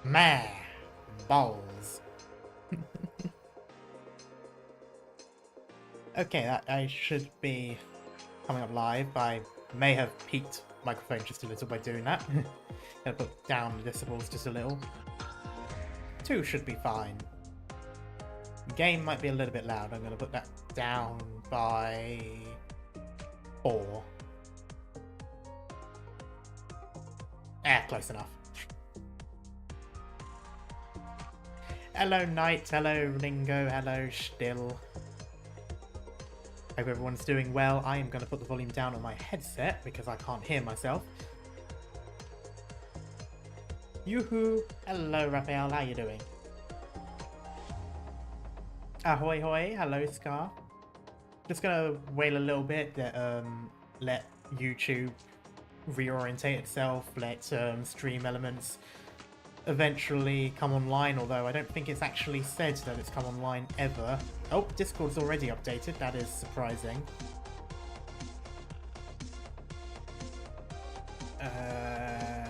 Meh. Balls. Okay, that I should be coming up live. I may have peaked microphone just a little by doing that. Gonna put down the decibels just a little. 2 should be fine. Game might be a little bit loud. I'm gonna put that down by 4. Close enough. Hello Knight, hello Lingo, hello Still. Hope everyone's doing well. I am going to put the volume down on my headset because I can't hear myself. Yoo-hoo! Hello Raphael, how you doing? Ahoy hoy, hello Scar. Just gonna wait a little bit, let YouTube reorientate itself, let stream elements eventually come online, although I don't think it's actually said that it's come online ever. Oh, Discord's already updated, that is surprising.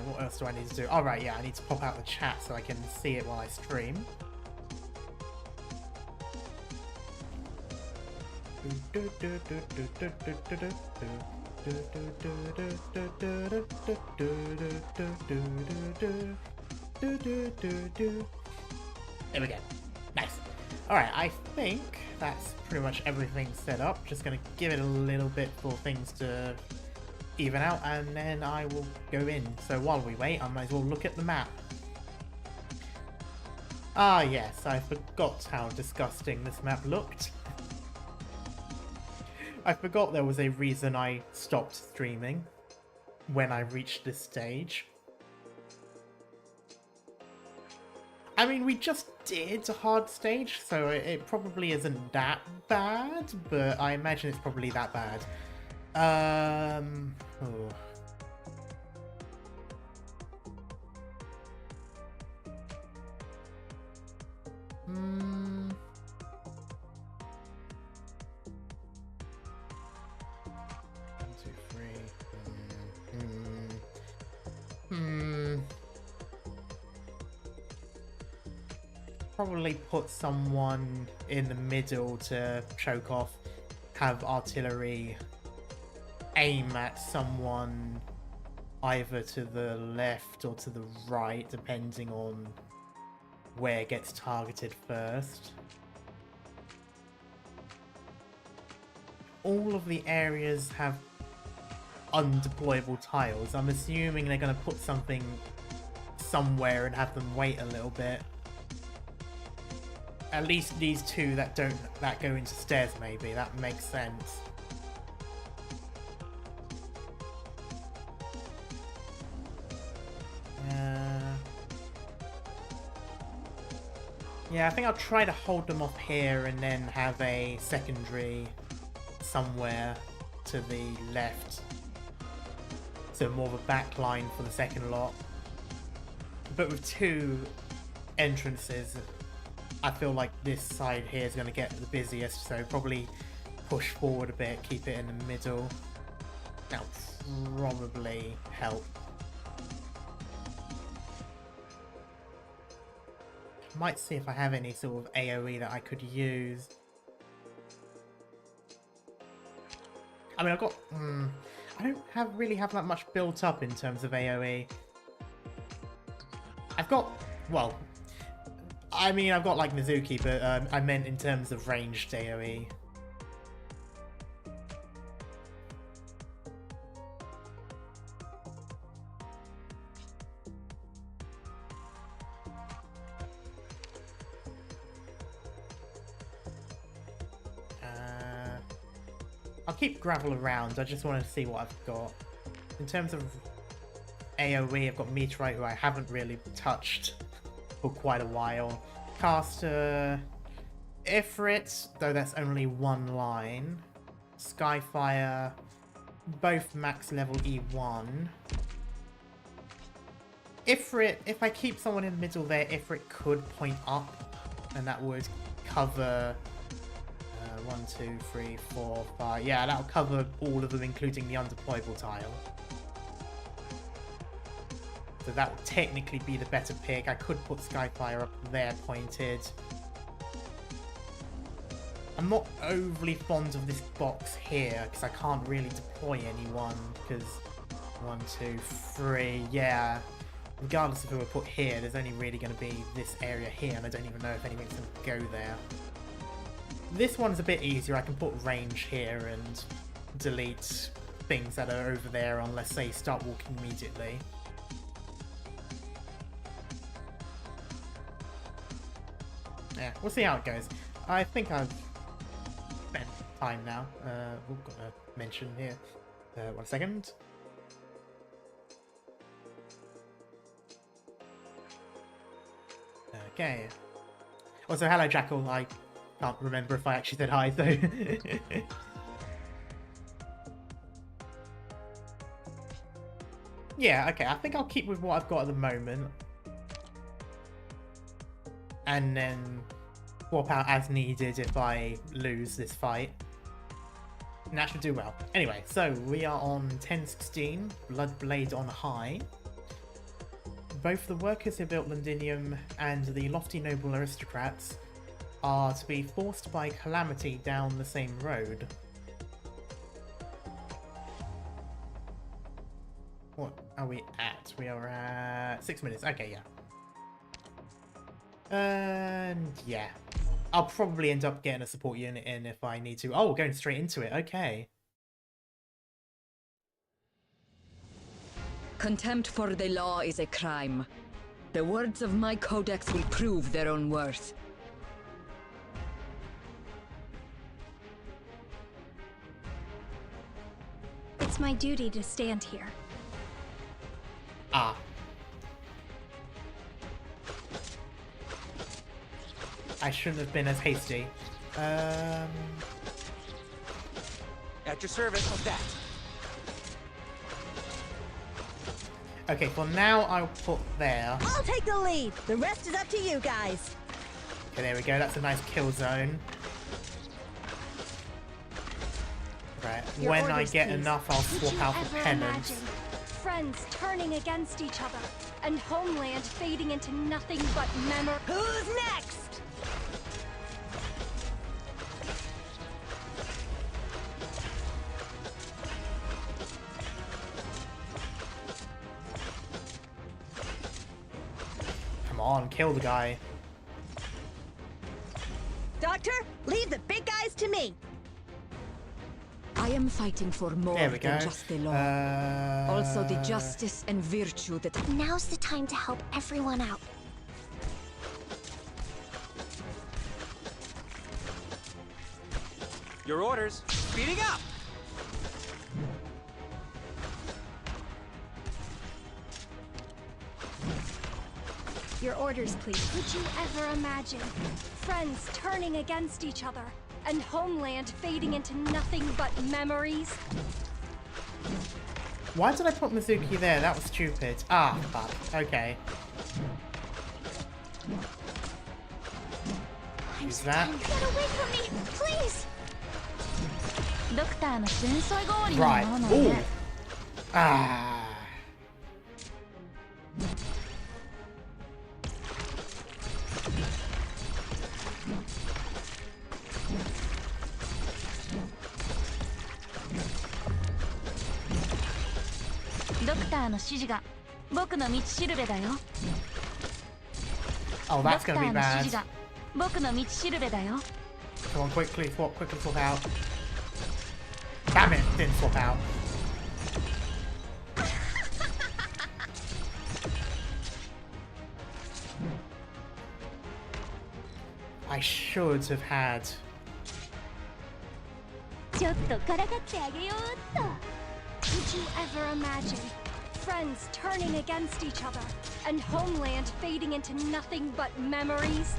What else do I need to do? Alright, yeah, I need to pop out the chat so I can see it while I stream. There we go. Nice. Alright, I think that's pretty much everything set up. Just gonna give it a little bit for things to even out, and then I will go in. So while we wait, I might as well look at the map. Ah yes, I forgot how disgusting this map looked. I forgot there was a reason I stopped streaming when I reached this stage. I mean, we just did a hard stage, so it probably isn't that bad, but I imagine it's probably that bad. Oh. Probably put someone in the middle to choke off, have artillery aim at someone either to the left or to the right, depending on where it gets targeted first. All of the areas have undeployable tiles. I'm assuming they're going to put something somewhere and have them wait a little bit. At least these 2 that go into stairs, maybe. That makes sense. Yeah, I think I'll try to hold them off here and then have a secondary somewhere to the left. So more of a back line for the second lot. But with 2 entrances, I feel like this side here is going to get the busiest, so probably push forward a bit, keep it in the middle. That'll probably help. Might see if I have any sort of AoE that I could use. I mean, I've got... I don't really have that much built up in terms of AoE. I've got... Well... I mean, I've got like Mizuki, but I meant in terms of ranged AoE. I'll keep gravel around, I just want to see what I've got. In terms of AoE, I've got Meteorite, who I haven't really touched for quite a while. Caster, Ifrit, though that's only 1 line. Skyfire, both max level E1. Ifrit, if I keep someone in the middle there, Ifrit could point up, and that would cover 1, 2, 3, 4, 5. Yeah, that'll cover all of them, including the undeployable tile. So that would technically be the better pick. I could put Skyfire up there pointed. I'm not overly fond of this box here because I can't really deploy anyone because 1, 2, 3, yeah. Regardless of who I put here, there's only really going to be this area here, and I don't even know if anyone's going to go there. This one's a bit easier. I can put range here and delete things that are over there unless they start walking immediately. Yeah, we'll see how it goes. I think I've spent time now. We've got a mention here. 1 second. Okay. Also, hello, Jackal. I can't remember if I actually said hi, though. Yeah, okay. I think I'll keep with what I've got at the moment. And then swap out as needed if I lose this fight. And that should do well. Anyway, so we are on 1016, Bloodblade on high. Both the workers who built Londinium and the lofty noble aristocrats are to be forced by calamity down the same road. What are we at? We are at 6 minutes. Okay, yeah. And yeah. I'll probably end up getting a support unit in if I need to. Oh, going straight into it. Okay. Contempt for the law is a crime. The words of my codex will prove their own worth. It's my duty to stand here. Ah. I shouldn't have been as hasty. At your service of that. Okay, for now I'll put there. I'll take the lead. The rest is up to you guys. Okay, there we go. That's a nice kill zone. Right. Your when I orders, get please. enough, I'll Could swap you out ever the penance. imagine friends turning against each other and homeland fading into nothing but memory? Who's next? Come on, kill the guy. Doctor, leave the big guys to me. I am fighting for more There we go. than just the law. Also the justice and virtue that... Now's the time to help everyone out. Your orders. Speeding up. Your orders, please. Would you ever imagine friends turning against each other and homeland fading into nothing but memories? Why did I put Mizuki there? That was stupid. Ah, fuck. Okay. Use that. Get away from me, please! Right. Ooh. Ah. Oh, that's gonna be bad. Come on, quickly swap out. Damn it, didn't swap out. I should have had. Could you ever imagine friends turning against each other and homeland fading into nothing but memories?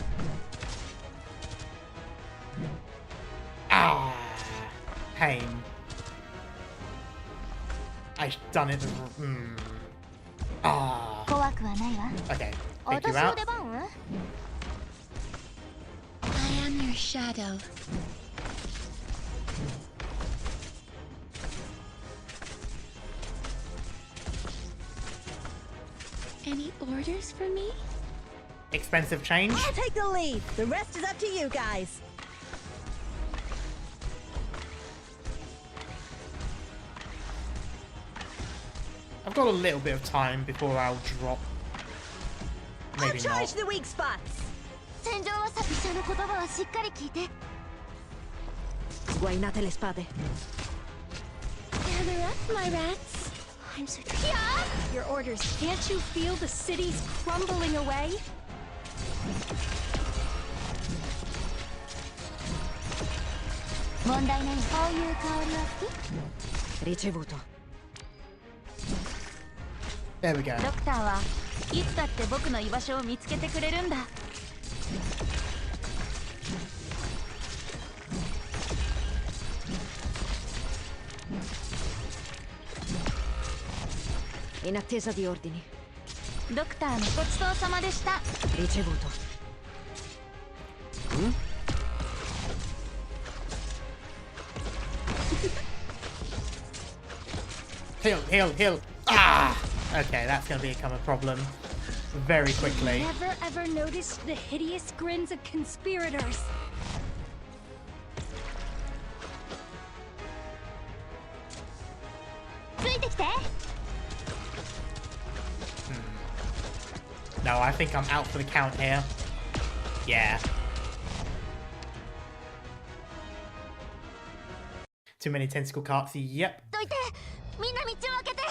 Ah, pain. I've done it. Ah. Okay, take you out. I am your shadow. Any orders for me? Expensive change. I'll take the lead. The rest is up to you guys. I've got a little bit of time before I'll drop. I'll Maybe charge not. the weak spots. 戦場は医者の言葉はしっかり聞いて。Guainate le spade. Gather up, my rats. I'm so tired. Your orders. Can't you feel the cities crumbling away? Ricevuto. There we go. ドクターはいつだって僕の居場所を見つけてくれるんだ。In attesa di ordini. ドクターのごちそうさまでした。Ricevuto. Heal, heal, heal. Ah! Okay, that's going to become a problem very quickly. Never ever noticed the hideous grins of conspirators. No, I think I'm out for the count here. Yeah. Too many tentacle carts. Yep. どいて、みんな道を開けて。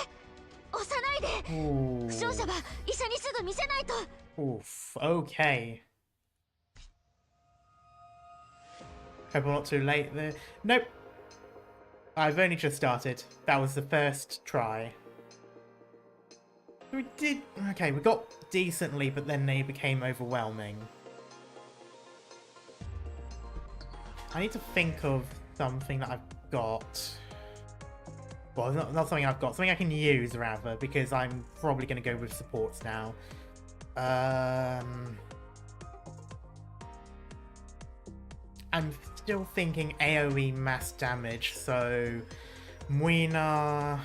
押さないで。 Ooh. 負傷者は医者にすぐ見せないと。 Oof. Okay. Hope I'm not too late there. Nope. I've only just started. That was the first try. We did... Okay, we got decently, but then they became overwhelming. I need to think of something that I've got. Well, not something I've got. Something I can use, rather, because I'm probably going to go with supports now. I'm still thinking AoE mass damage, so... Muina...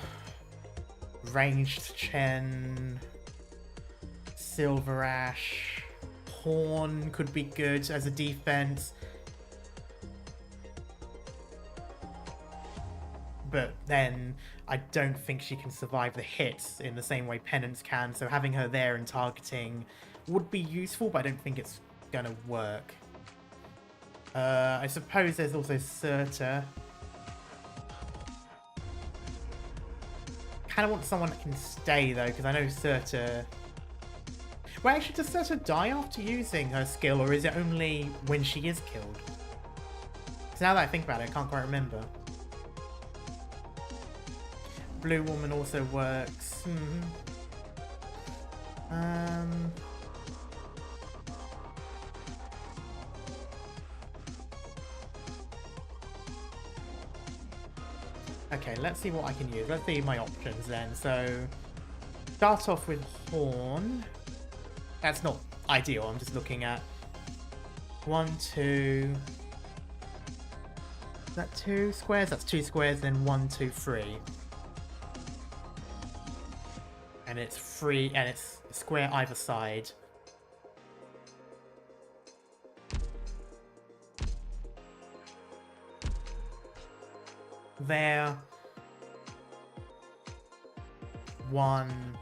Ranged Chen... Silver Ash... Horn could be good as a defense. But then I don't think she can survive the hits in the same way Penance can, so having her there and targeting would be useful, but I don't think it's gonna work. I suppose there's also Surta. Kind of want someone that can stay though, because I know Surta... Well, actually, does Surta die after using her skill, or is it only when she is killed? Because now that I think about it, I can't quite remember. Blue Woman also works. Okay, let's see what I can use. Let's see my options then. So, start off with Horn. That's not ideal. I'm just looking at 1, 2. Is that 2 squares? That's 2 squares, then 1, 2, 3. And it's free, and it's square either side. There. 1.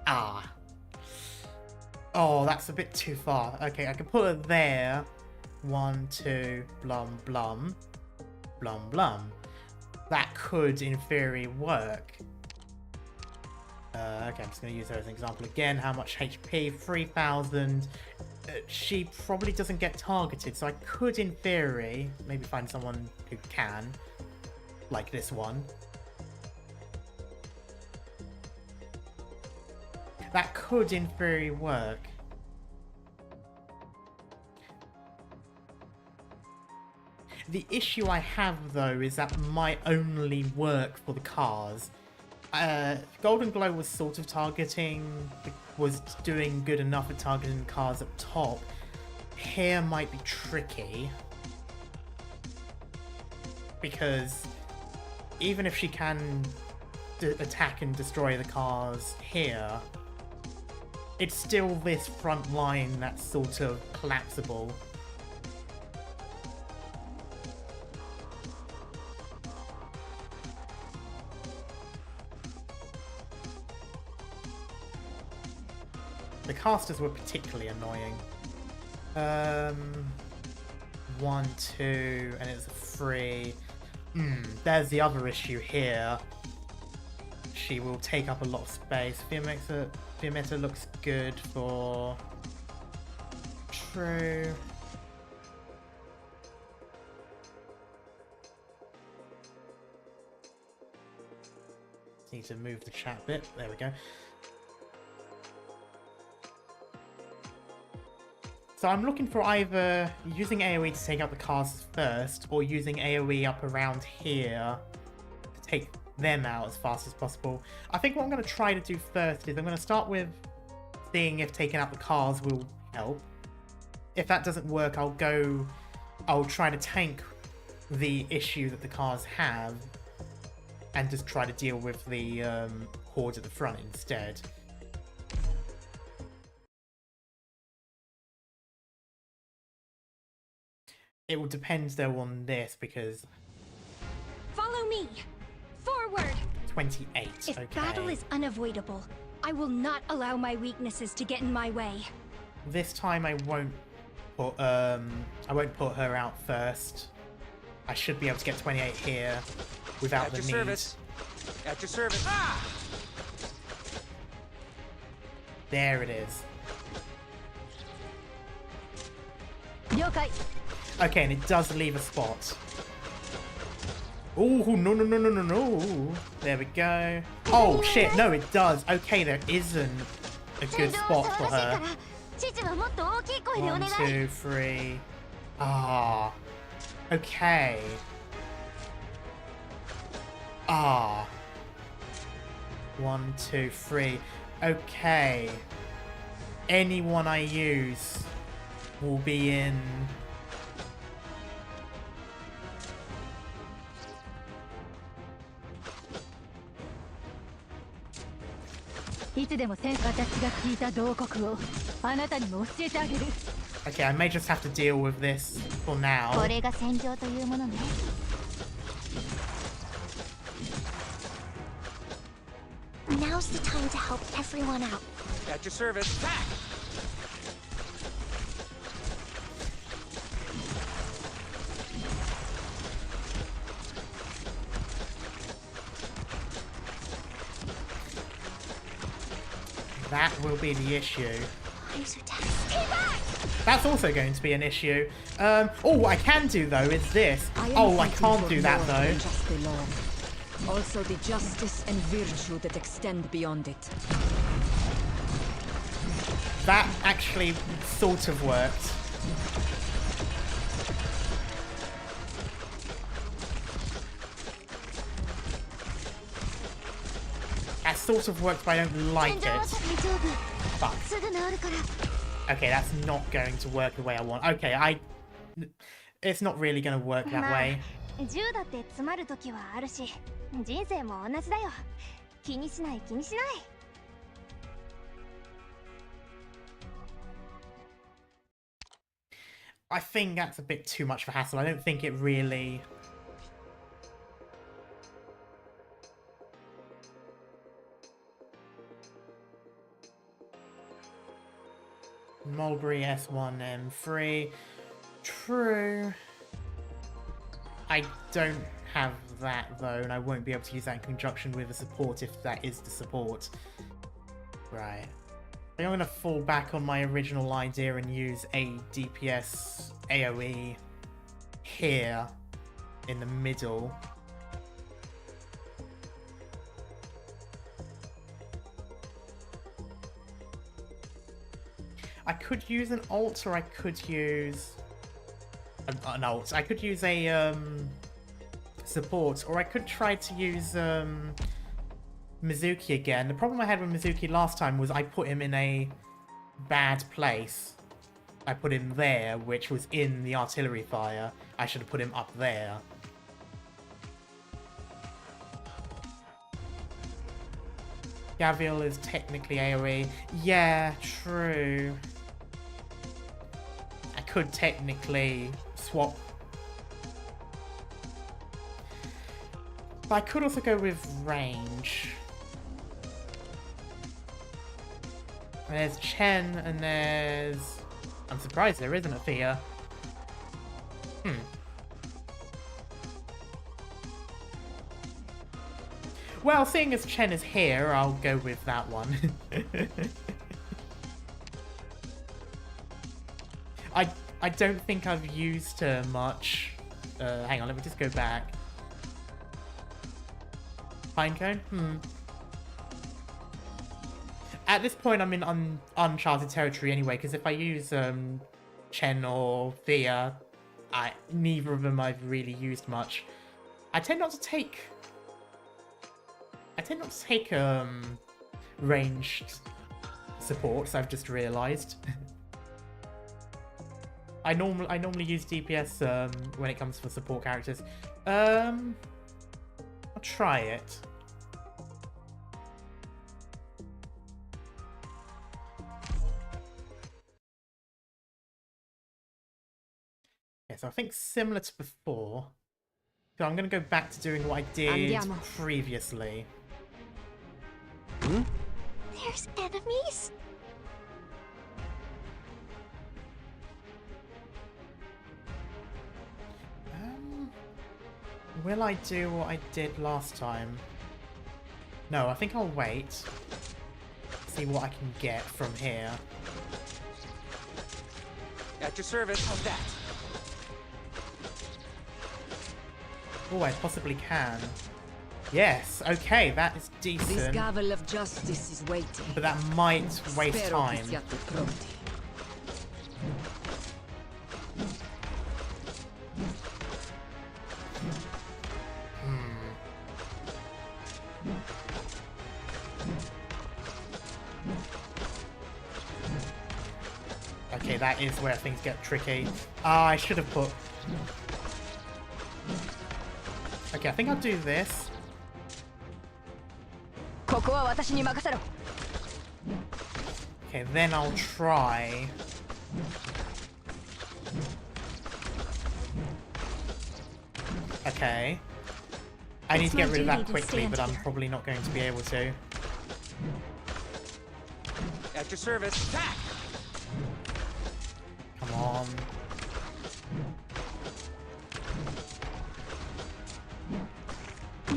Ah. Oh, that's a bit too far. Okay, I can put it there. 1, 2, blum, blum. Blum, blum. That could, in theory, work. Okay, I'm just going to use her as an example again. How much HP? 3,000. She probably doesn't get targeted, so I could, in theory, maybe find someone who can. Like this one. That could, in theory, work. The issue I have, though, is that might only work for the cars. Golden Glow was sort of was doing good enough at targeting cars up top. Here might be tricky. Because even if she can attack and destroy the cars here, it's still this front line that's sort of collapsible. The casters were particularly annoying. 1, 2, and it's a 3. There's the other issue here. She will take up a lot of space. Fiametta looks good for... True. Need to move the chat bit. There we go. So I'm looking for either using AoE to take out the cars first, or using AoE up around here to take them out as fast as possible. I think what I'm going to try to do first is I'm going to start with seeing if taking out the cars will help. If that doesn't work, I'll try to tank the issue that the cars have and just try to deal with the horde at the front instead. It will depend though on this because... Follow me! Forward! 28, If okay. battle is unavoidable, I will not allow my weaknesses to get in my way. This time I won't put her out first. I should be able to get 28 here without the need. Service. At your service. Ah! There it is. 了解. Okay, and it does leave a spot. Oh, no. There we go. Oh, shit. No, it does. Okay, there isn't a good spot for her. 1, 2, 3. Ah. Okay. Ah. 1, 2, 3. Okay. Anyone I use will be in... Okay, I may just have to deal with this for now. Now's the time to help everyone out. At your service. Attack! That will be the issue. That's also going to be an issue. Oh, what I can do though is this. Oh, I can't do that though. Just the law. Also the justice and virtue that extend beyond it. That actually sort of worked. That sort of worked, but I don't like it. Fuck. Okay, that's not going to work the way I want. Okay, it's not really going to work that way. I think that's a bit too much of a hassle. I don't think it really... Mulberry S1M3. True. I don't have that though, and I won't be able to use that in conjunction with a support if that is the support. Right. I think I'm going to fall back on my original idea and use a DPS AoE here in the middle. I could use an ult, or I could use an ult. I could use a support, or I could try to use Mizuki again. The problem I had with Mizuki last time was I put him in a bad place. I put him there, which was in the artillery fire. I should have put him up there. Gavial is technically AoE. Yeah, true. I could technically swap. But I could also go with range. And there's Chen and there's... I'm surprised there isn't a Thea. Well, seeing as Chen is here, I'll go with that one. I don't think I've used her much. Hang on, let me just go back. Pinecone? At this point, I'm in uncharted territory anyway, because if I use Chen or Thea, neither of them I've really used much. I tend not to take ranged supports, I've just realised. I normally use DPS when it comes for support characters. I'll try it. Yeah, so I think similar to before. So I'm going to go back to doing what I did Andiamo. previously. There's enemies? Will I do what I did last time? No, I think I'll wait. See what I can get from here. At your service. How's that? Oh, I possibly can. Yes, okay, that is This decent. gavel of justice is waiting. But that might waste Spero time. che siate pronti. Okay, that is where things get tricky. Ah, I should have put... Okay, I think I'll do this. ここは私に任せろ。 Okay, then I'll try... Okay. I need to get rid of that quickly, but I'm probably not going to be able to. At your service. Attack! Come on.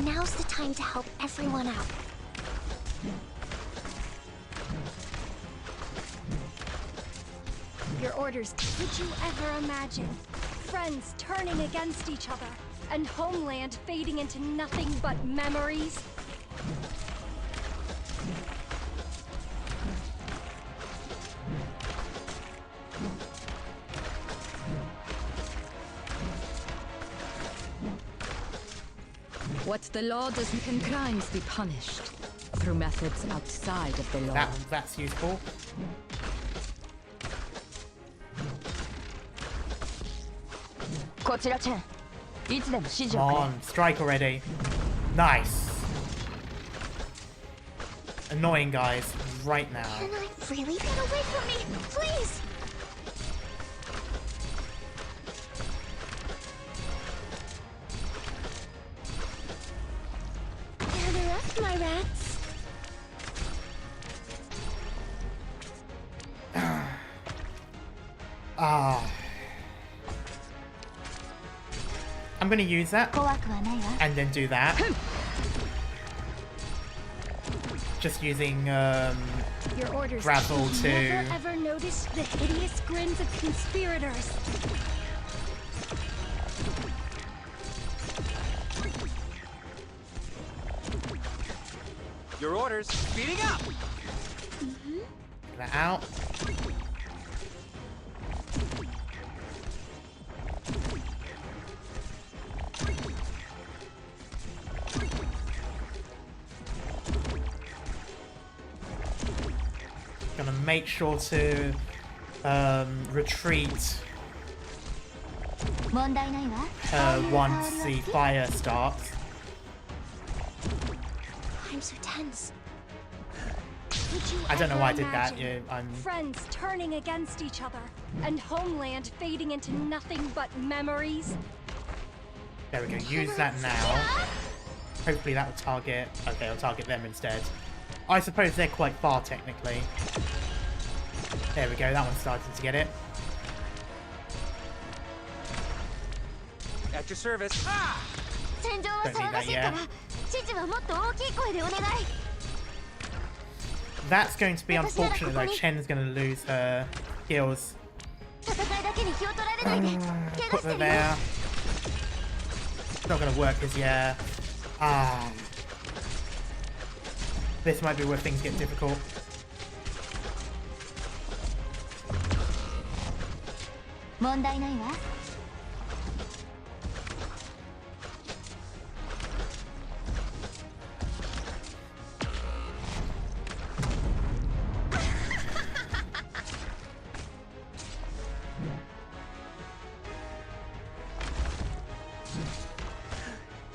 Now's the time to help everyone out. Your orders. Would you ever imagine friends turning against each other and homeland fading into nothing but memories? What's the law doesn't can crimes be punished through methods outside of the law. That's useful. Come on, strike already. Nice. Annoying guys, right now. Can I really get away from me? Please! Gather up, my rats. I'm gonna use that and then do that. Just using Your orders. Gravel You've to... never ever noticed the hideous grins of conspirators. Your orders. Speeding up! Get that out. Gonna make sure to retreat once the fire starts. I'm so tense. Would you I don't know ever why I did that. imagine Yeah, I'm... Friends turning against each other, and homeland fading into nothing but memories. There we go. Use that now. Hopefully that will target... Okay, I'll target them instead. I suppose they're quite far, technically. There we go. That one's starting to get it. At your service. Ah! 戦場は騒がしいから指示はもっと大きい声でお願い That's going to be unfortunate, though. Chen's going to lose her skills. 戦いだけに気を取られないで怪我 Put して her るよ there. It's not going to work as yeah. This might be where things get difficult. 問題ないわ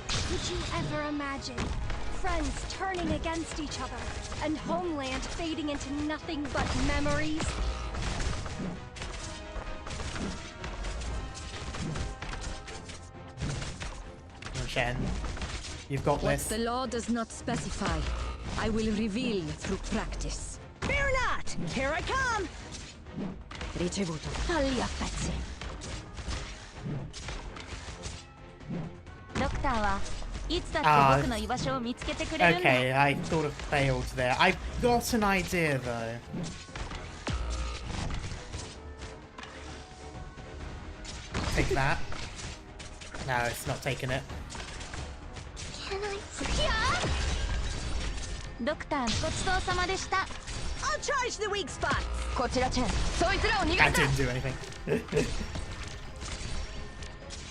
Could you ever imagine friends turning against each other, and homeland fading into nothing but memories? Come on, Chen. You've got What this. the law does not specify, I will reveal through practice. Fear not! Here I come! Ricevuto. Falli a pezzi ドクターはいつだって僕の居場所を見つけてくれるんだ Okay, I sort of failed there. I've got an idea, though. Take that. No, it's not taking it. ドクターごちそうさまでした I'll charge the weak spots! こちらチェンそいつらを逃が I すな didn't do anything.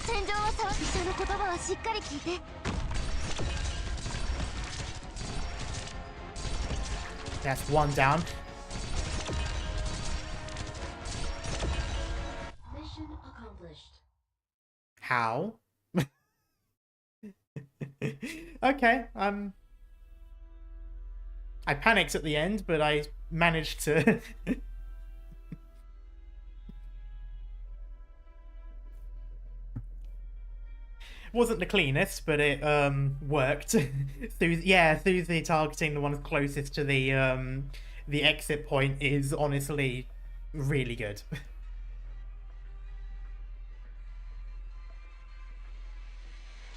戦場は騒ぎ者の言葉はしっかり聞いて That's one down. Mission accomplished How? Okay, I panicked at the end, but I managed to... Wasn't the cleanest, but it worked. through the targeting the one closest to the exit point is honestly really good.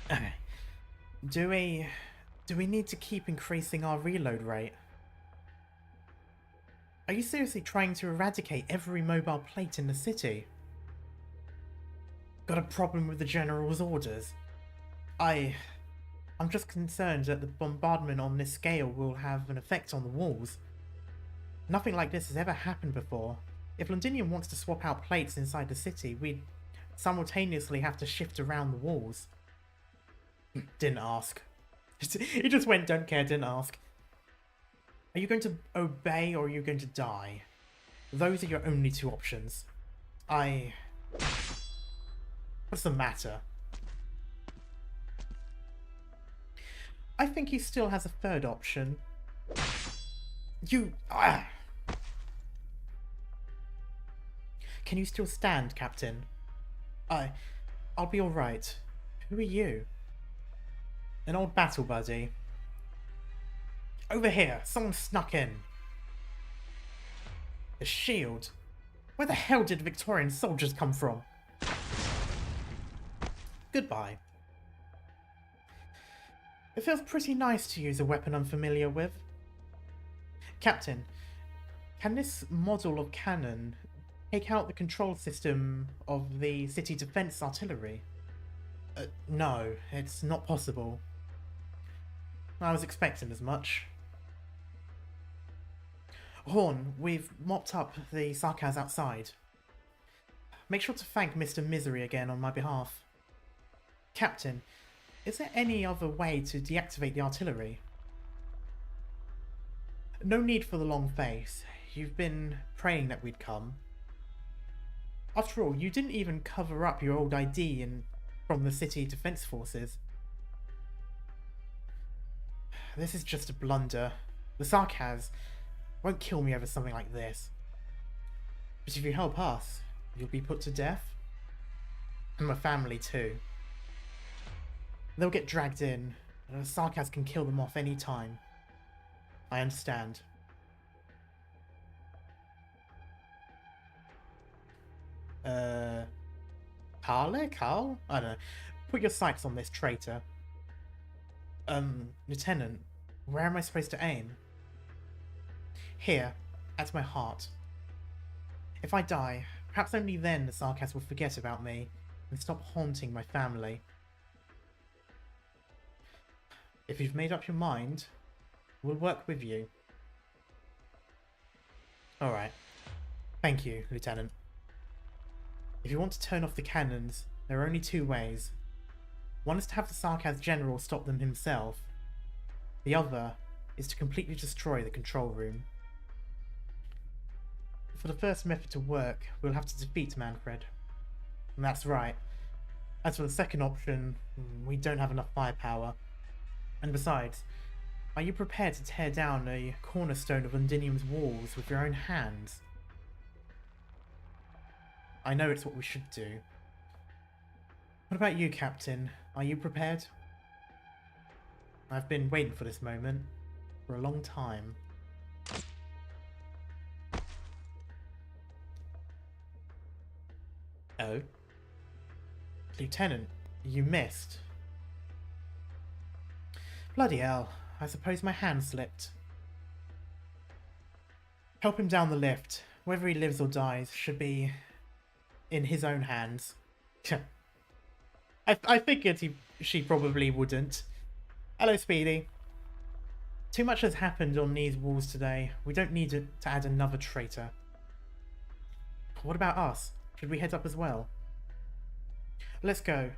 Okay. Do we need to keep increasing our reload rate? Are you seriously trying to eradicate every mobile plate in the city? Got a problem with the General's orders? I'm just concerned that the bombardment on this scale will have an effect on the walls. Nothing like this has ever happened before. If Londinium wants to swap out plates inside the city, we'd simultaneously have to shift around the walls. Didn't ask. He just went, don't care, didn't ask. Are you going to obey or are you going to die? Those are your only two options. What's the matter? I think he still has a third option. Can you still stand, Captain? I'll be alright. Who are you? An old battle buddy. Over here, someone snuck in. The shield? Where the hell did Victorian soldiers come from? Goodbye. It feels pretty nice to use a weapon I'm familiar with. Captain, can this model of cannon take out the control system of the city defense artillery? No, it's not possible. I was expecting as much. Horn, we've mopped up the Sarkaz outside. Make sure to thank Mr. Misery again on my behalf. Captain, is there any other way to deactivate the artillery? No need for the long face. You've been praying that we'd come. After all, you didn't even cover up your old ID from the city defense forces. This is just a blunder. The Sarkaz, Won't kill me over something like this. But if you help us, you'll be put to death. And my family too. They'll get dragged in, and Sarkaz can kill them off any time. I understand. Carl? I don't know. Put your sights on this traitor. Lieutenant, where am I supposed to aim? Here, at my heart. If I die, perhaps only then the Sarkaz will forget about me and stop haunting my family. If you've made up your mind, we'll work with you. Alright. Thank you, Lieutenant. If you want to turn off the cannons, there are only two ways. One is to have the Sarkaz General stop them himself. The other is to completely destroy the control room. For the first method to work, we'll have to defeat Manfred. And that's right. As for the second option, we don't have enough firepower. And besides, are you prepared to tear down a cornerstone of Undinium's walls with your own hands? I know it's what we should do. What about you, Captain? Are you prepared? I've been waiting for this moment for a long time. Oh? Lieutenant, you missed. Bloody hell, I suppose my hand slipped. Help him down the lift. Whether he lives or dies should be in his own hands. I figured she probably wouldn't. Hello, Speedy. Too much has happened on these walls today. We don't need to add another traitor. What about us? Should we head up as well? Let's go.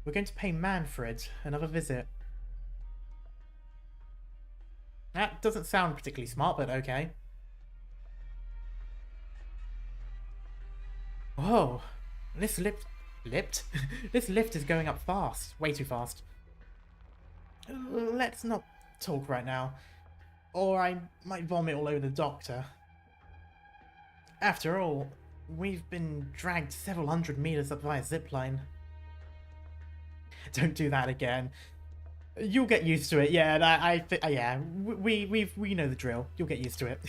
We're going to pay Manfred another visit. That doesn't sound particularly smart, but okay. Whoa, this lift? This lift is going up fast. Way too fast. Let's not talk right now, or I might vomit all over the doctor. After all, we've been dragged several hundred meters up via zipline. Don't do that again. You'll get used to it. Yeah, yeah, we know the drill. You'll get used to it.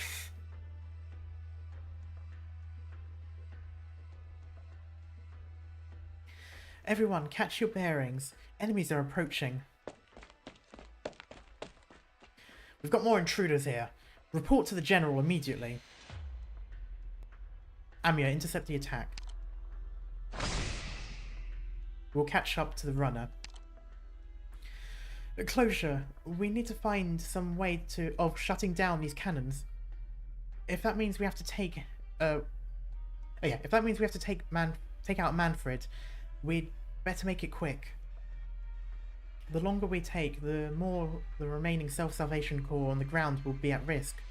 Everyone, catch your bearings. Enemies are approaching. We've got more intruders here. Report to the General immediately. Amir, intercept the attack. We'll catch up to the runner. Closure. We need to find some way of shutting down these cannons. If that means we have to take if that means we have to take out Manfred, we'd better make it quick. The longer we take, the more the remaining Self-Salvation Corps on the ground will be at risk.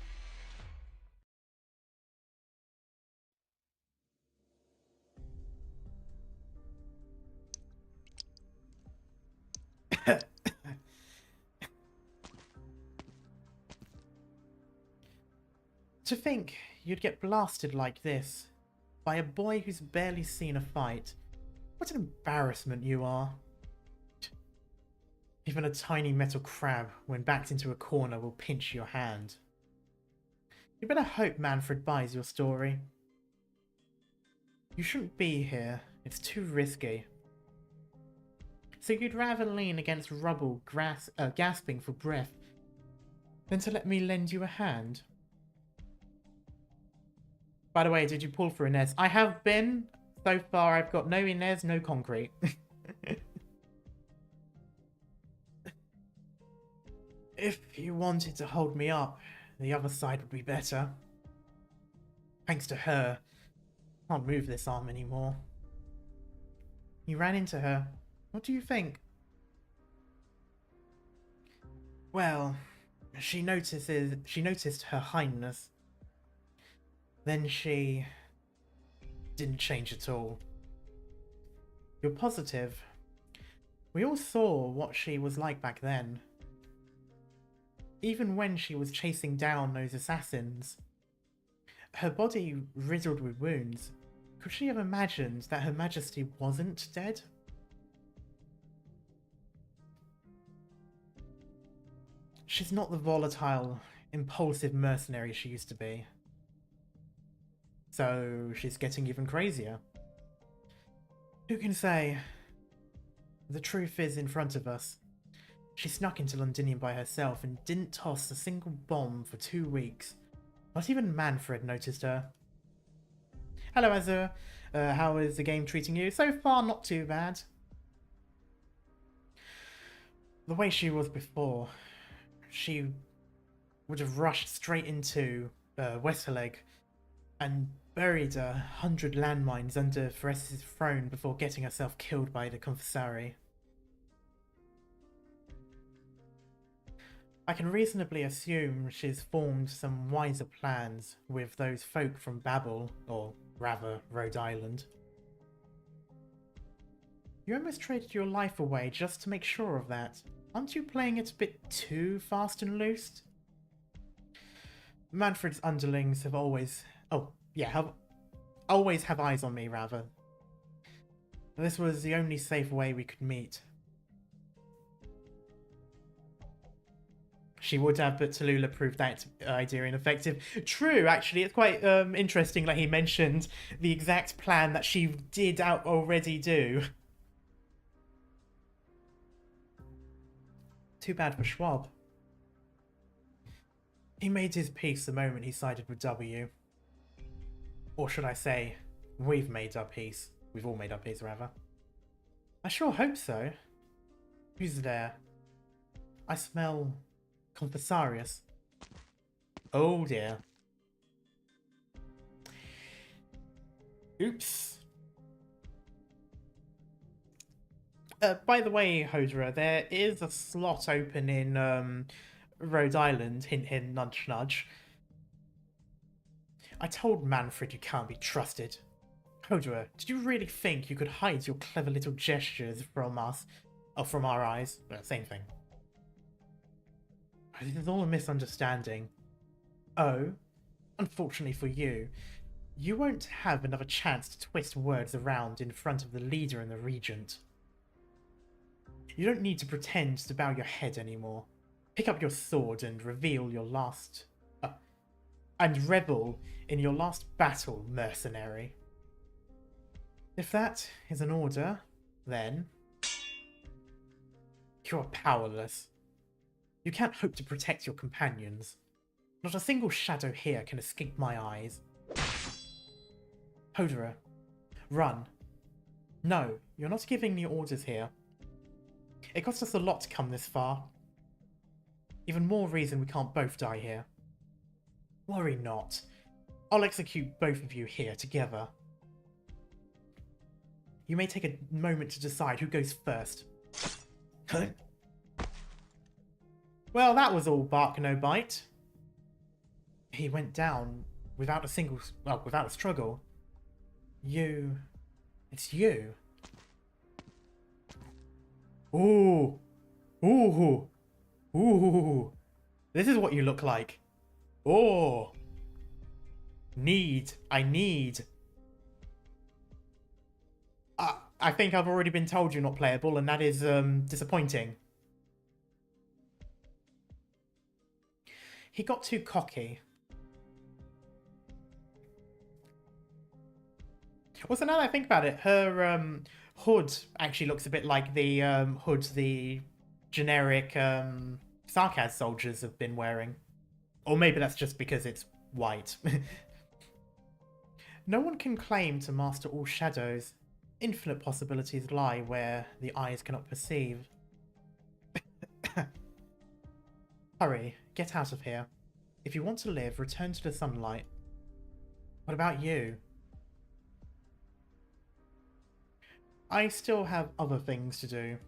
To think you'd get blasted like this by a boy who's barely seen a fight. What an embarrassment you are. Even a tiny metal crab, when backed into a corner, will pinch your hand. You better hope Manfred buys your story. You shouldn't be here. It's too risky. So you'd rather lean against rubble, gasping for breath, than to let me lend you a hand? By the way, did you pull for Inez? I have been. So far, I've got no Inez, no concrete. If you wanted to hold me up, the other side would be better. Thanks to her, I can't move this arm anymore. You ran into her. What do you think? Well, she noticed Her Highness. Then she didn't change at all. You're positive? We all saw what she was like back then. even when she was chasing down those assassins, her body riddled with wounds, could she have imagined that Her Majesty wasn't dead? She's not the volatile, impulsive mercenary she used to be. So she's getting even crazier. Who can say? The truth is in front of us. She snuck into Londinium by herself and didn't toss a single bomb for 2 weeks. Not even Manfred noticed her. Hello Azur, how is the game treating you? So far not too bad. The way she was before, she would have rushed straight into Westerleg and buried 100 landmines under Feres's throne before getting herself killed by the Confessari. I can reasonably assume she's formed some wiser plans with those folk from Babel, or rather, Rhode Island. You almost traded your life away just to make sure of that. Aren't you playing it a bit too fast and loose? Manfred's underlings have always... always have eyes on me, rather. This was the only safe way we could meet. She would have, but Tallulah proved that idea ineffective. True, actually, it's quite interesting that he mentioned the exact plan that she did already do. Too bad for Schwab. He made his peace the moment he sided with W. Or should I say, we've made our peace. We've all made our peace, rather. I sure hope so. Who's there? I smell... Confessarius. Oh dear. Oops. By the way, Hodra, there is a slot open in Rhode Island. Hint, hint, nudge, nudge. I told Manfred you can't be trusted. Hodra, did you really think you could hide your clever little gestures from us? Or from our eyes? Same thing. This is all a misunderstanding. Oh, unfortunately for you, you won't have another chance to twist words around in front of the leader and the regent. You don't need to pretend to bow your head anymore. Pick up your sword and reveal your last... and revel in your last battle, mercenary. If that is an order, then... you're powerless. You can't hope to protect your companions. Not a single shadow here can escape my eyes. Hodra, run. No, you're not giving me orders here. It cost us a lot to come this far. Even more reason we can't both die here. Worry not. I'll execute both of you here together. You may take a moment to decide who goes first. Well, that was all bark no bite. He went down without a single... well, without a struggle. You... it's you. Ooh. Ooh. Ooh. This is what you look like. Oh. Need. I need. I think I've already been told you're not playable, and that is disappointing. He got too cocky. Also, now that I think about it, her hood actually looks a bit like the hood the generic Sarkaz soldiers have been wearing. Or maybe that's just because it's white. No one can claim to master all shadows. Infinite possibilities lie where the eyes cannot perceive. Hurry, get out of here. If you want to live, return to the sunlight. What about you? I still have other things to do.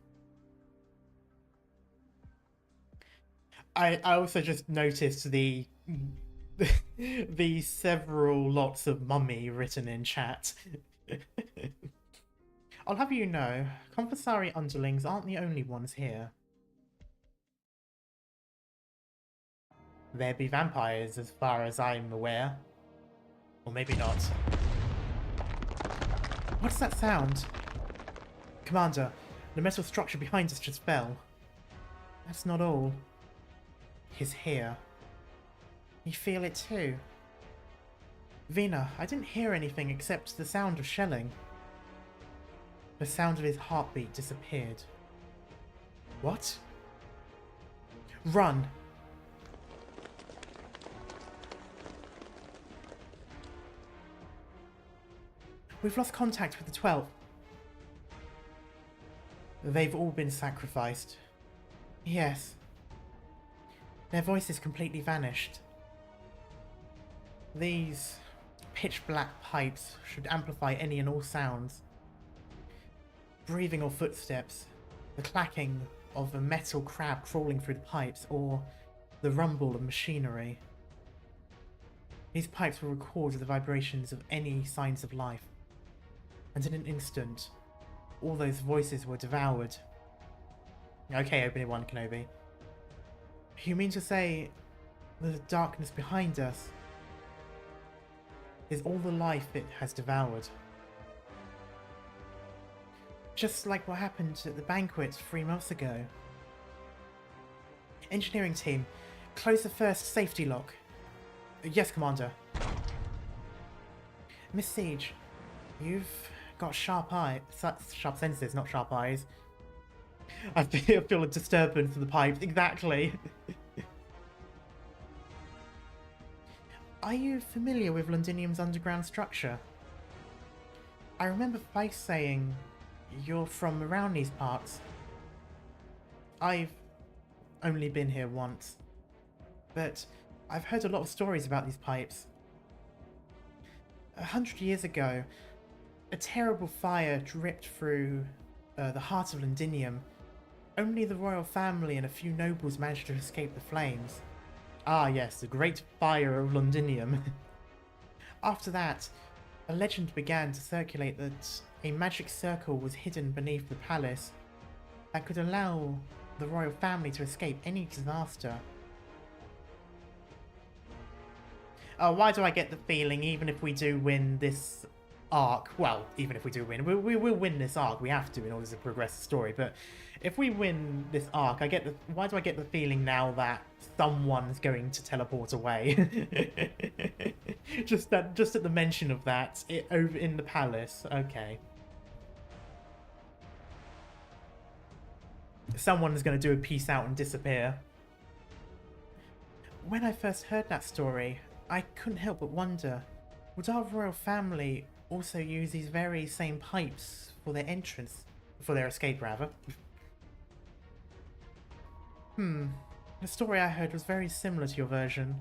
I also just noticed the the several lots of mummy written in chat. I'll have you know, Confessari underlings aren't the only ones here. there be vampires as far as I'm aware. Or maybe not. What's that sound? Commander, the metal structure behind us just fell. That's not all. He's here. You feel it too? Vina, I didn't hear anything except the sound of shelling. The sound of his heartbeat disappeared. What? Run! We've lost contact with the 12th. They've all been sacrificed. Yes. Their voices completely vanished. These pitch black pipes should amplify any and all sounds. Breathing or footsteps, the clacking of a metal crab crawling through the pipes, or the rumble of machinery. These pipes will record the vibrations of any signs of life. And in an instant, all those voices were devoured. Okay, Obi-Wan Kenobi. You mean to say the darkness behind us is all the life it has devoured? Just like what happened at the banquet 3 months ago. Engineering team, close the first safety lock. Yes, Commander. Miss Siege, you've got sharp senses, not sharp eyes. I feel a disturbance of the pipes. Exactly. Are you familiar with Londinium's underground structure? I remember Feist saying you're from around these parts. I've only been here once, but I've heard a lot of stories about these pipes. 100 years ago, a terrible fire dripped through the heart of Londinium. Only the royal family and a few nobles managed to escape the flames. Ah yes, the Great Fire of Londinium. After that, a legend began to circulate that a magic circle was hidden beneath the palace that could allow the royal family to escape any disaster. Why do I get the feeling, even if we do win this arc, well, even if we do win, we will win this arc, we have to in order to progress the story, but if we win this arc, why do I get the feeling now that someone's going to teleport away? just at the mention of that, over in the palace, okay. Someone's going to do a peace out and disappear. When I first heard that story, I couldn't help but wonder, would our royal family also use these very same pipes for their entrance, for their escape rather? The story I heard was very similar to your version.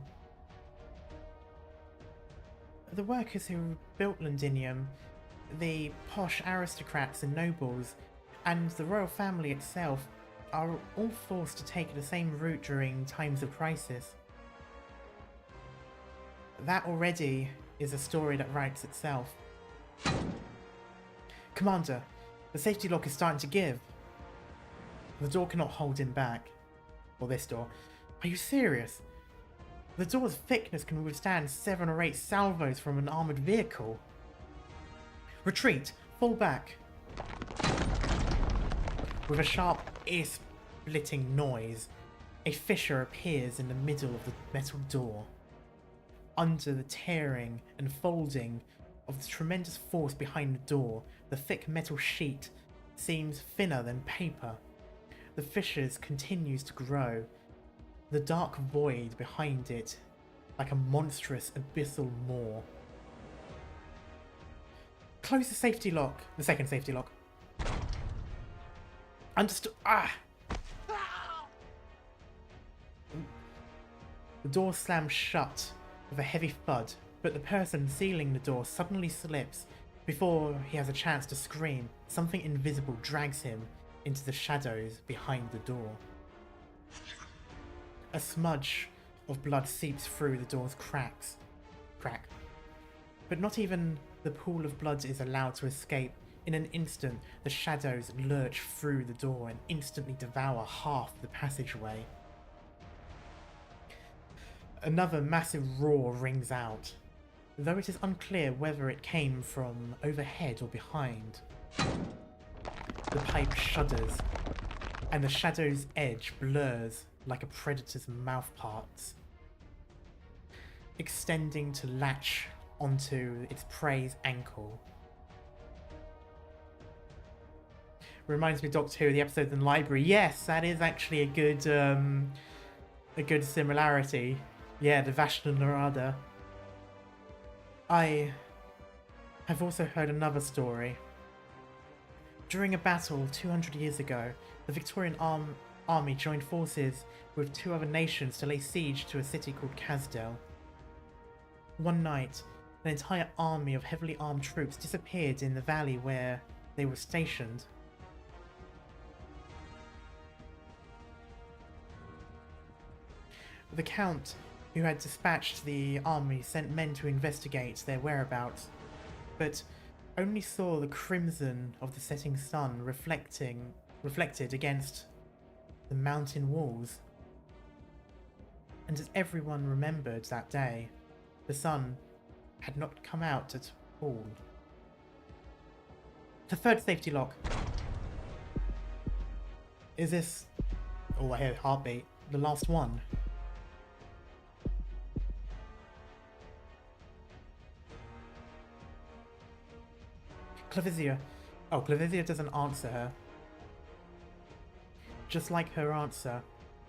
The workers who built Londinium, the posh aristocrats and nobles, and the royal family itself are all forced to take the same route during times of crisis. That already is a story that writes itself. Commander, the safety lock is starting to give. The door cannot hold him back. Or this door. Are you serious? The door's thickness can withstand 7 or 8 salvos from an armoured vehicle. Retreat! Fall back! With a sharp, ear-splitting noise, a fissure appears in the middle of the metal door. Under the tearing and folding of the tremendous force behind the door, the thick metal sheet seems thinner than paper. The fissures continues to grow, the dark void behind it like a monstrous abyssal maw. Close the safety lock, the second safety lock. Understood. Ah! The door slams shut with a heavy thud, but the person sealing the door suddenly slips. Before he has a chance to scream, something invisible drags him into the shadows behind the door. A smudge of blood seeps through the door's crack. But not even the pool of blood is allowed to escape. In an instant, the shadows lurch through the door and instantly devour half the passageway. Another massive roar rings out, though it is unclear whether it came from overhead or behind. The pipe shudders, and the shadow's edge blurs like a predator's mouthparts, extending to latch onto its prey's ankle. Reminds me of Doctor Who, the episode in the library. Yes, that is actually a good similarity. Yeah, the Vashta Narada. I have also heard another story. During a battle 200 years ago, the Victorian army joined forces with 2 other nations to lay siege to a city called Casdell. One night, an entire army of heavily armed troops disappeared in the valley where they were stationed. The Count, who had dispatched the army, sent men to investigate their whereabouts, but only saw the crimson of the setting sun reflected against the mountain walls. And as everyone remembered that day, the sun had not come out at all. The third safety lock. Is this... Oh, I hear a heartbeat. The last one. Clavizia. Oh, Clavizia doesn't answer her. Just like her answer,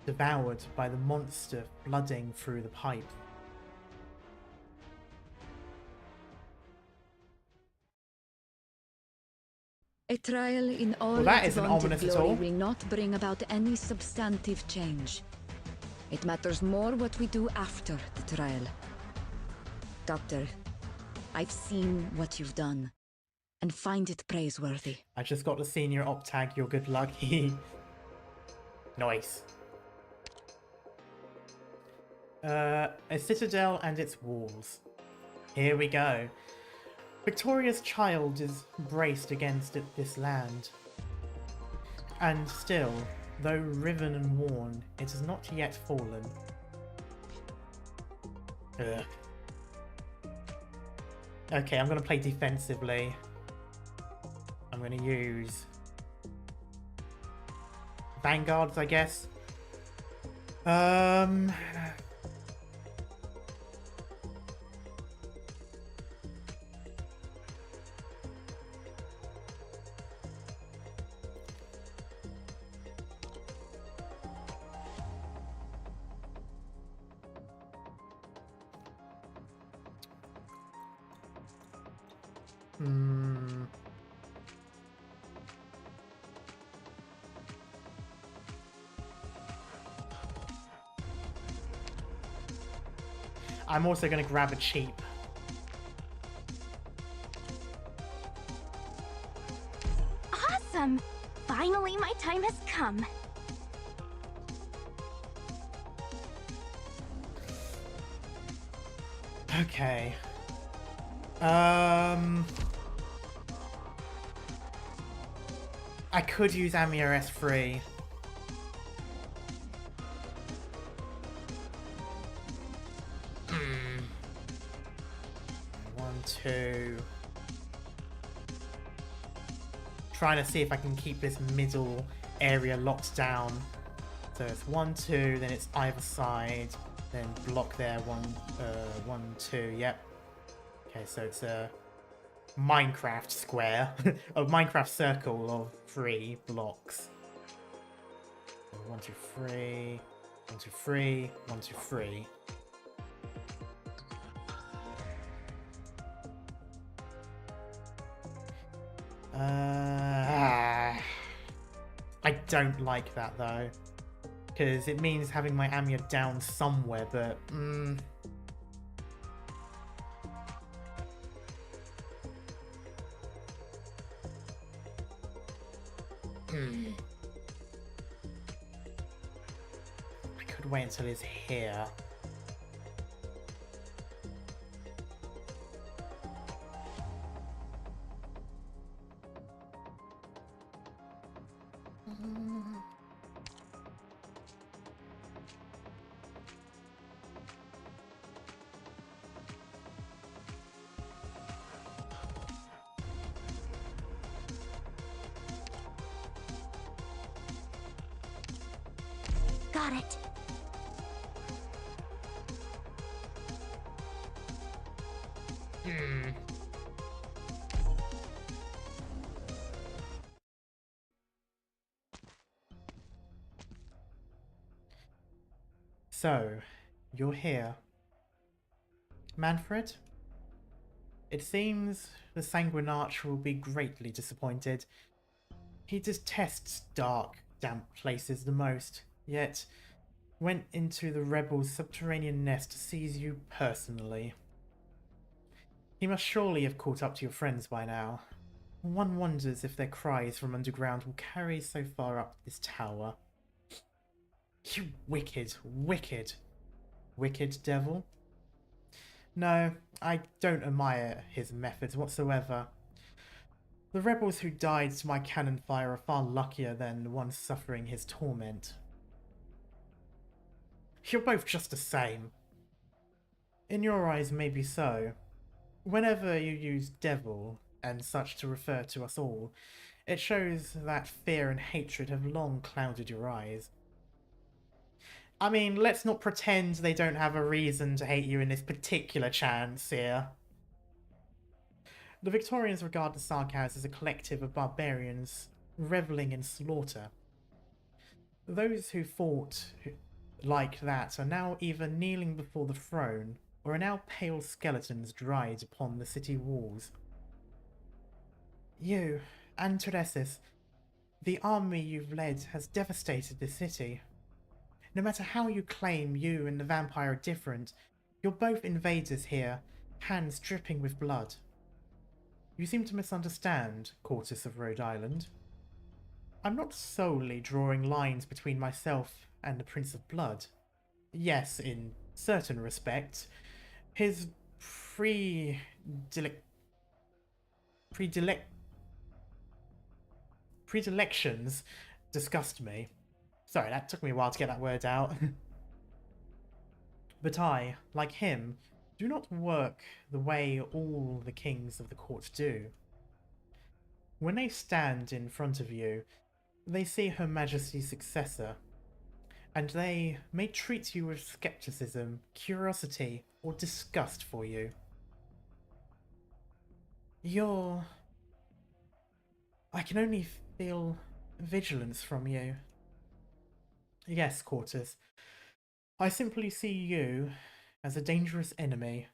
devoured by the monster flooding through the pipe. A trial in all Well, that its isn't vaunted ominous at glory all. will not bring about any substantive change. It matters more what we do after the trial. Doctor, I've seen what you've done, and find it praiseworthy. I just got the senior op tag, you're good lucky. Nice. A citadel and its walls. Here we go. Victoria's child is braced against this land. And still, though riven and worn, it has not yet fallen. Ugh. Okay, I'm gonna play defensively. I'm gonna use vanguards, I guess. I'm also going to grab a cheap. Awesome! Finally, my time has come. Okay. I could use Amir S3. Two. Trying to see if I can keep this middle area locked down. So it's 1, 2, then it's either side, then block there, 1, 2, yep. Okay, so it's a Minecraft square, a Minecraft circle of 3 blocks. 1, 2, 3, 1, 2, 3, 1, 2, 3. I don't like that though, because it means having my Amir down somewhere, but I could wait until he's here. got it. So, you're here. Manfred? It seems the Sanguine Archer will be greatly disappointed. He detests dark, damp places the most, yet went into the rebels' subterranean nest to seize you personally. He must surely have caught up to your friends by now. One wonders if their cries from underground will carry so far up this tower. You wicked, wicked, wicked devil. No, I don't admire his methods whatsoever. The rebels who died to my cannon fire are far luckier than the ones suffering his torment. You're both just the same. In your eyes, maybe so. Whenever you use devil and such to refer to us all, it shows that fear and hatred have long clouded your eyes. I mean, let's not pretend they don't have a reason to hate you in this particular chance here. The Victorians regard the Sarkaz as a collective of barbarians reveling in slaughter. Those who fought like that are now either kneeling before the throne or are now pale skeletons dried upon the city walls. You, and Teresis, the army you've led has devastated the city. No matter how you claim you and the vampire are different, you're both invaders here, hands dripping with blood. You seem to misunderstand, Cortis of Rhode Island. I'm not solely drawing lines between myself and the Prince of Blood. Yes, in certain respects, his predilections disgust me. Sorry, that took me a while to get that word out. But I, like him, do not work the way all the kings of the court do. When they stand in front of you, they see Her Majesty's successor, and they may treat you with skepticism, curiosity, or disgust for you. I can only feel vigilance from you. Yes, Cortis. I simply see you as a dangerous enemy.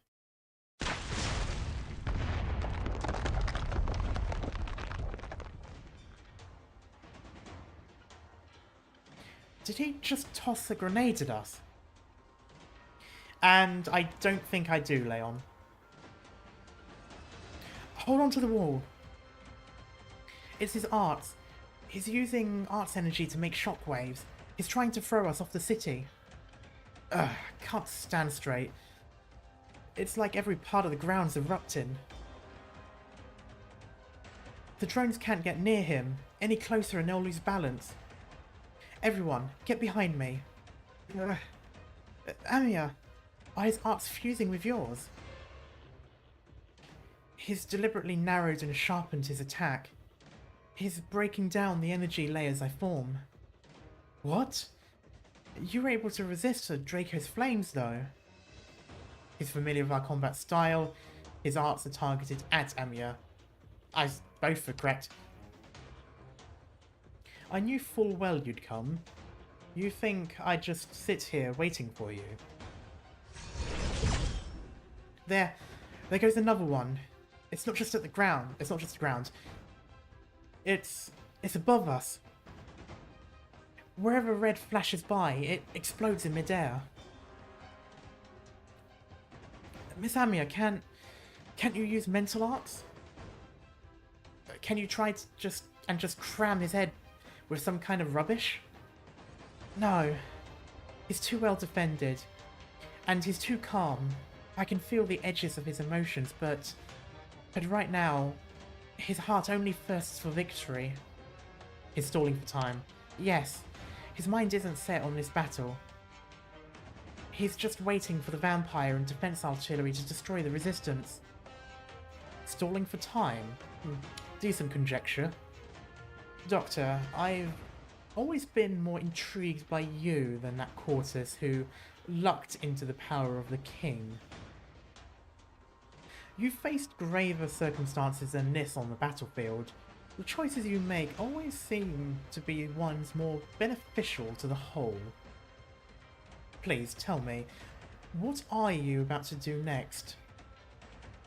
Did he just toss a grenade at us? And I don't think I do, Leon. Hold on to the wall. It's his arts. He's using arts energy to make shockwaves. He's trying to throw us off the city. Ugh, can't stand straight. It's like every part of the ground's erupting. The drones can't get near him. Any closer and they'll lose balance. Everyone, get behind me. Amia, are his arts fusing with yours? He's deliberately narrowed and sharpened his attack. He's breaking down the energy layers I form. What? You were able to resist Draco's flames, though. He's familiar with our combat style. His arts are targeted at Amia. Both are correct. I knew full well you'd come. You think I'd just sit here waiting for you? There goes another one. It's not just at the ground. It's not just the ground. It's above us. Wherever red flashes by, it explodes in midair. Miss Amia, can't you use mental arts? Can you try to just cram his head with some kind of rubbish? No. He's too well defended. And he's too calm. I can feel the edges of his emotions, but right now, his heart only thirsts for victory. He's stalling for time. Yes, his mind isn't set on this battle. He's just waiting for the vampire and defense artillery to destroy the resistance. Stalling for time? Decent conjecture. Doctor, I've always been more intrigued by you than that Quartus who lucked into the power of the king. You've faced graver circumstances than this on the battlefield. The choices you make always seem to be ones more beneficial to the whole. Please tell me, what are you about to do next?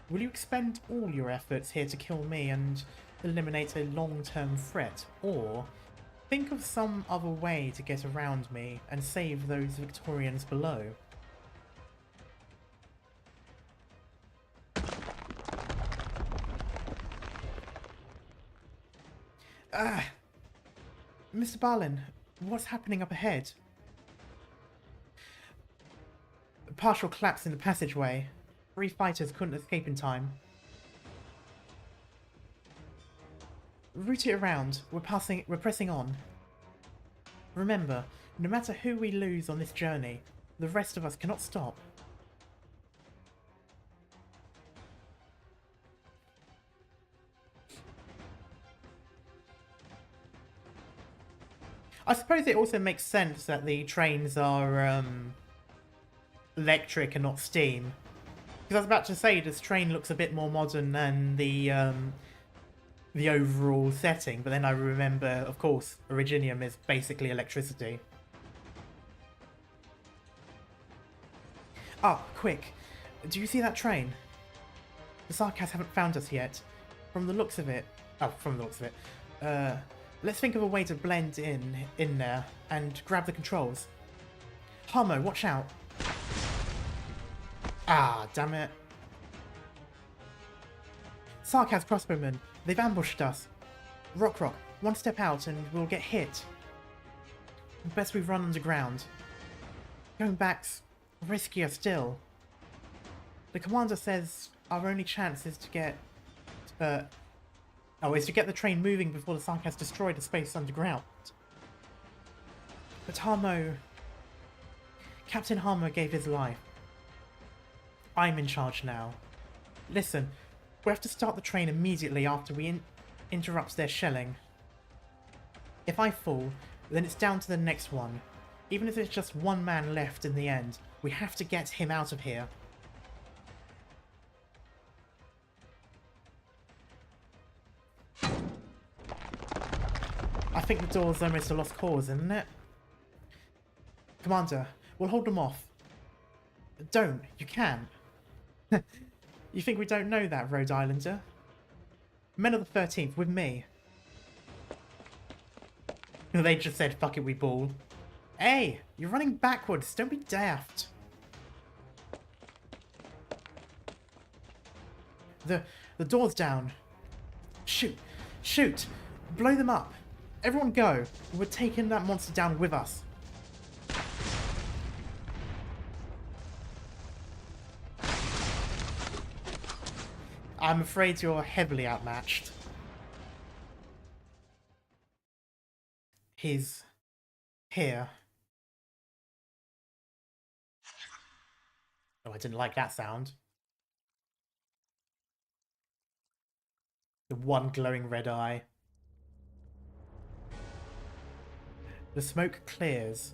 Will you expend all your efforts here to kill me and eliminate a long-term threat, or think of some other way to get around me and save those Victorians below? Mr. Barlin, what's happening up ahead? A partial collapse in the passageway. 3 fighters couldn't escape in time. Route it around. We're pressing on. Remember, no matter who we lose on this journey, the rest of us cannot stop. I suppose it also makes sense that the trains are electric and not steam. Because I was about to say, this train looks a bit more modern than the overall setting, but then I remember, of course, Originium is basically electricity. Ah, quick. Do you see that train? The Sarkas haven't found us yet. From the looks of it... Oh, from the looks of it. Let's think of a way to blend in there and grab the controls. Harmo, watch out. Ah, damn it. Sarkas crossbowmen, they've ambushed us. Rock, one step out and we'll get hit. Best we run underground. Going back's riskier still. The commander says our only chance is to get... is to get the train moving before the Sarkas destroy the space underground. But Captain Harmo gave his life. I'm in charge now. Listen, we have to start the train immediately after we interrupt their shelling. If I fall, then it's down to the next one. Even if there's just one man left in the end, we have to get him out of here. I think the door's almost a lost cause, isn't it? Commander, we'll hold them off. Don't. You can't. You think we don't know that, Rhode Islander? Men of the 13th, with me. They just said, fuck it, we ball. Hey, you're running backwards. Don't be daft. The door's down. Shoot. Shoot. Blow them up. Everyone go. We're taking that monster down with us. I'm afraid you're heavily outmatched. He's here. Oh, I didn't like that sound. The one glowing red eye. The smoke clears,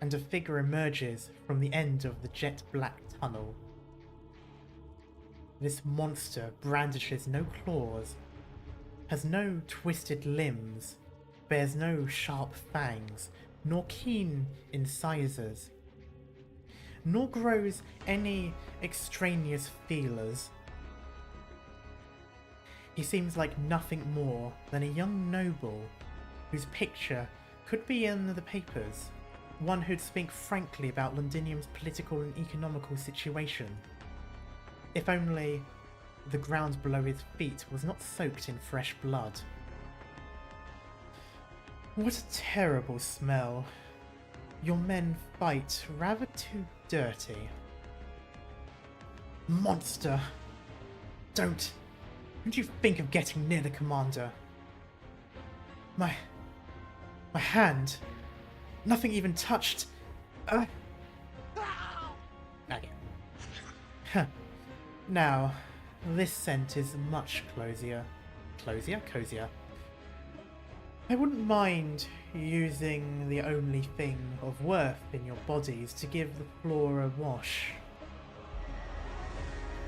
and a figure emerges from the end of the jet black tunnel. This monster brandishes no claws, has no twisted limbs, bears no sharp fangs, nor keen incisors, nor grows any extraneous feelers. He seems like nothing more than a young noble whose picture could be in the papers, one who'd speak frankly about Londinium's political and economical situation. If only the ground below his feet was not soaked in fresh blood. What a terrible smell. Your men fight rather too dirty. Monster! Don't you think of getting near the commander. My hand. Nothing even touched. Okay. Huh. Now, this scent is much cozier. Cozier? I wouldn't mind using the only thing of worth in your bodies to give the floor a wash.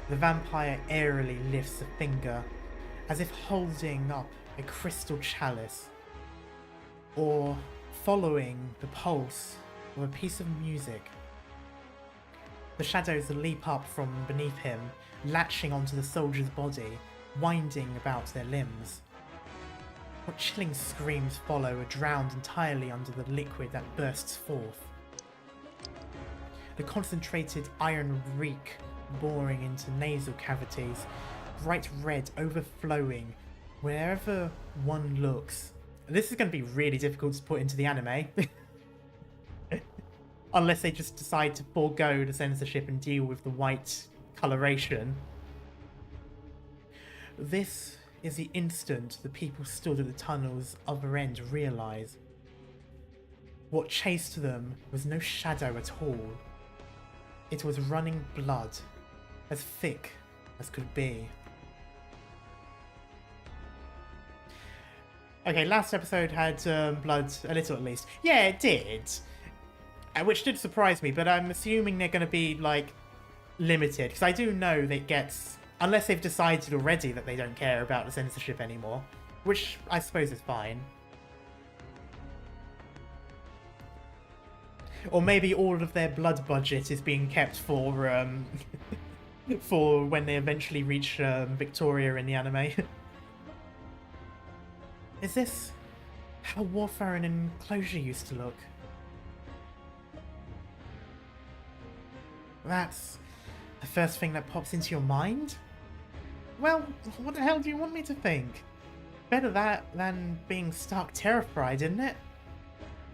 The vampire airily lifts a finger, as if holding up a crystal chalice, or following the pulse of a piece of music. The shadows leap up from beneath him, latching onto the soldier's body, winding about their limbs. What chilling screams follow are drowned entirely under the liquid that bursts forth. The concentrated iron reek boring into nasal cavities, bright red overflowing wherever one looks. This is going to be really difficult to put into the anime. Unless they just decide to forego the censorship and deal with the white coloration. This is the instant the people stood at the tunnel's other end realise. What chased them was no shadow at all. It was running blood, as thick as could be. Okay, last episode had blood, a little at least. Yeah, it did. Which did surprise me, but I'm assuming they're going to be, like, limited. Because I do know that it gets... Unless they've decided already that they don't care about the censorship anymore. Which I suppose is fine. Or maybe all of their blood budget is being kept for, for when they eventually reach Victoria in the anime. Is this how warfare in an enclosure used to look? That's the first thing that pops into your mind? Well, what the hell do you want me to think? Better that than being stark terrified, isn't it?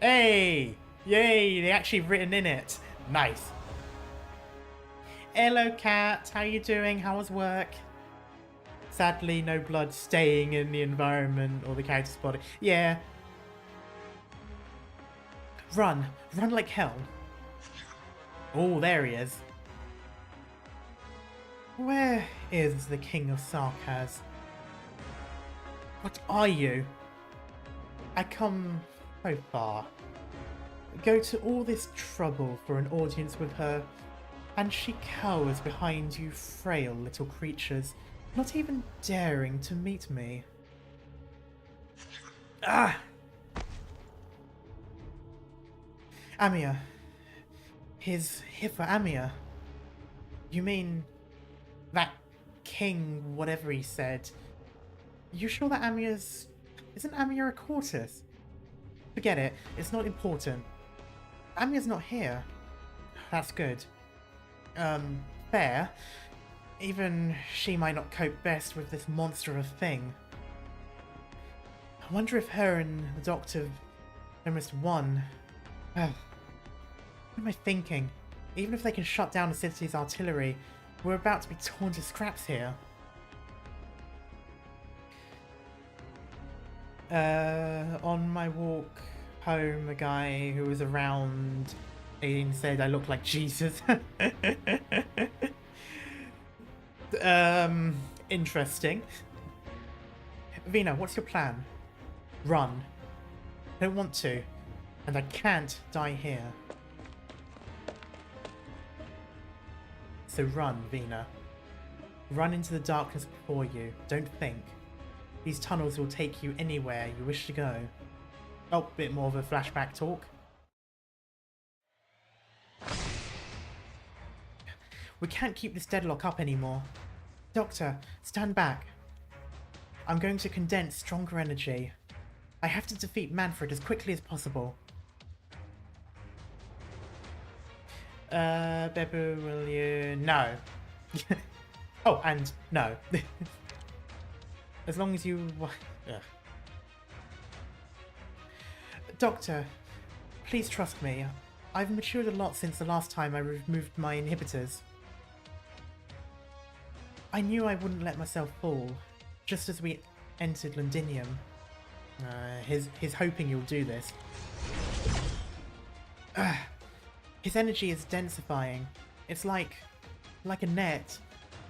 Hey! Yay, they actually written in it. Nice. Hello, cat. How you doing? How was work? Sadly, no blood staying in the environment or the character's body. Yeah. Run. Run like hell. Oh, there he is. Where is the King of Sarkaz? What are you? I come so far. Go to all this trouble for an audience with her, and she cowers behind you frail little creatures, not even daring to meet me. Ah! Amir. He's here for Amir. You mean that king, whatever he said? You sure that Amir's... Isn't Amir a Quartus? Forget it. It's not important. Amir's not here. That's good. Fair. Even she might not cope best with this monster of a thing. I wonder if her and the doctor almost won. What am I thinking? Even if they can shut down the city's artillery, we're about to be torn to scraps here. On my walk home, a guy who was around 18 said I look like Jesus. Interesting. Vina, what's your plan? Run. I don't want to, and I can't die here. So run, Vina. Run into the darkness before you. Don't think. These tunnels will take you anywhere you wish to go. Oh, bit more of a flashback talk. We can't keep this deadlock up anymore. Doctor, stand back. I'm going to condense stronger energy. I have to defeat Manfred as quickly as possible. Bebu, will you... No. Oh, and no. As long as you... Ugh. Doctor, please trust me. I've matured a lot since the last time I removed my inhibitors. I knew I wouldn't let myself fall, just as we entered Londinium. He's hoping you'll do this. His energy is densifying. It's like a net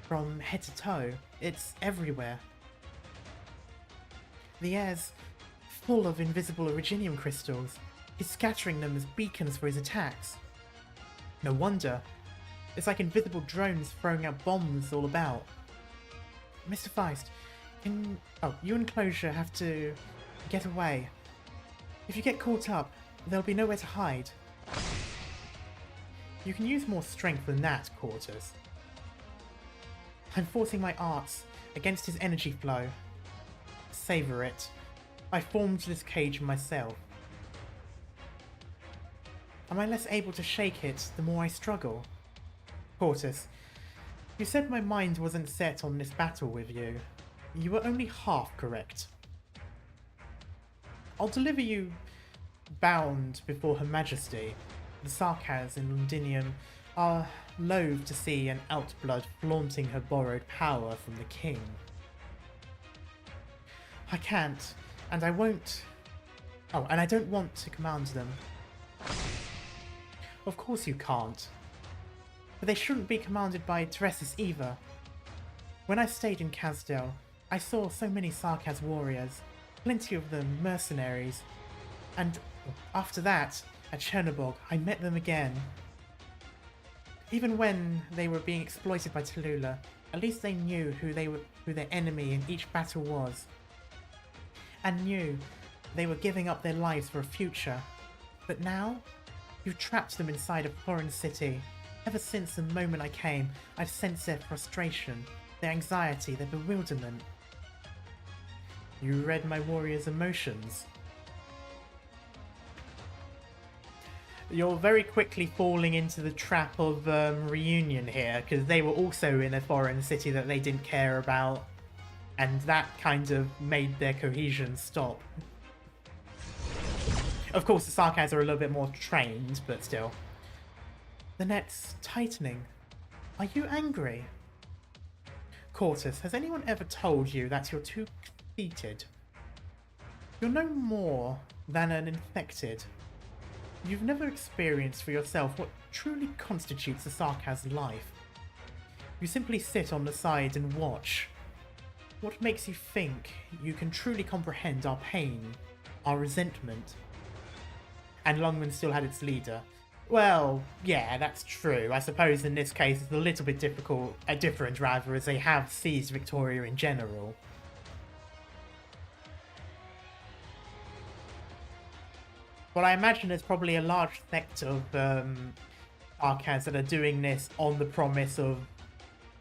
from head to toe. It's everywhere. The air's full of invisible originium crystals. He's scattering them as beacons for his attacks. No wonder. It's like invisible drones throwing out bombs all about. Mr. Feist, you and Closure have to get away. If you get caught up, there'll be nowhere to hide. You can use more strength than that, Quartus. I'm forcing my arts against his energy flow. Savor it. I formed this cage myself. Am I less able to shake it the more I struggle? Quartus, you said my mind wasn't set on this battle with you. You were only half correct. I'll deliver you bound before Her Majesty. The Sarkaz in Londinium are loath to see an outblood flaunting her borrowed power from the king. I can't, and I won't. Oh, and I don't want to command them. Of course you can't. But they shouldn't be commanded by Teresis either. When I stayed in Kazdel, I saw so many Sarkaz warriors, plenty of them mercenaries, and after that, at Chernobog, I met them again. Even when they were being exploited by Tallulah, at least they knew who their enemy in each battle was, and knew they were giving up their lives for a future. But now, you've trapped them inside a foreign city. Ever since the moment I came, I've sensed their frustration, their anxiety, their bewilderment. You read my warrior's emotions. You're very quickly falling into the trap of reunion here, because they were also in a foreign city that they didn't care about, and that kind of made their cohesion stop. Of course, the Sarkaz are a little bit more trained, but still. The net's tightening. Are you angry? Quartus, has anyone ever told you that you're too conceited? You're no more than an infected. You've never experienced for yourself what truly constitutes a Sarkaz life. You simply sit on the side and watch. What makes you think you can truly comprehend our pain, our resentment? And Longman still had its leader. Well, yeah, that's true. I suppose in this case it's a little bit different rather, as they have seized Victoria in general. Well, I imagine there's probably a large sect of Sarkaz that are doing this on the promise of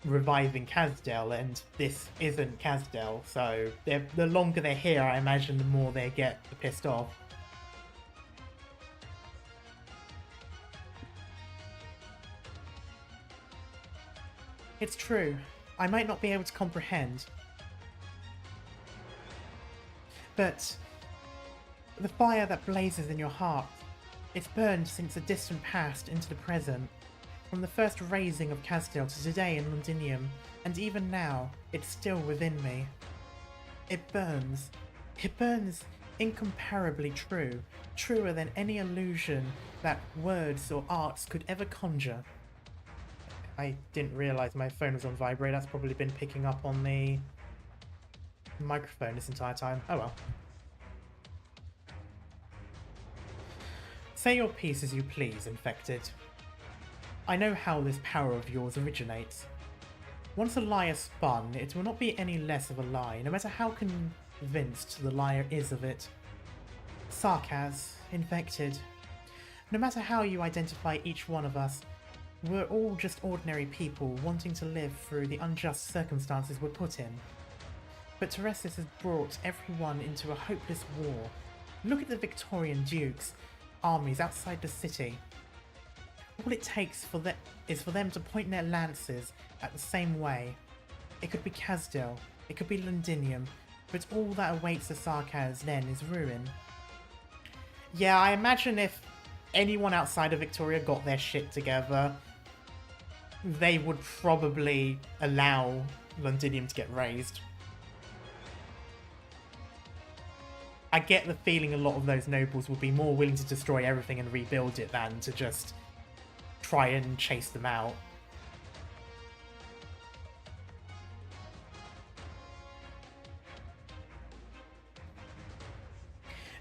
reviving Kazdel, and this isn't Kazdel, so the longer they're here, I imagine the more they get pissed off. It's true. I might not be able to comprehend. But the fire that blazes in your heart, it's burned since the distant past into the present. From the first raising of Kazdel to today in Londinium, and even now, it's still within me. It burns. It burns incomparably true, truer than any illusion that words or arts could ever conjure. I didn't realise my phone was on vibrate. That's probably been picking up on the microphone this entire time. Oh well. Say your piece as you please, Infected. I know how this power of yours originates. Once a lie is spun, it will not be any less of a lie, no matter how convinced the liar is of it. Sarkaz, Infected. No matter how you identify each one of us, we're all just ordinary people wanting to live through the unjust circumstances we're put in. But Teresis has brought everyone into a hopeless war. Look at the Victorian dukes, armies outside the city. All it takes is for them to point their lances at the same way. It could be Kazdel, it could be Londinium, but all that awaits the Sarkaz then is ruin. Yeah, I imagine if anyone outside of Victoria got their shit together, they would probably allow Londinium to get raised. I get the feeling a lot of those nobles would be more willing to destroy everything and rebuild it than to just try and chase them out.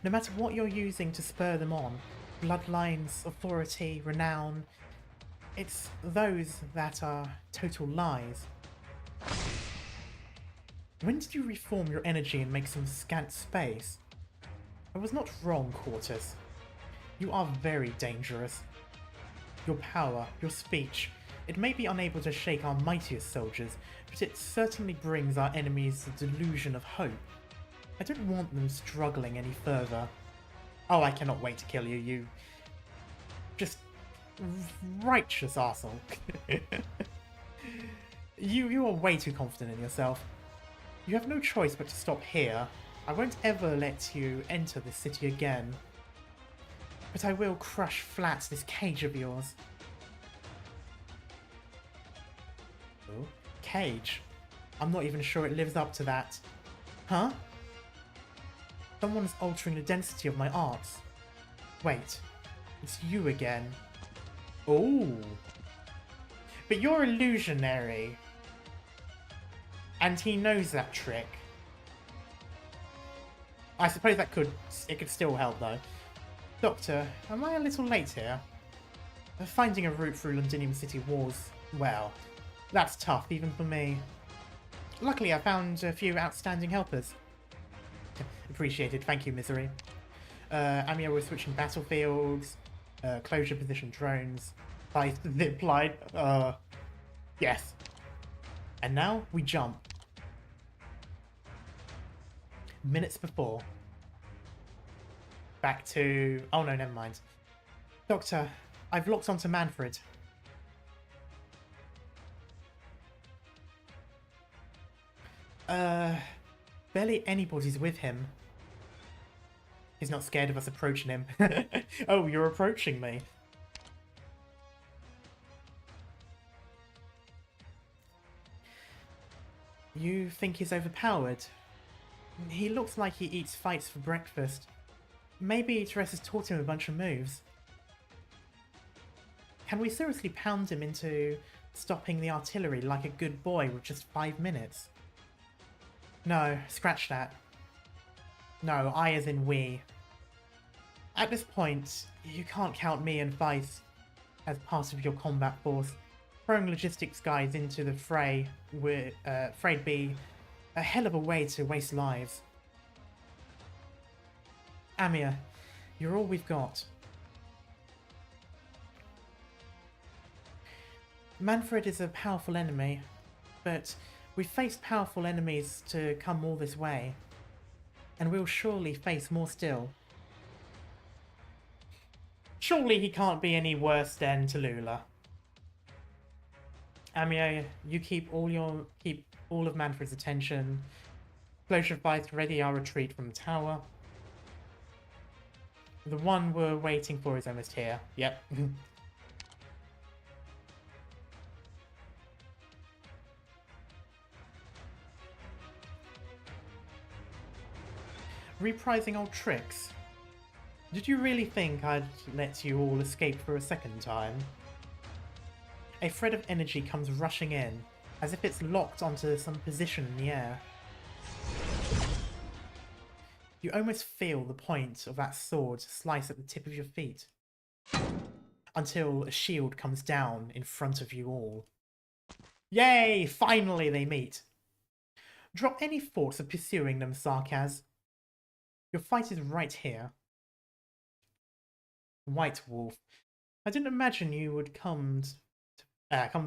No matter what you're using to spur them on, bloodlines, authority, renown, it's those that are total lies. When did you reform your energy and make some scant space? I was not wrong, Quartus. You are very dangerous. Your power, your speech, it may be unable to shake our mightiest soldiers, but it certainly brings our enemies the delusion of hope. I don't want them struggling any further. Oh, I cannot wait to kill you, you... just... righteous arsehole. You are way too confident in yourself. You have no choice but to stop here. I won't ever let you enter this city again. But I will crush flat this cage of yours. Oh, cage? I'm not even sure it lives up to that. Huh? Someone's altering the density of my arts. Wait, it's you again. Oh. But you're illusionary. And he knows that trick. I suppose it could still help though. Doctor, am I a little late here? Finding a route through Londinium City was, well, that's tough even for me. Luckily I found a few outstanding helpers. Appreciated, thank you, Misery. Amio was switching battlefields, closure position drones, by zipline, yes. And now we jump. Minutes before. Back to... oh no, never mind. Doctor, I've locked onto Manfred. Barely anybody's with him. He's not scared of us approaching him. Oh, you're approaching me. You think he's overpowered? He looks like he eats fights for breakfast. Maybe Teresa's taught him a bunch of moves. Can we seriously pound him into stopping the artillery like a good boy with just 5 minutes? No, scratch that. No, I as in we. At this point, you can't count me and Vice as part of your combat force. Throwing logistics guys into the fray would afraid be a hell of a way to waste lives. Amir, you're all we've got. Manfred is a powerful enemy, but we've faced powerful enemies to come all this way, and we'll surely face more still. Surely he can't be any worse than Tallulah. Amir, you keep all of Manfred's attention. Closure fights ready our retreat from the tower. The one we're waiting for is almost here. Yep. Reprising old tricks. Did you really think I'd let you all escape for a second time? A thread of energy comes rushing in, as if it's locked onto some position in the air. You almost feel the point of that sword slice at the tip of your feet, until a shield comes down in front of you all. Yay! Finally they meet! Drop any thoughts of pursuing them, Sarkaz. Your fight is right here. White Wolf, I didn't imagine you would come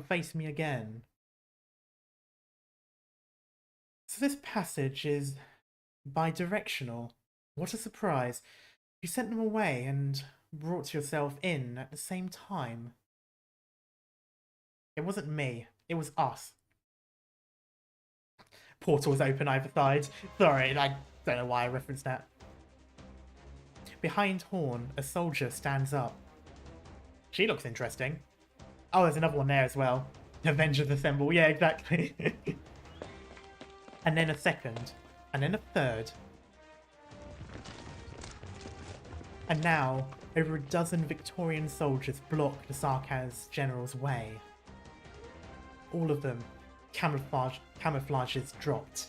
face me again. So this passage is bi-directional. What a surprise. You sent them away and brought yourself in at the same time. It wasn't me, it was us. Portals open either side. Sorry, I don't know why I referenced that. Behind Horn, a soldier stands up. She looks interesting. Oh, there's another one there as well. Avengers Assemble, yeah, exactly. And then a second. And then a third. And now, over a dozen Victorian soldiers block the Sarkaz general's way. All of them, camouflages dropped.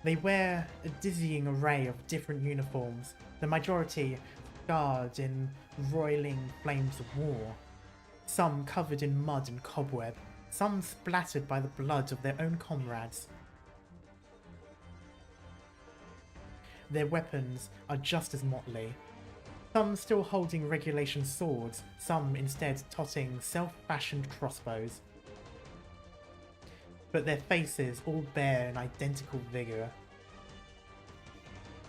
They wear a dizzying array of different uniforms, the majority scarred in roiling flames of war, some covered in mud and cobweb, some splattered by the blood of their own comrades. Their weapons are just as motley, some still holding regulation swords, some instead totting self-fashioned crossbows. But their faces all bear an identical vigour.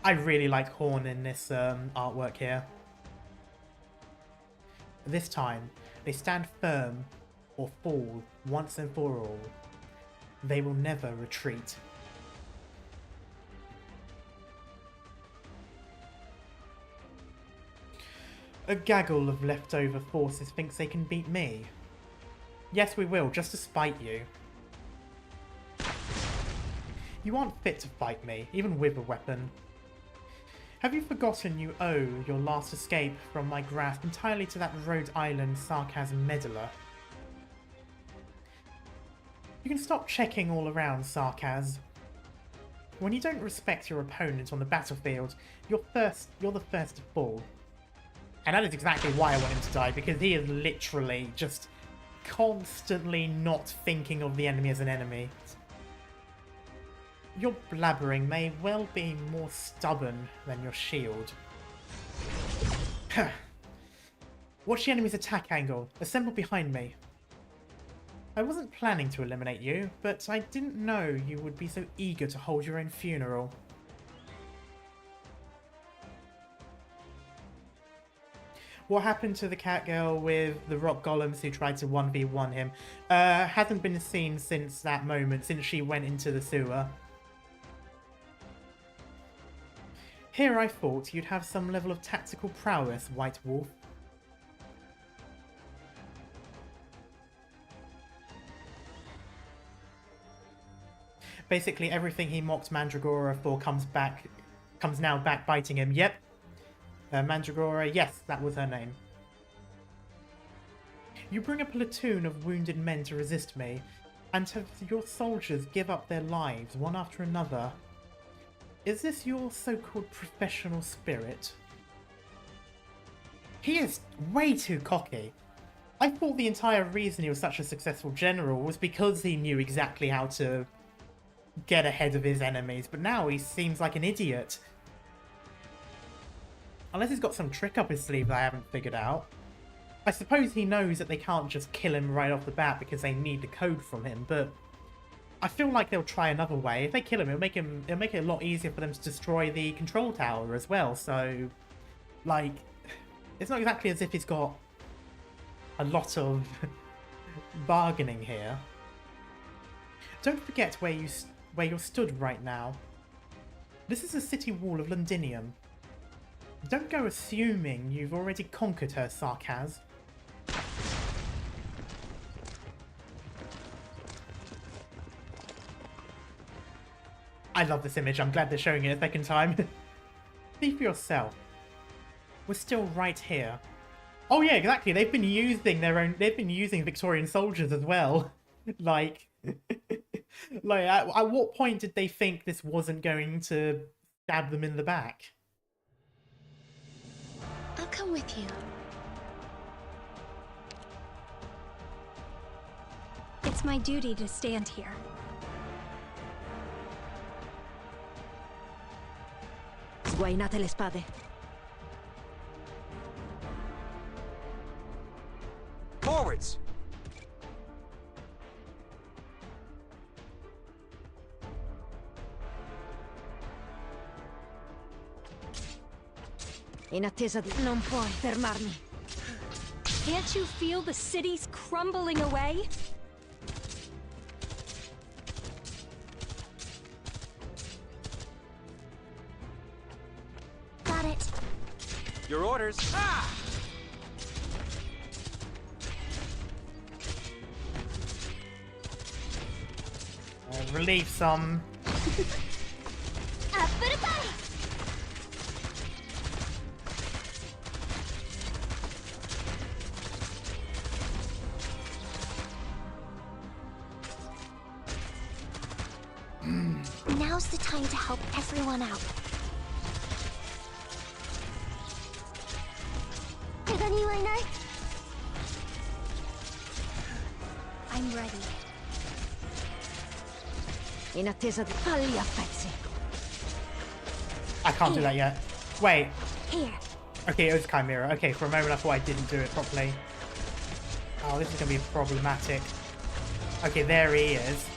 I really like Horn in this artwork here. This time, they stand firm or fall once and for all. They will never retreat. A gaggle of leftover forces thinks they can beat me. Yes, we will, just to spite you. You aren't fit to fight me, even with a weapon. Have you forgotten you owe your last escape from my grasp entirely to that Rhode Island sarcasm meddler? You can stop checking all around, Sarkaz. When you don't respect your opponent on the battlefield, you're the first to fall. And that is exactly why I want him to die, because he is literally just constantly not thinking of the enemy as an enemy. Your blabbering may well be more stubborn than your shield. Watch the enemy's attack angle. Assemble behind me. I wasn't planning to eliminate you, but I didn't know you would be so eager to hold your own funeral. What happened to the cat girl with the rock golems who tried to 1v1 him? Hasn't been seen since that moment, since she went into the sewer. Here I thought you'd have some level of tactical prowess, White Wolf. Basically everything he mocked Mandragora for comes now back biting him. Yep. Mandragora, yes, that was her name. You bring a platoon of wounded men to resist me, and have your soldiers give up their lives one after another. Is this your so-called professional spirit? He is way too cocky. I thought the entire reason he was such a successful general was because he knew exactly how to get ahead of his enemies, but now he seems like an idiot. Unless he's got some trick up his sleeve that I haven't figured out. I suppose he knows that they can't just kill him right off the bat because they need the code from him, but I feel like they'll try another way. If they kill him, it'll make it a lot easier for them to destroy the control tower as well, so like it's not exactly as if he's got a lot of bargaining here. Don't forget where you're stood right now. This is the city wall of Londinium. Don't go assuming you've already conquered her, Sarkaz. I love this image. I'm glad they're showing it a second time. See for yourself. We're still right here. Oh yeah, exactly. They've been using Victorian soldiers as well. like at what point did they think this wasn't going to stab them in the back? I'll come with you. It's my duty to stand here. Sguainate le spade. Forwards! In attesa di... Non puoi fermarmi. Can't you feel the cities crumbling away? Got it. Your orders. Ah! Relieve some. Now's the time to help everyone out. I'm ready. In attesa di falli a pezzi. I can't do that yet. Wait. Here. Okay, it was Chimera. Okay, for a moment I thought I didn't do it properly. Oh, this is going to be problematic. Okay, there he is.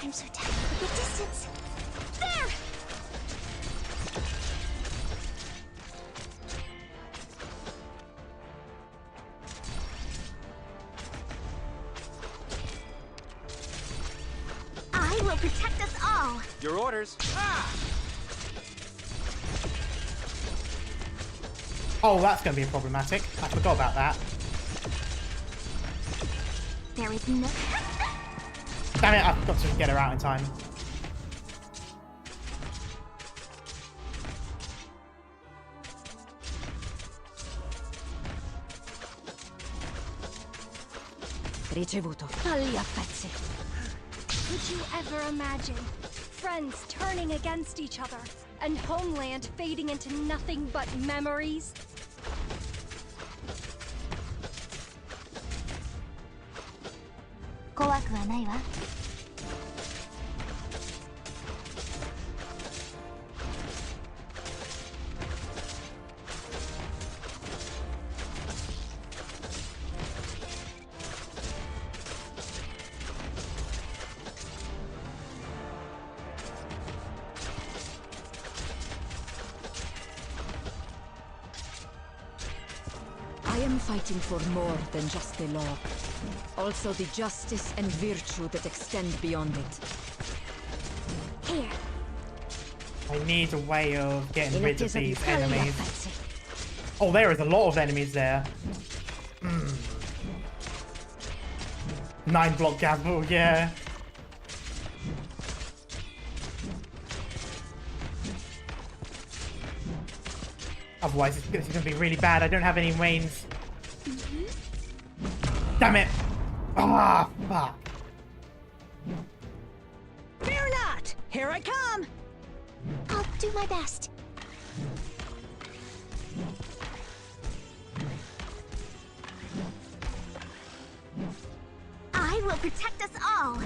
I'm so tired of the distance. There! I will protect us all. Your orders. Ah! Oh, that's going to be problematic. I forgot about that. There is no... Damn it, I've got to get her out in time. Ricevuto. Falli a pezzi. Could you ever imagine friends turning against each other and homeland fading into nothing but memories? I am fighting for more than just the law. Also the justice and virtue that extend beyond it. Here. I need a way of getting In rid of attesa di these falli a enemies. pezzi. Oh, there is a lot of enemies there. 9-block gavel, yeah. Otherwise, this is going to be really bad. I don't have any wains. Damn it! Ah, fuck. Fear not! Here I come! I'll do my best. I will protect us all.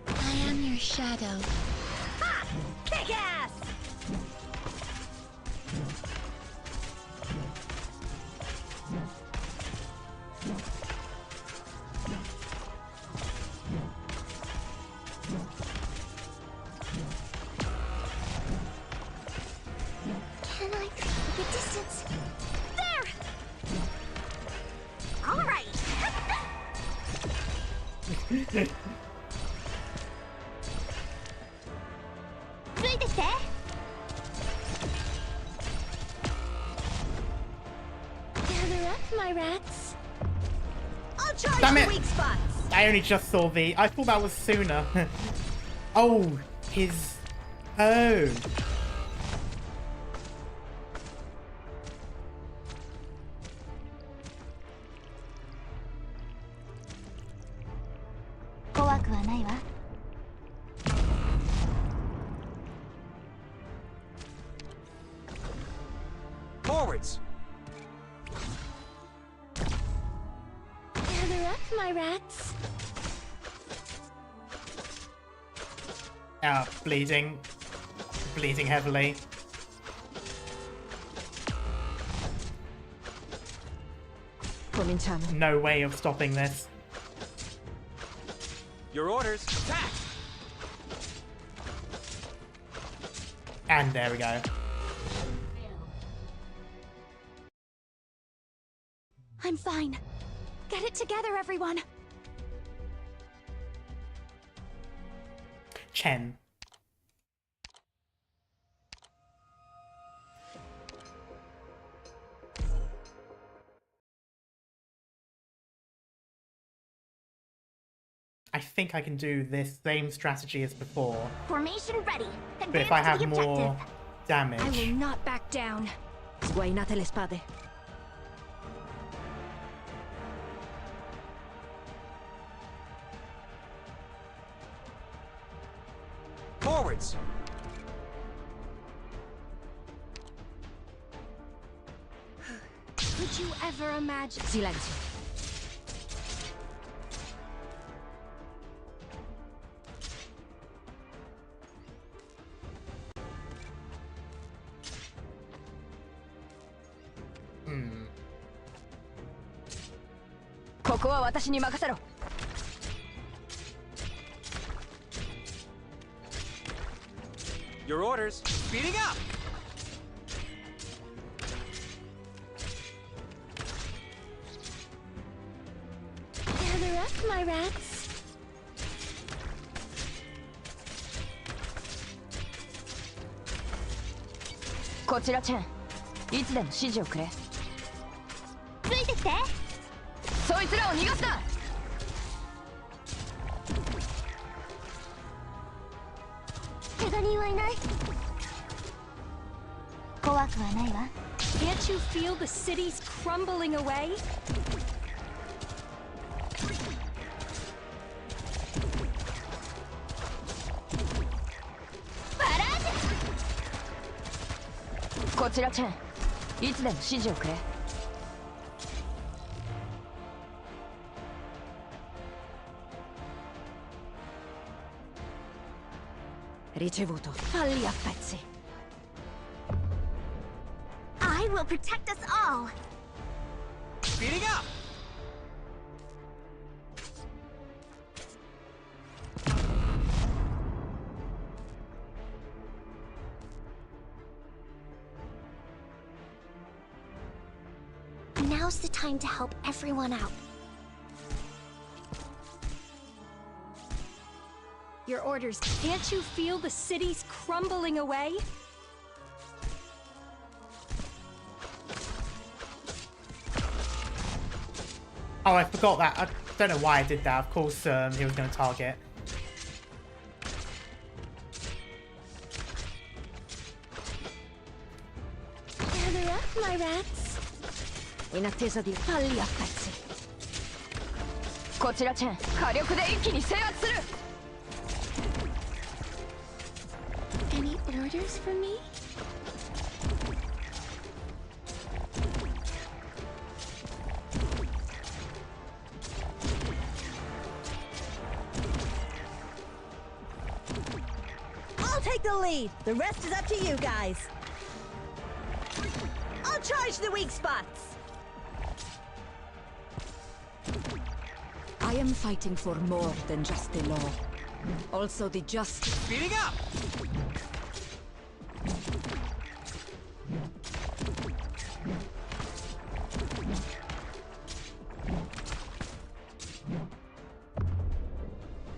I am your shadow. Ha! Kick ass! Can I keep a distance? There! All right. Gather up, my rats. I'll charge Damn the it! weak spots! I only just saw the... I thought that was sooner. Oh, his... Oh. Forwards. Gather up, my rats. Bleeding. Bleeding heavily. Cominciamo. No way of stopping this. Your orders. Attack. And there we go. I'm fine. Get it together, everyone. Chen. I think I can do this same strategy as before, Formation ready. but if I Advance have to the more objective. I damage. will not back down. Sguainate le spade. Cowards! Could you ever imagine? Silenzio. Hmm. ここは私に任せろ。Your orders. Speeding up! Gather up, my rats. こちらチェン。いつでも指示をくれ。ついてきて。そいつらを逃がすな。怪我人はいない。怖くはないわ。 Can't you feel the cities crumbling away? Barrage! こちらチェン。いつでも指示をくれ。Ricevuto. Falli a pezzi. I will protect us all. Speeding up! Now's the time to help everyone out. Your orders. Can't you feel the cities crumbling away? Oh, I forgot that. I don't know why I did that. Of course, he was going to target. Gather up, my rats. In attesa di falli a pezzi. こちらチェン。火力で一気に制圧する。Any orders for me? I'll take the lead. The rest is up to you guys. I'll charge the weak spots. I am fighting for more than just the law. Also the just. Speeding up!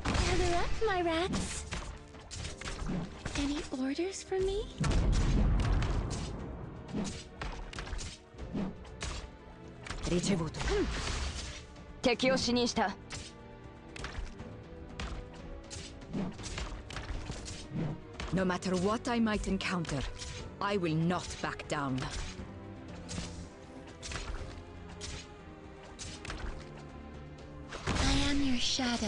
Gather up, my rats. Any orders for me? Ricevuto. 敵を死にした。No matter what I might encounter, I will not back down. I am your shadow.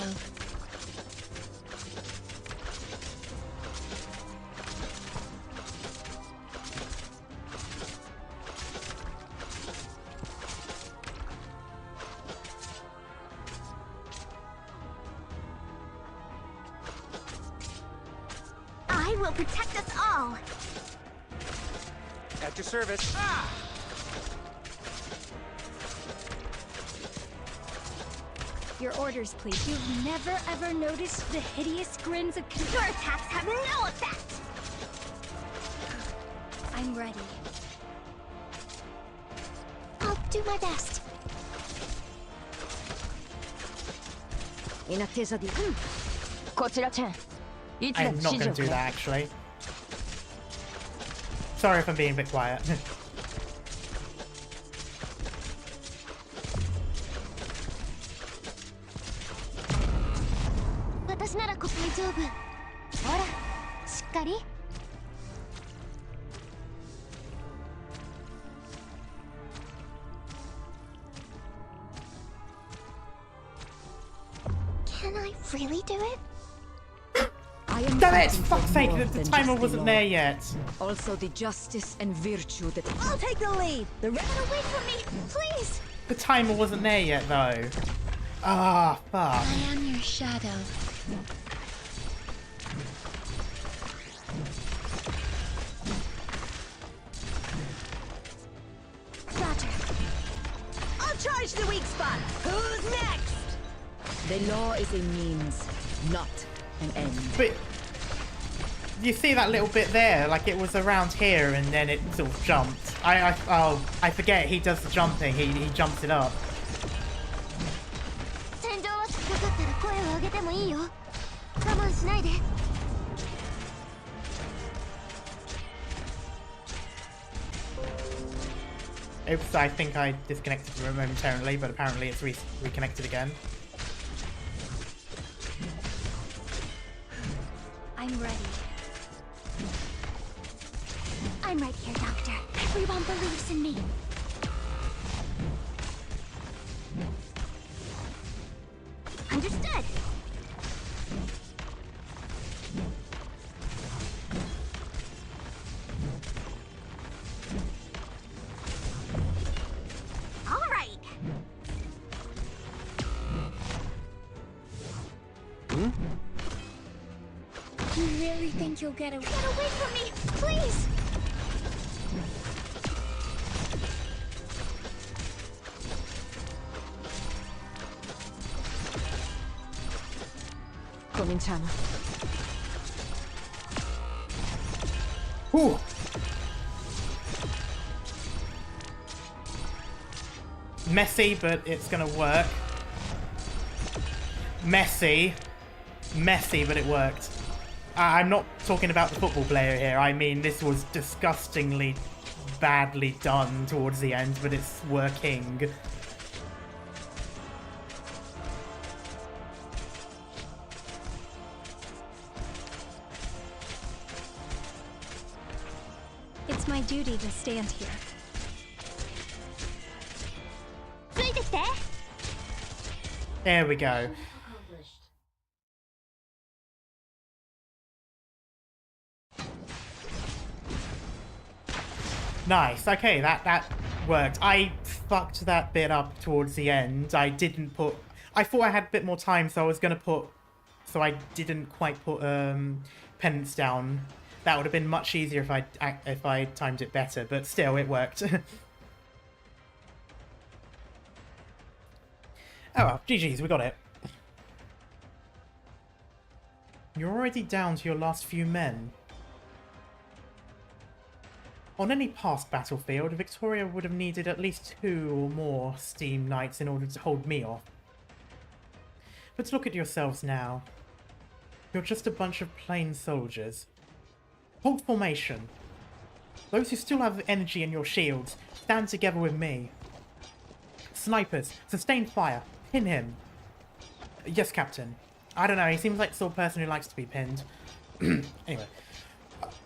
I will protect us all. At your service. Ah! Your orders, please. You've never ever noticed the hideous grins of Your attacks have no effect. I'm ready. I'll do my best. In attesa di. こちらチェン。いつで I'm も not 指 going 示を to く do れ。 that, actually. Sorry if I'm being a bit quiet. 私なら大丈夫。ほら、しっかり。Can I really do it? I I am Damn it! fighting for Fuck's sake, more the than timer just the wasn't law. there yet. Also the justice and virtue that... I'll take the lead. The rest wait for me, please. The timer wasn't there yet, though. Ah, fuck. I am your shadow. Roger. I'll charge the weak spot. Who's next? The law is a means, not an end. But you see that little bit there, like it was around here and then it sort of jumped. I forget he does the jumping. He jumps it up. 戦場はかかったら声を上げてもいいよ。我慢しないで。Oops, I think I disconnected momentarily, but apparently it's reconnected again. I'm ready. I'm right here, Doctor. Everyone believes in me. Understood. All right. You really think you'll get away from me, please? Cominciamo. Ooh. Messy, but it's gonna work. Messy, but it worked. I'm not talking about the football player here. I mean, this was disgustingly badly done towards the end, but it's working. It's my duty to stand here. ついてきて。 There we go. Nice. Okay, that worked. I fucked that bit up towards the end. I didn't put... I thought I had a bit more time, so I was going to put... So I didn't quite put penance down. That would have been much easier if I timed it better, but still, it worked. Oh well, GG's, we got it. You're already down to your last few men. On any past battlefield, Victoria would have needed at least 2 or more Steam Knights in order to hold me off. But look at yourselves now. You're just a bunch of plain soldiers. Hold formation. Those who still have energy in your shields, stand together with me. Snipers, sustain fire. Pin him. Yes, Captain. I don't know, he seems like the sort of person who likes to be pinned. Anyway.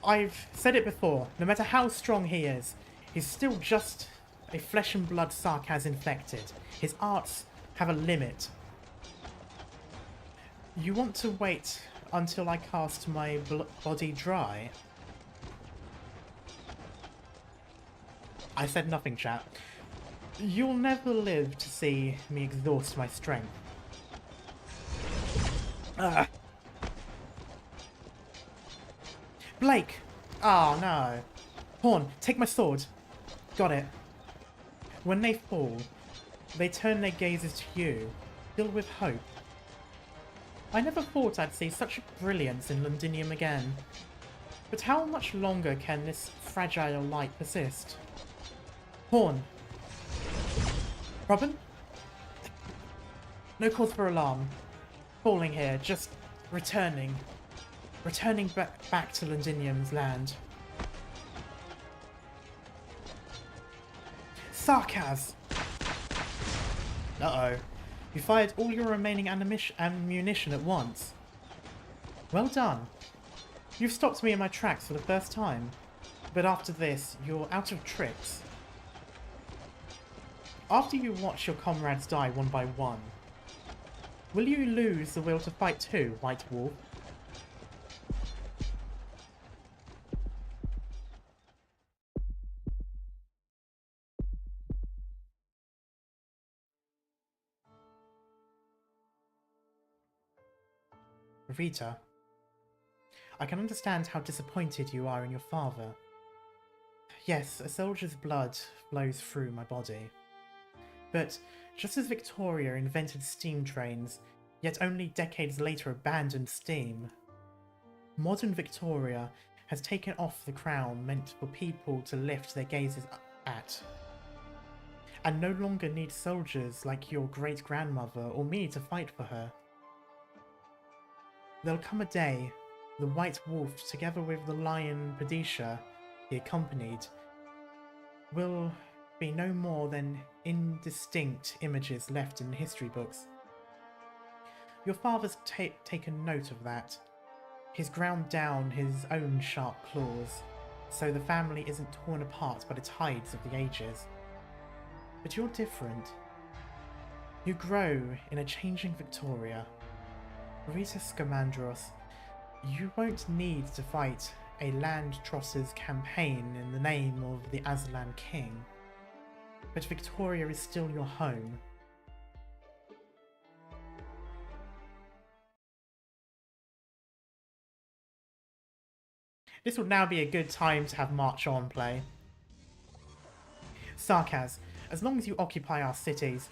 I've said it before, no matter how strong he is, he's still just a flesh and blood Sarkaz infected. His arts have a limit. You want to wait until I cast my body dry? I said nothing, chat. You'll never live to see me exhaust my strength. Ugh. Blake! Oh no. Horn, take my sword. Got it. When they fall, they turn their gazes to you, filled with hope. I never thought I'd see such brilliance in Londinium again. But how much longer can this fragile light persist? Horn. Robin? No cause for alarm. Falling here, just returning. Returning back to Londinium's land. Sarkaz! Uh-oh. You fired all your remaining ammunition at once. Well done. You've stopped me in my tracks for the first time. But after this, you're out of tricks. After you watch your comrades die one by one, will you lose the will to fight too, White Wolf? Rita, I can understand how disappointed you are in your father. Yes, a soldier's blood flows through my body. But just as Victoria invented steam trains, yet only decades later abandoned steam, modern Victoria has taken off the crown meant for people to lift their gazes at, and no longer needs soldiers like your great-grandmother or me to fight for her. There'll come a day, the White Wolf, together with the lion Padisha he accompanied, will be no more than indistinct images left in the history books. Your father's taken note of that. He's ground down his own sharp claws, so the family isn't torn apart by the tides of the ages. But you're different. You grow in a changing Victoria. Rita Scamandros, you won't need to fight a land trosser's campaign in the name of the Aslan King. But Victoria is still your home. This would now be a good time to have March On play. Sarkaz, as long as you occupy our cities,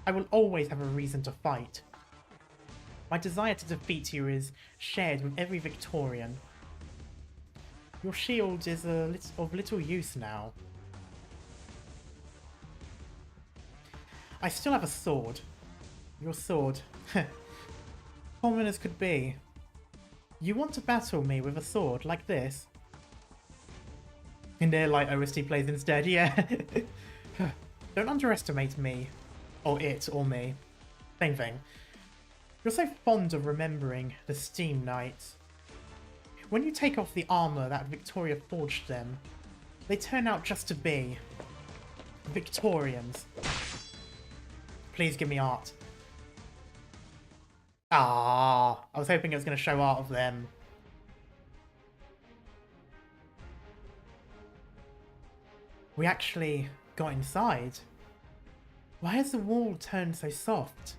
I will always have a reason to fight. My desire to defeat you is shared with every Victorian. Your shield is of little use now. I still have a sword. Your sword. Common as could be. You want to battle me with a sword like this? In their light OST plays instead, yeah. Don't underestimate me. Or it, or me. Same thing. You're so fond of remembering the Steam Knights. When you take off the armour that Victoria forged them, they turn out just to be Victorians. Please give me art. Ah, I was hoping it was going to show art of them. We actually got inside. Why has the wall turned so soft?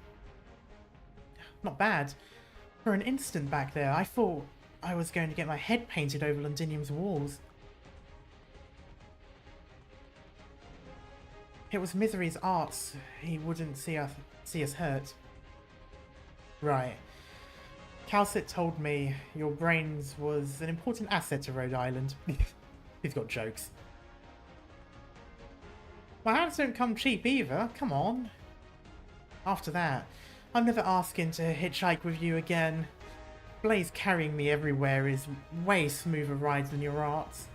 Not bad. For an instant back there, I thought I was going to get my head painted over Londinium's walls. It was Misery's arts. He wouldn't see us hurt. Right. Calcit told me your brains was an important asset to Rhode Island. He's got jokes. My hands don't come cheap either, come on. After that, I'm never asking to hitchhike with you again. Blaze carrying me everywhere is way smoother rides than your arts.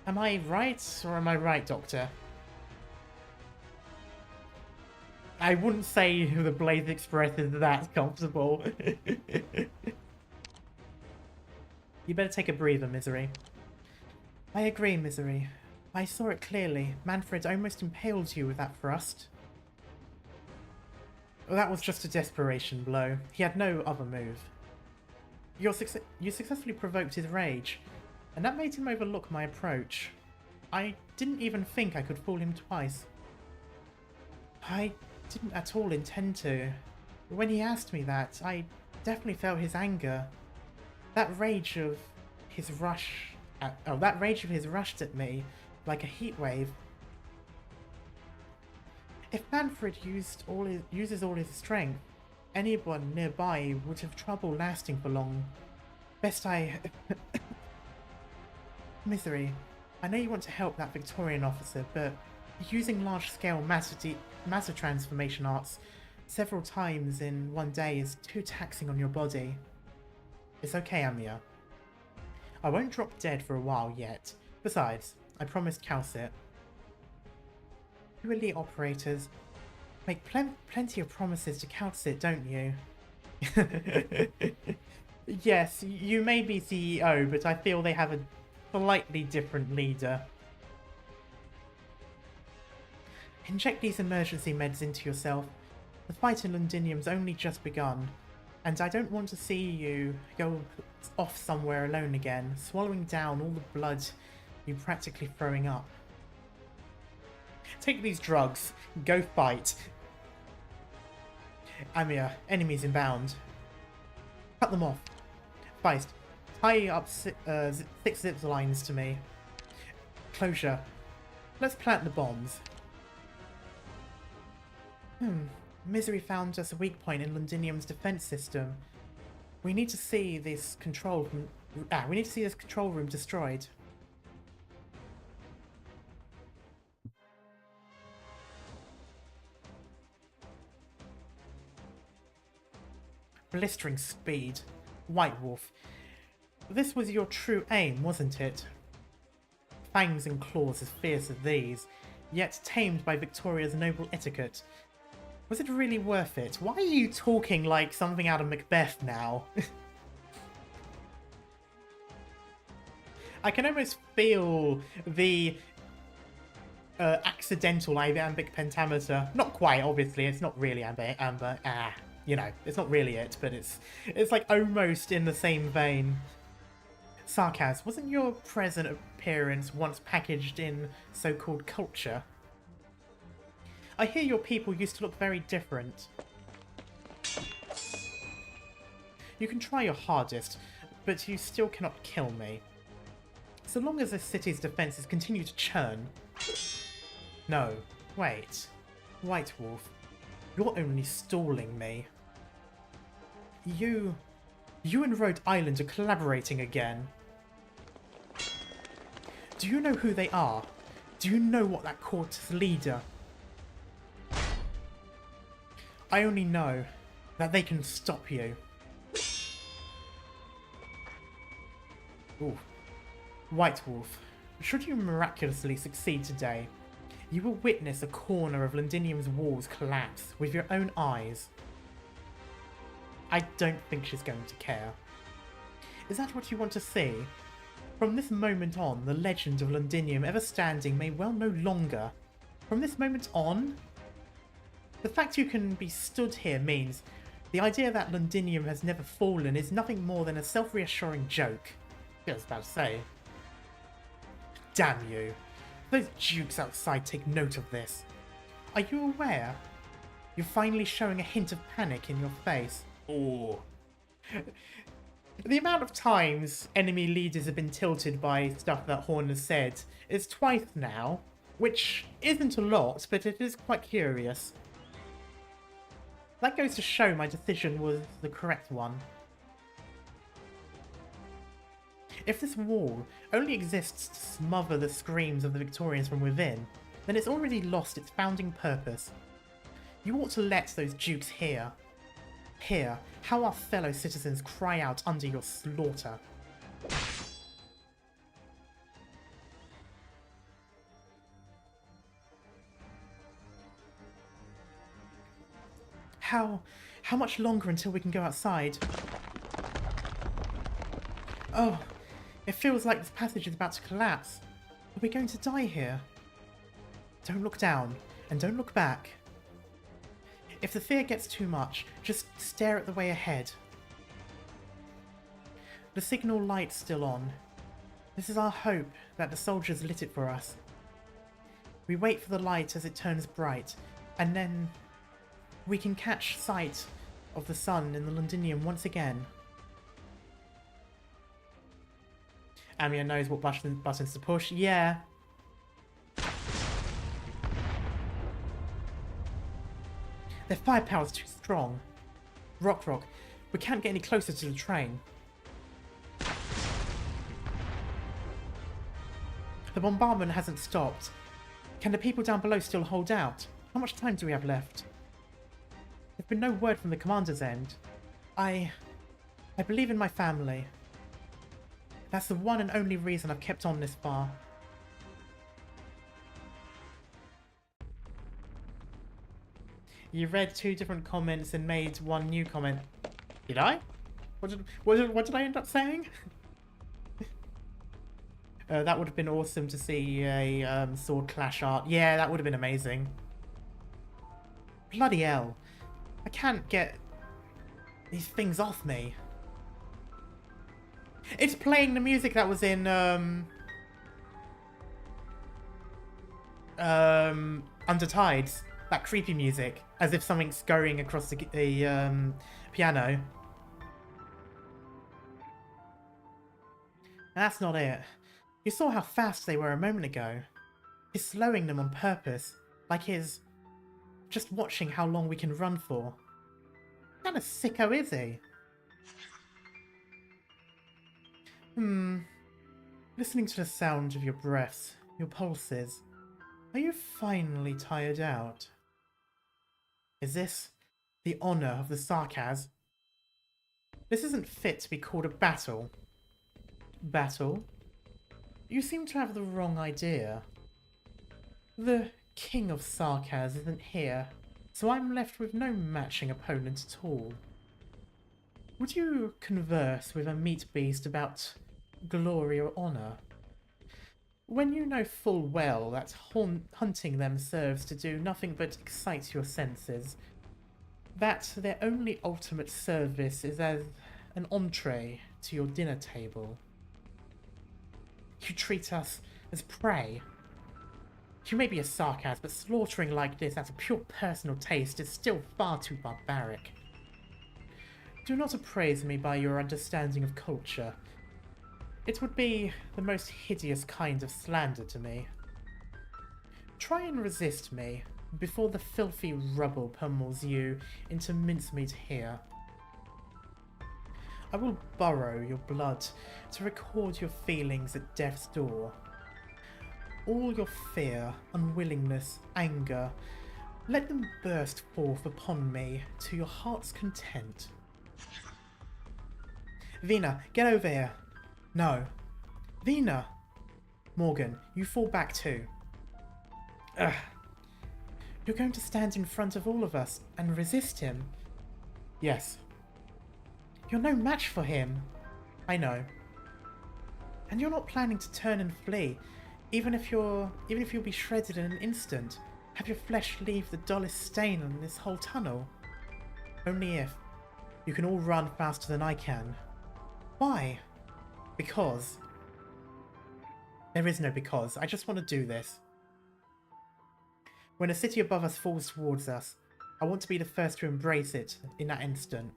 Am I right, or am I right, Doctor? I wouldn't say the Blaze Express is that comfortable. You better take a breather, Misery. I agree, Misery. I saw it clearly. Manfred almost impaled you with that thrust. Well, that was just a desperation blow. He had no other move. You successfully provoked his rage, and that made him overlook my approach. I didn't even think I could fool him twice. I didn't at all intend to. When he asked me that, I definitely felt his anger. That rage of his rushed at me like a heat wave. If Manfred uses all his strength, anyone nearby would have trouble lasting for long. Best I... Misery, I know you want to help that Victorian officer, but using large-scale matter transformation arts several times in one day is too taxing on your body. It's okay, Amia. I won't drop dead for a while yet. Besides, I promised Calcit. You elite operators make plenty of promises to Calcit, don't you? Yes, you may be CEO, but I feel they have a slightly different leader. Inject these emergency meds into yourself. The fight in Londinium's only just begun, and I don't want to see you go off somewhere alone again, swallowing down all the blood you're practically throwing up. Take these drugs, go fight. Amir, enemies inbound. Cut them off. Feist, tie up 6 zip lines to me. Closure. Let's plant the bombs. Misery found us a weak point in Londinium's defense system. We need to see this control room. We need to see this control room destroyed. Blistering speed. White Wolf. This was your true aim, wasn't it? Fangs and claws as fierce as these, yet tamed by Victoria's noble etiquette. Was it really worth it? Why are you talking like something out of Macbeth now? I can almost feel the accidental iambic pentameter. Not quite, obviously. It's not really you know, it's not really it, but it's like almost in the same vein. Sarkaz, wasn't your present appearance once packaged in so-called culture? I hear your people used to look very different. You can try your hardest, but you still cannot kill me. So long as this city's defenses continue to churn... No, wait. White Wolf, you're only stalling me. You and Rhode Island are collaborating again. Do you know who they are? Do you know what that court's leader? I only know that they can stop you. Ooh. White Wolf, should you miraculously succeed today, you will witness a corner of Londinium's walls collapse with your own eyes. I don't think she's going to care. Is that what you want to see? From this moment on, the legend of Londinium ever standing may well no longer. From this moment on? The fact you can be stood here means the idea that Londinium has never fallen is nothing more than a self-reassuring joke. I was about to say. Damn you. Those dukes outside take note of this. Are you aware? You're finally showing a hint of panic in your face. Oh. The amount of times enemy leaders have been tilted by stuff that Horn has said is twice now, which isn't a lot, but it is quite curious. That goes to show my decision was the correct one. If this wall only exists to smother the screams of the Victorians from within, then it's already lost its founding purpose. You ought to let those dukes hear how our fellow citizens cry out under your slaughter. How much longer until we can go outside? Oh, it feels like this passage is about to collapse. Are we going to die here? Don't look down, and don't look back. If the fear gets too much, just stare at the way ahead. The signal light's still on. This is our hope that the soldiers lit it for us. We wait for the light as it turns bright, and then we can catch sight of the sun in the Londinium once again. Amir knows what buttons to push. Yeah. Their firepower's too strong. Rock, we can't get any closer to the train. The bombardment hasn't stopped. Can the people down below still hold out? How much time do we have left? There's been no word from the commander's end. I believe in my family. That's the one and only reason I've kept on this far. You read 2 different comments and made 1 new comment. Did I? What did I end up saying? That would have been awesome to see a sword clash art. Yeah, that would have been amazing. Bloody hell. I can't get these things off me. It's playing the music that was in Under Tides. that creepy music, as if something's scurrying across the piano. That's not it. You saw how fast they were a moment ago. He's slowing them on purpose, like he's just watching how long we can run for. What kind of sicko is he? Listening to the sound of your breaths, your pulses, are you finally tired out? Is this the honour of the Sarkaz? This isn't fit to be called a battle. Battle? You seem to have the wrong idea. The King of Sarkaz isn't here, so I'm left with no matching opponent at all. Would you converse with a meat beast about glory or honour? When you know full well that hunting them serves to do nothing but excite your senses, that their only ultimate service is as an entree to your dinner table. You treat us as prey. You may be a Sarkaz, but slaughtering like this out of pure personal taste is still far too barbaric. Do not appraise me by your understanding of culture. It would be the most hideous kind of slander to me. Try and resist me before the filthy rubble pummels you into mincemeat here. I will borrow your blood to record your feelings at death's door. All your fear, unwillingness, anger, let them burst forth upon me to your heart's content. Vina, get over here. No. Vina! Morgan, you fall back too. Ugh. You're going to stand in front of all of us and resist him? Yes. You're no match for him. I know. And you're not planning to turn and flee, even if you'll be shredded in an instant, have your flesh leave the dullest stain on this whole tunnel. Only if. You can all run faster than I can. Why? Because. There is no because. I just want to do this. When a city above us falls towards us, I want to be the first to embrace it in that instant.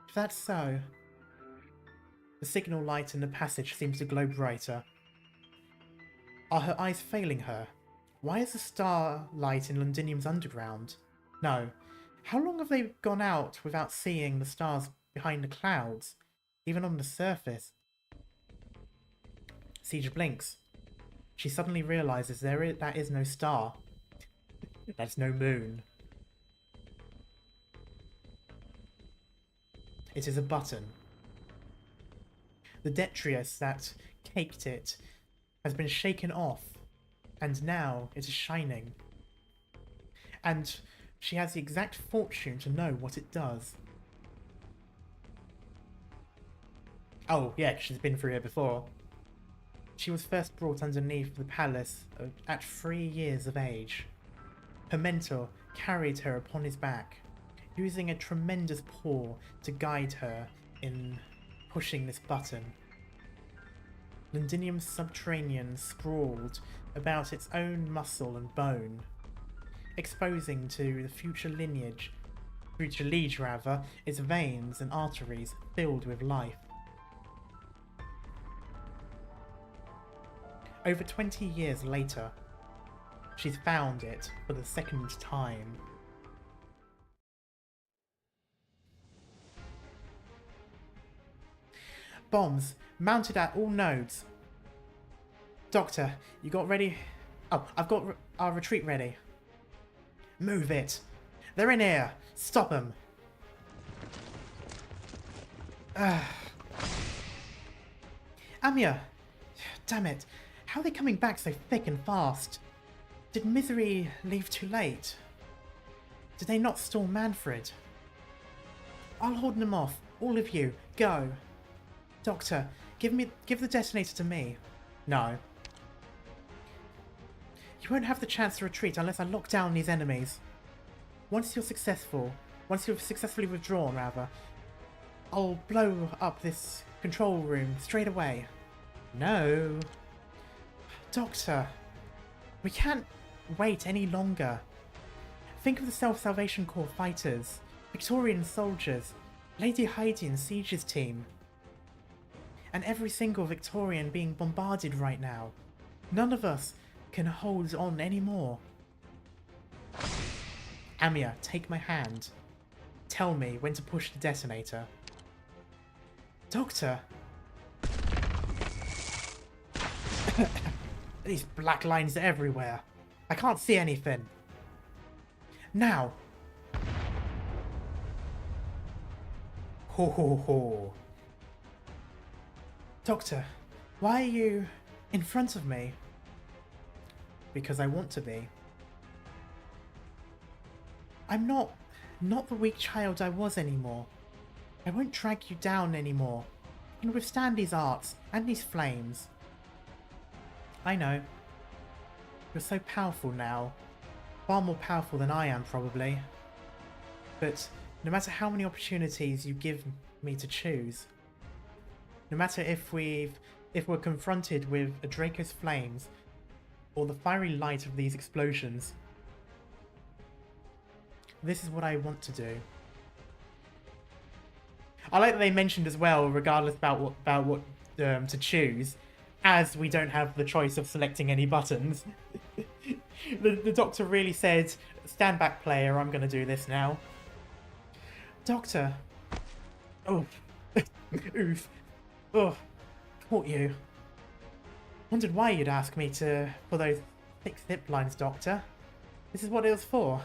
If that's so... The signal light in the passage seems to glow brighter. Are her eyes failing her? Why is the starlight in Londinium's underground? No. How long have they gone out without seeing the stars behind the clouds, even on the surface? Siege blinks. She suddenly realises that is no star. That's no moon. It is a button. The detritus that caked it has been shaken off, and now it is shining. And she has the exact fortune to know what it does. Oh, yeah, she's been through here before. She was first brought underneath the palace at 3 years of age. Her mentor carried her upon his back, using a tremendous paw to guide her in pushing this button. Londinium's subterranean sprawled about its own muscle and bone, exposing to the future liege its veins and arteries filled with life. Over 20 years later, she's found it for the second time. Bombs mounted at all nodes. Doctor, you got ready? Oh, I've got our retreat ready. Move it. They're in here. Stop them. Amia. Damn it. How are they coming back so thick and fast? Did Misery leave too late? Did they not stall Manfred? I'll hold them off. All of you, go. Doctor, give the detonator to me. No. You won't have the chance to retreat unless I lock down these enemies. Once you've successfully withdrawn, rather, I'll blow up this control room straight away. No. Doctor, we can't wait any longer. Think of the Self-Salvation Corps fighters, Victorian soldiers, Lady Heidi and Siege's team. And every single Victorian being bombarded right now. None of us can hold on anymore. Amia, take my hand. Tell me when to push the detonator. Doctor! These black lines are everywhere. I can't see anything. Now! Ho ho ho. Doctor, why are you in front of me? Because I want to be. I'm not the weak child I was anymore. I won't drag you down anymore. I can withstand these arts and these flames. I know. You're so powerful now. Far more powerful than I am, probably. But no matter how many opportunities you give me to choose, no matter if we're confronted with a Draco's flames or the fiery light of these explosions, this is what I want to do. I like that they mentioned as well, regardless about what to choose, as we don't have the choice of selecting any buttons. the doctor really said, "Stand back, player. I'm going to do this now." Doctor. Oh. Oof. Oh. Caught you. Wondered why you'd ask me for those thick zip lines, Doctor. This is what it was for.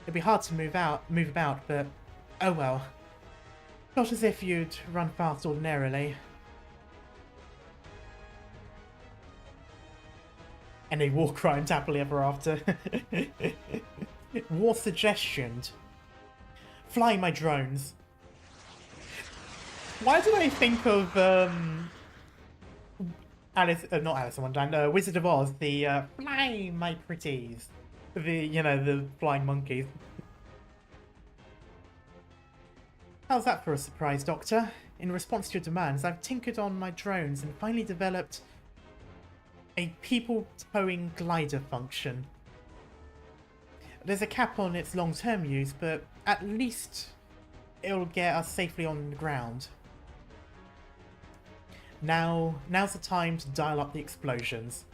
It'd be hard to move about, but oh well. Not as if you'd run fast ordinarily. And they war crimes happily ever after. War suggestion. Flying my drones. Why do I think of not Alice in Wonderland, Wizard of Oz, the flying my pretties. The flying monkeys. How's that for a surprise, Doctor? In response to your demands, I've tinkered on my drones and finally developed a people-towing glider function. There's a cap on its long-term use, but at least it'll get us safely on the ground. Now's the time to dial up the explosions.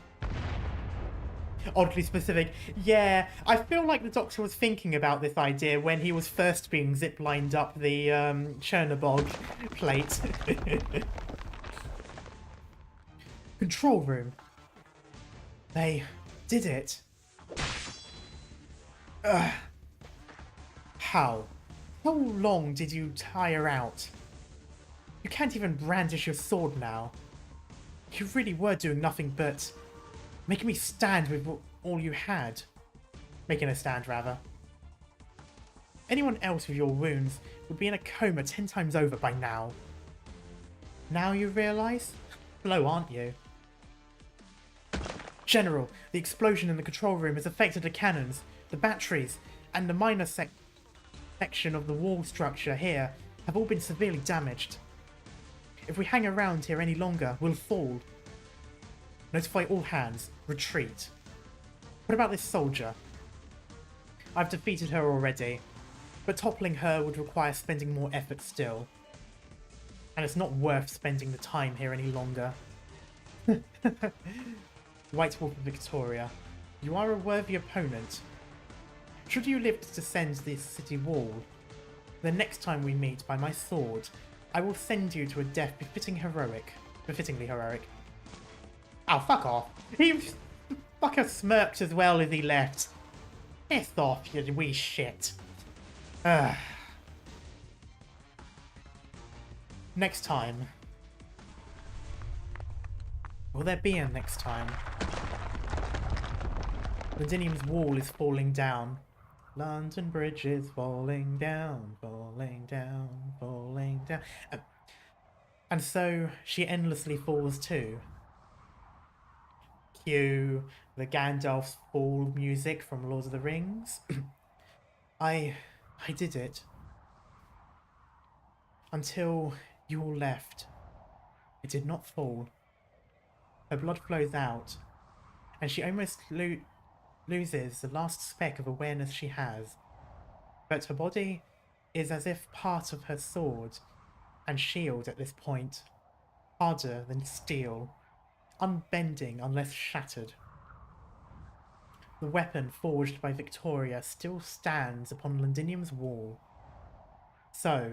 Oddly specific. Yeah, I feel like the Doctor was thinking about this idea when he was first being zip-lined up the Chernobog plate. Control room. They did it. How? How long did you tire out? You can't even brandish your sword now. You really were doing nothing but making me stand with all you had. Making a stand, rather. Anyone else with your wounds would be in a coma 10 times over by now. Now you realise? Slow, aren't you? General, the explosion in the control room has affected the cannons, the batteries, and the minor section of the wall structure here have all been severely damaged. If we hang around here any longer, we'll fall. Notify all hands. Retreat. What about this soldier? I've defeated her already, but toppling her would require spending more effort still. And it's not worth spending the time here any longer. White Wolf of Victoria, you are a worthy opponent. Should you live to descend this city wall, the next time we meet by my sword, I will send you to a death befittingly heroic. Oh, fuck off. He fucker smirked as well as he left. Piss off, you wee shit. Next time. Will there be a next time? Londinium's wall is falling down. London Bridge is falling down, falling down, falling down. And so she endlessly falls too. Cue the Gandalf's fall music from Lord of the Rings. I did it. Until you all left. I did not fall. Her blood flows out, and she almost loses the last speck of awareness she has, but her body is as if part of her sword and shield at this point, harder than steel, unbending unless shattered. The weapon forged by Victoria still stands upon Londinium's wall. So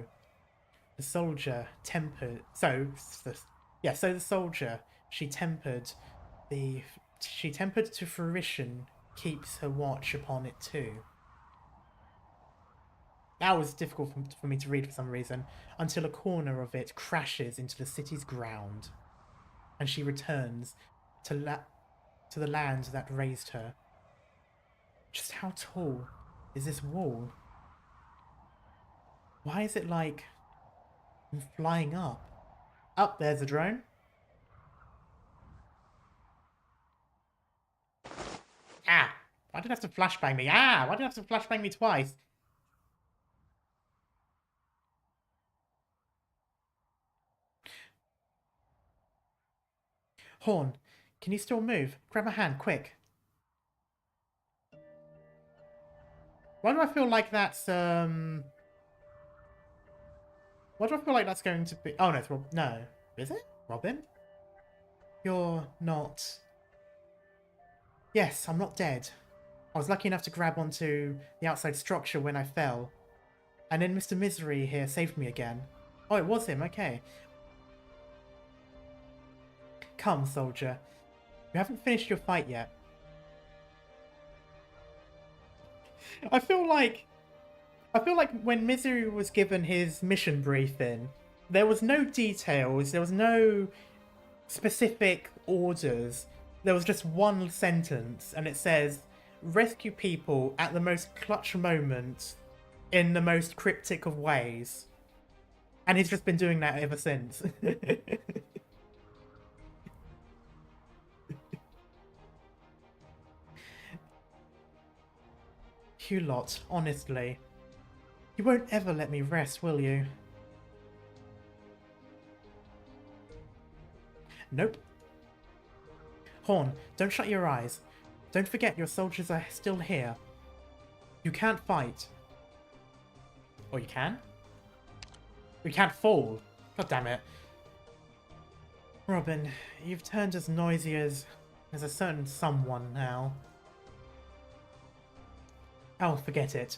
the soldier tempered. So the soldier she tempered to fruition keeps her watch upon it too. That was difficult for me to read for some reason, until a corner of it crashes into the city's ground, and she returns to the land that raised her. Just how tall is this wall? Why is it like I'm flying up? Up there's a drone. Ah! Why did it have to flashbang me? Ah! Why did it have to flashbang me twice? Horn, can you still move? Grab my hand, quick. Why do I feel like that's, Why do I feel like that's going to be... Oh, no, it's no. Is it? Robin? You're not... Yes, I'm not dead. I was lucky enough to grab onto the outside structure when I fell. And then Mr. Misery here saved me again. Oh, it was him, okay. Come, soldier. You haven't finished your fight yet. I feel like when Misery was given his mission briefing, there was no details, there was no specific orders. There was just one sentence, and it says, rescue people at the most clutch moment in the most cryptic of ways. And he's just been doing that ever since. You lot, honestly. You won't ever let me rest, will you? Nope. Horn, don't shut your eyes. Don't forget your soldiers are still here. You can't fight. Or you can? You can't fall. God damn it. Robin, you've turned as noisy as a certain someone now. Oh, forget it.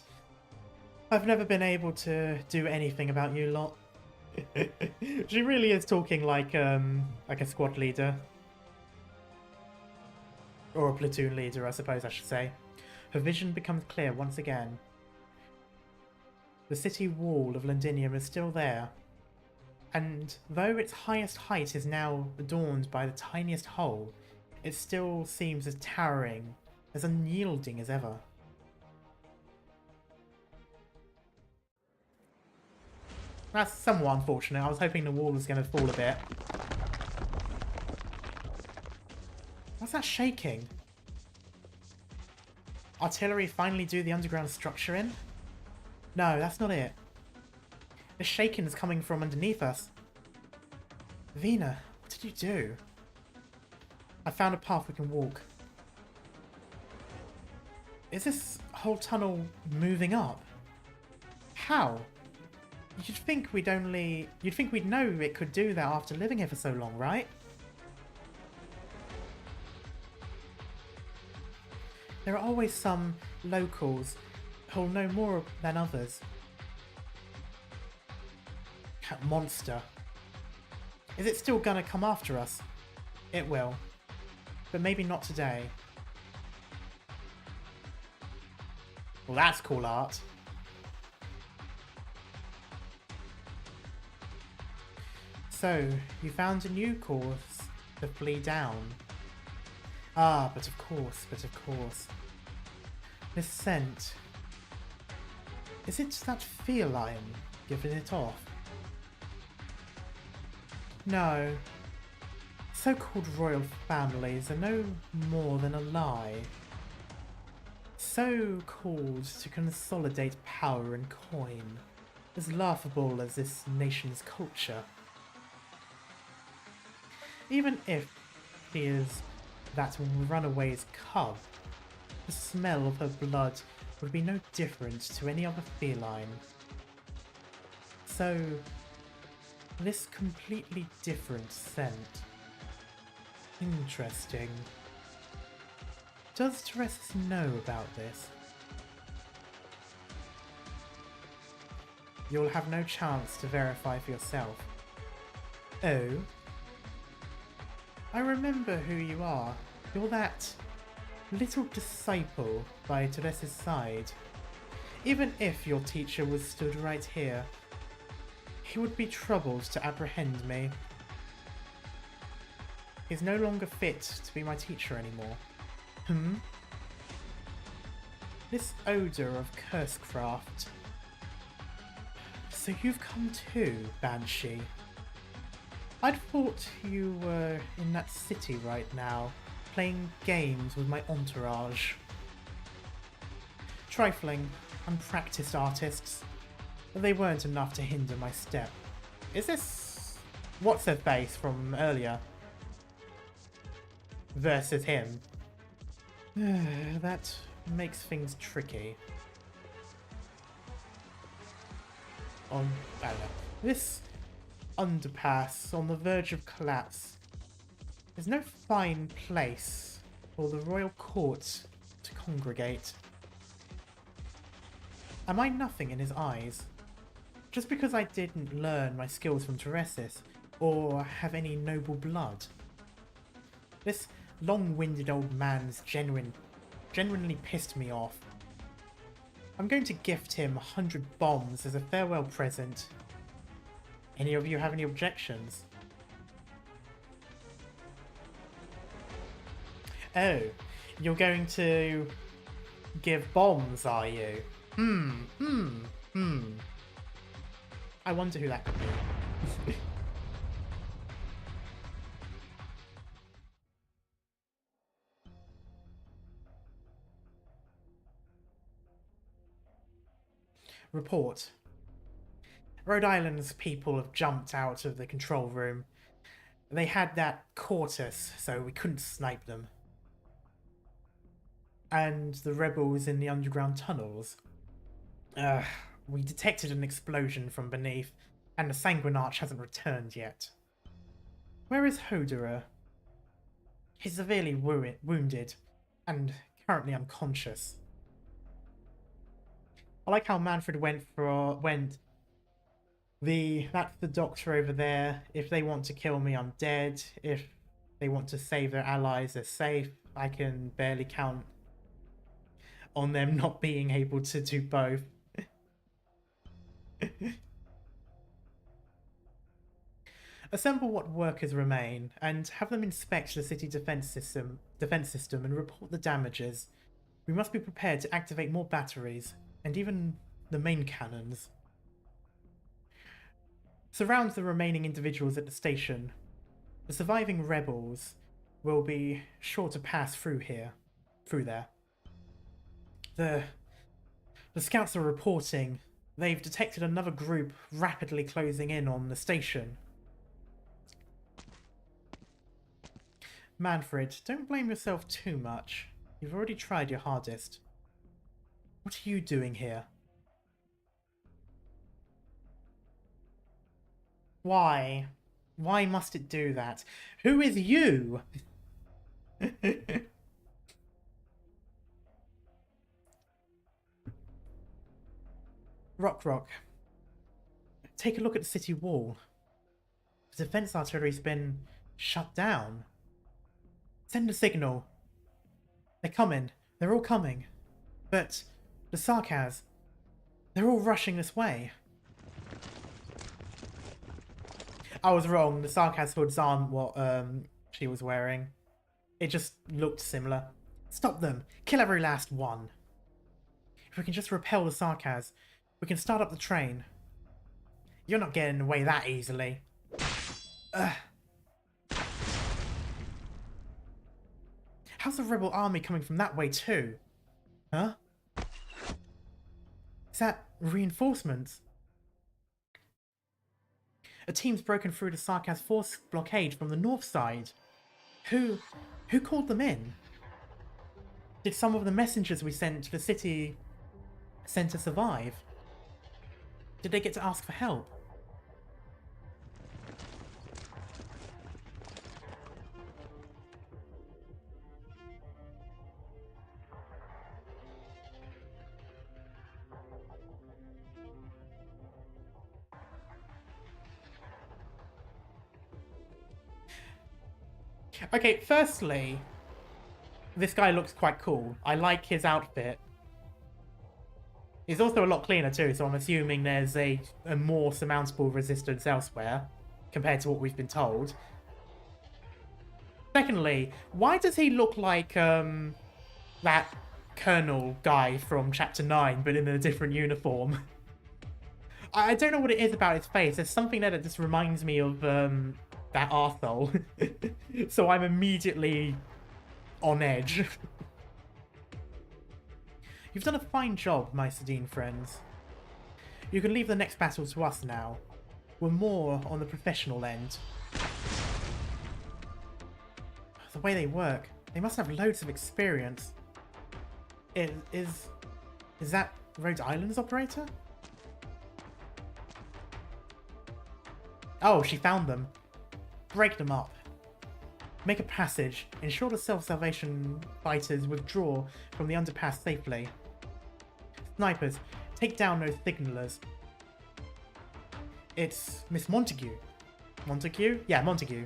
I've never been able to do anything about you lot. She really is talking like a squad leader. Or a platoon leader, I suppose I should say. Her vision becomes clear once again. The city wall of Londinium is still there. And though its highest height is now adorned by the tiniest hole, it still seems as towering, as unyielding as ever. That's somewhat unfortunate. I was hoping the wall was going to fall a bit. What's that shaking? Artillery finally do the underground structure in? No, that's not it. The shaking is coming from underneath us. Vina, what did you do? I found a path we can walk. Is this whole tunnel moving up? How? You'd think we'd know it could do that after living here for so long, right? There are always some locals who'll know more than others. That monster. Is it still gonna come after us? It will. But maybe not today. Well, that's cool art. So, you found a new course to flee down. Ah, but of course. This scent. Is it that feline giving it off? No. So-called royal families are no more than a lie. So called to consolidate power and coin. As laughable as this nation's culture. Even if he is that runaway's cub, The smell of her blood would be no different to any other feline. So, this completely different scent. Interesting. Does Teresis know about this? You'll have no chance to verify for yourself. Oh? I remember who you are. You're that little disciple by Teresa's side. Even if your teacher was stood right here, he would be troubled to apprehend me. He's no longer fit to be my teacher anymore. This odour of cursecraft. So you've come too, Banshee. I'd thought you were in that city right now, playing games with my entourage. Trifling, unpracticed artists. But they weren't enough to hinder my step. Is this what's-her-face from earlier? Versus him. That makes things tricky. I don't know. This underpass on the verge of collapse is no fine place for the royal court to congregate. Am I nothing in his eyes? Just because I didn't learn my skills from Teresis, or have any noble blood? This long-winded old man's genuinely pissed me off. I'm going to gift him 100 bombs as a farewell present. Any of you have any objections? Oh, you're going to give bombs, are you? I wonder who that could be. Report. Rhode Island's people have jumped out of the control room. They had that caught us, so we couldn't snipe them. And the rebels in the underground tunnels. We detected an explosion from beneath, and the Sanguine Arch hasn't returned yet. Where is Hodera? He's severely wounded, and currently unconscious. I like how Manfred that's the doctor over there. If they want to kill me, I'm dead. If they want to save their allies, they're safe. I can barely count on them not being able to do both. Assemble what workers remain and have them inspect the city defense system and report the damages. We must be prepared to activate more batteries and even the main cannons. Surround the remaining individuals at the station. The surviving rebels will be sure to pass through there. The scouts are reporting they've detected another group rapidly closing in on the station. Manfred, don't blame yourself too much. You've already tried your hardest. What are you doing here? Why? Why must it do that? Who is you? Rock. Take a look at the city wall. The defense artillery's been shut down. Send a signal. They're coming. They're all coming. But the Sarkaz, they're all rushing this way. I was wrong. The Sarkaz hoods aren't what she was wearing. It just looked similar. Stop them. Kill every last one. If we can just repel the Sarkaz, we can start up the train. You're not getting away that easily. How's the rebel army coming from that way too? Huh? Is that reinforcements? A team's broken through the Sarkaz force blockade from the north side. Who called them in? Did some of the messengers we sent to the city centre survive? Did they get to ask for help? Okay, firstly, this guy looks quite cool. I like his outfit. He's also a lot cleaner too, so I'm assuming there's a more surmountable resistance elsewhere compared to what we've been told. Secondly, why does he look like that Colonel guy from Chapter 9, but in a different uniform? I don't know what it is about his face. There's something there that just reminds me of that arsehole. So I'm immediately on edge. You've done a fine job, my Sedine friends. You can leave the next battle to us now. We're more on the professional end. The way they work, they must have loads of experience. Is that Rhode Island's operator? Oh, she found them. Break them up. Make a passage. Ensure the self-salvation fighters withdraw from the underpass safely. Snipers, take down those signalers. It's Miss Montague. Montague? Yeah, Montague.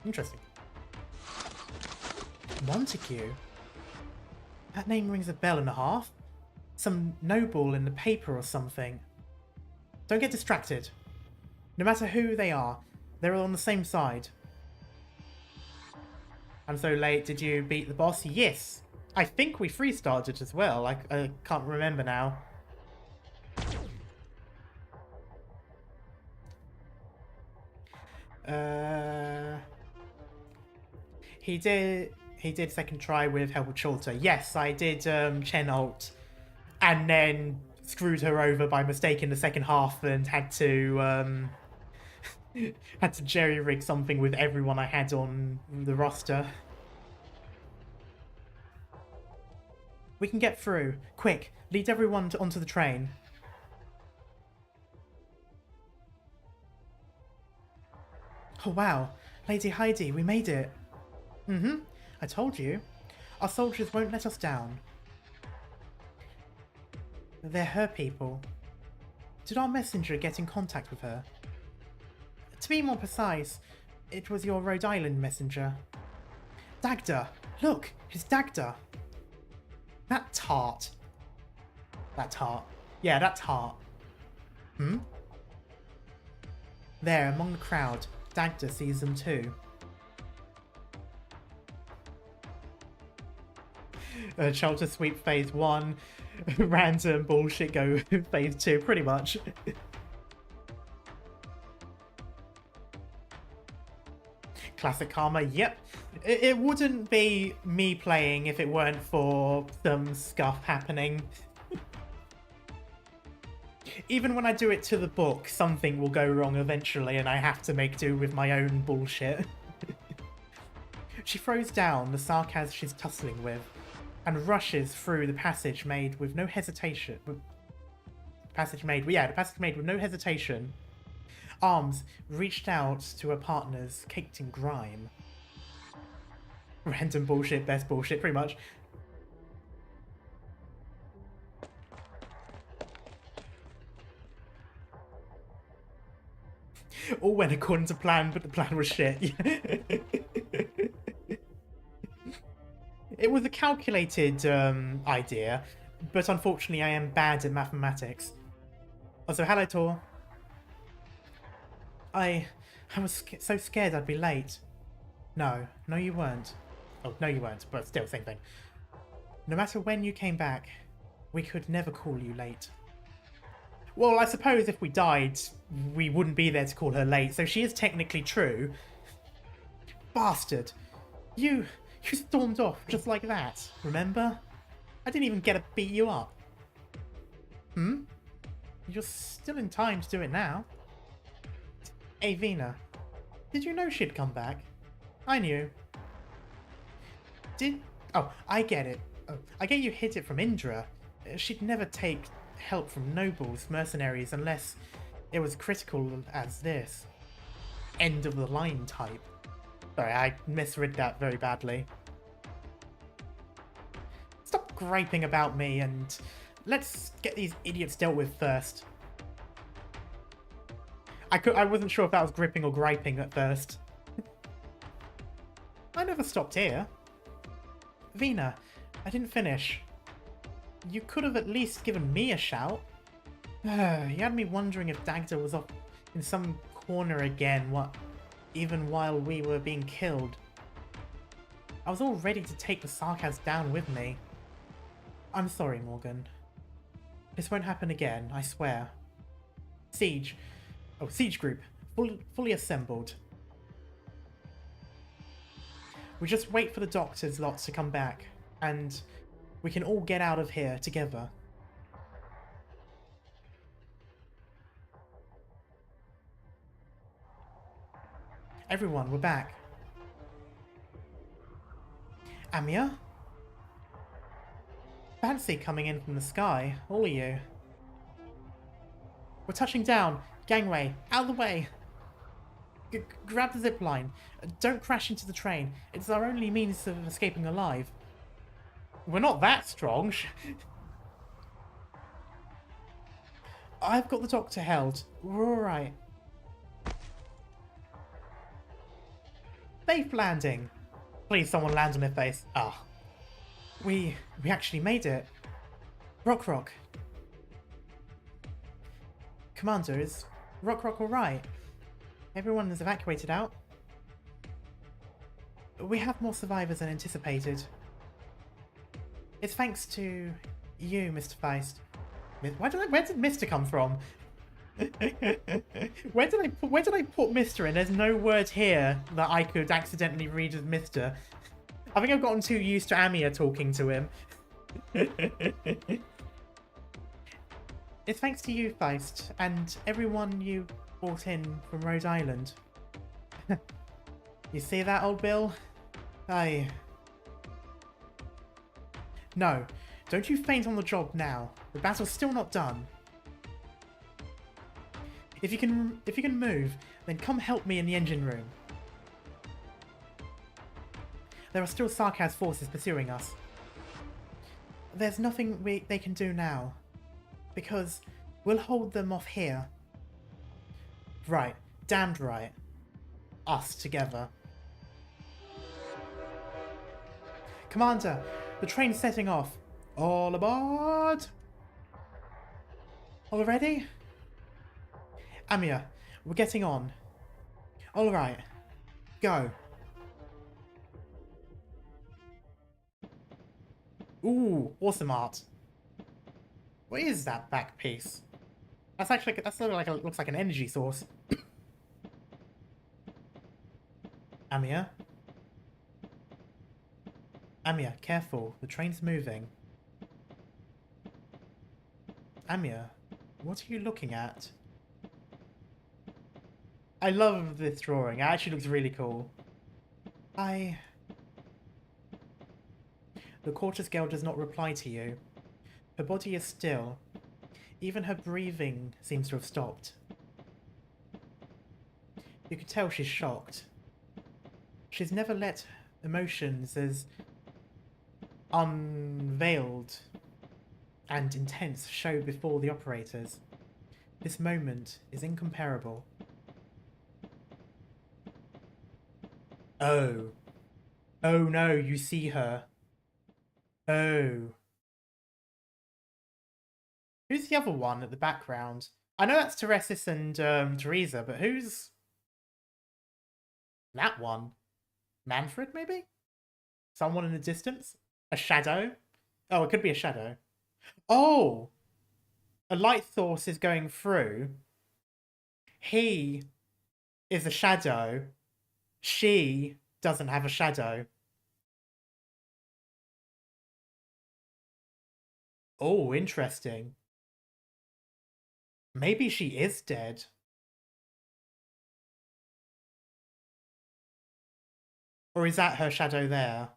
Interesting. Montague? That name rings a bell and a half. Some noble in the paper or something. Don't get distracted. No matter who they are, they're on the same side. I'm so late, did you beat the boss? Yes! I think we free-started as well, I can't remember now. He did second try with help of Chorter. Yes, I did Chen ult and then screwed her over by mistake in the second half and had to had to jerry-rig something with everyone I had on the roster. We can get through. Quick, lead everyone onto the train. Oh wow, Lady Heidi, we made it. I told you. Our soldiers won't let us down. They're her people. Did our messenger get in contact with her? To be more precise, it was your Rhode Island messenger. Dagda! Look, it's Dagda! That tart. That tart. Yeah, that tart. There, among the crowd, Dagda sees them too. Shelter sweep phase 1, random bullshit go phase 2, pretty much. Classic karma, yep. It wouldn't be me playing if it weren't for some scuff happening. Even when I do it to the book, something will go wrong eventually and I have to make do with my own bullshit. She throws down the sarcasm she's tussling with and rushes through the passage made with no hesitation. The passage made with no hesitation. Arms reached out to her partners, caked in grime. Random bullshit, best bullshit, pretty much. All went according to plan, but the plan was shit. It was a calculated idea, but unfortunately I am bad at mathematics. Also, hello, Tor. I was so scared I'd be late. No you weren't. Oh, no you weren't, but still, same thing. No matter when you came back, we could never call you late. Well, I suppose if we died, we wouldn't be there to call her late, so she is technically true. Bastard! You stormed off just like that, remember? I didn't even get to beat you up. You're still in time to do it now. Hey, Vina. Did you know she'd come back? I knew. Did Oh, I get it. Oh, I get you hid it from Indra. She'd never take help from nobles, mercenaries, unless it was critical as this. End of the line type. Sorry, I misread that very badly. Stop griping about me and let's get these idiots dealt with first. I wasn't sure if that was gripping or griping at first. I never stopped here. Vina, I didn't finish. You could have at least given me a shout. You had me wondering if Dagda was off in some corner again, even while we were being killed. I was all ready to take the Sarkaz down with me. I'm sorry, Morgan. This won't happen again, I swear. Siege. Oh, Siege Group. Fully assembled. We just wait for the doctors lots to come back, and we can all get out of here together. Everyone, we're back. Amia? Fancy coming in from the sky, all of you. We're touching down. Gangway, out of the way. Grab the zip line. Don't crash into the train. It's our only means of escaping alive. We're not that strong. I've got the doctor held. We're alright. Safe landing. Please, someone land on their face. Ah. We actually made it. Rock. Commander, is Rock alright? Everyone is evacuated out. We have more survivors than anticipated. It's thanks to you, Mr. Feist. Where did Mr. come from? Where did I put Mr. in? There's no word here that I could accidentally read as Mr. I think I've gotten too used to Amia talking to him. It's thanks to you, Feist, and everyone you brought in from Rhode Island. You see that, old Bill? No, don't you faint on the job now. The battle's still not done. If you can move, then come help me in the engine room. There are still Sarkaz forces pursuing us. There's nothing they can do now, because we'll hold them off here. Right, damned right. Us together. Commander, the train's setting off. All aboard! All ready? Amia, we're getting on. All right, go. Ooh, awesome art. What is that back piece? That's looks like an energy source. Amia? Amia, careful. The train's moving. Amia, what are you looking at? I love this drawing. It actually looks really cool. The Quartus girl does not reply to you. Her body is still. Even her breathing seems to have stopped. You can tell she's shocked. She's never let emotions as unveiled and intense show before the operators. This moment is incomparable. Oh. Oh no, you see her. Oh. Who's the other one at the background? I know that's Teresis and Teresa, but who's that one? Manfred, maybe? Someone in the distance? A shadow? Oh, it could be a shadow. Oh! A light source is going through. He is a shadow. She doesn't have a shadow. Oh, interesting. Maybe she is dead. Or is that her shadow there?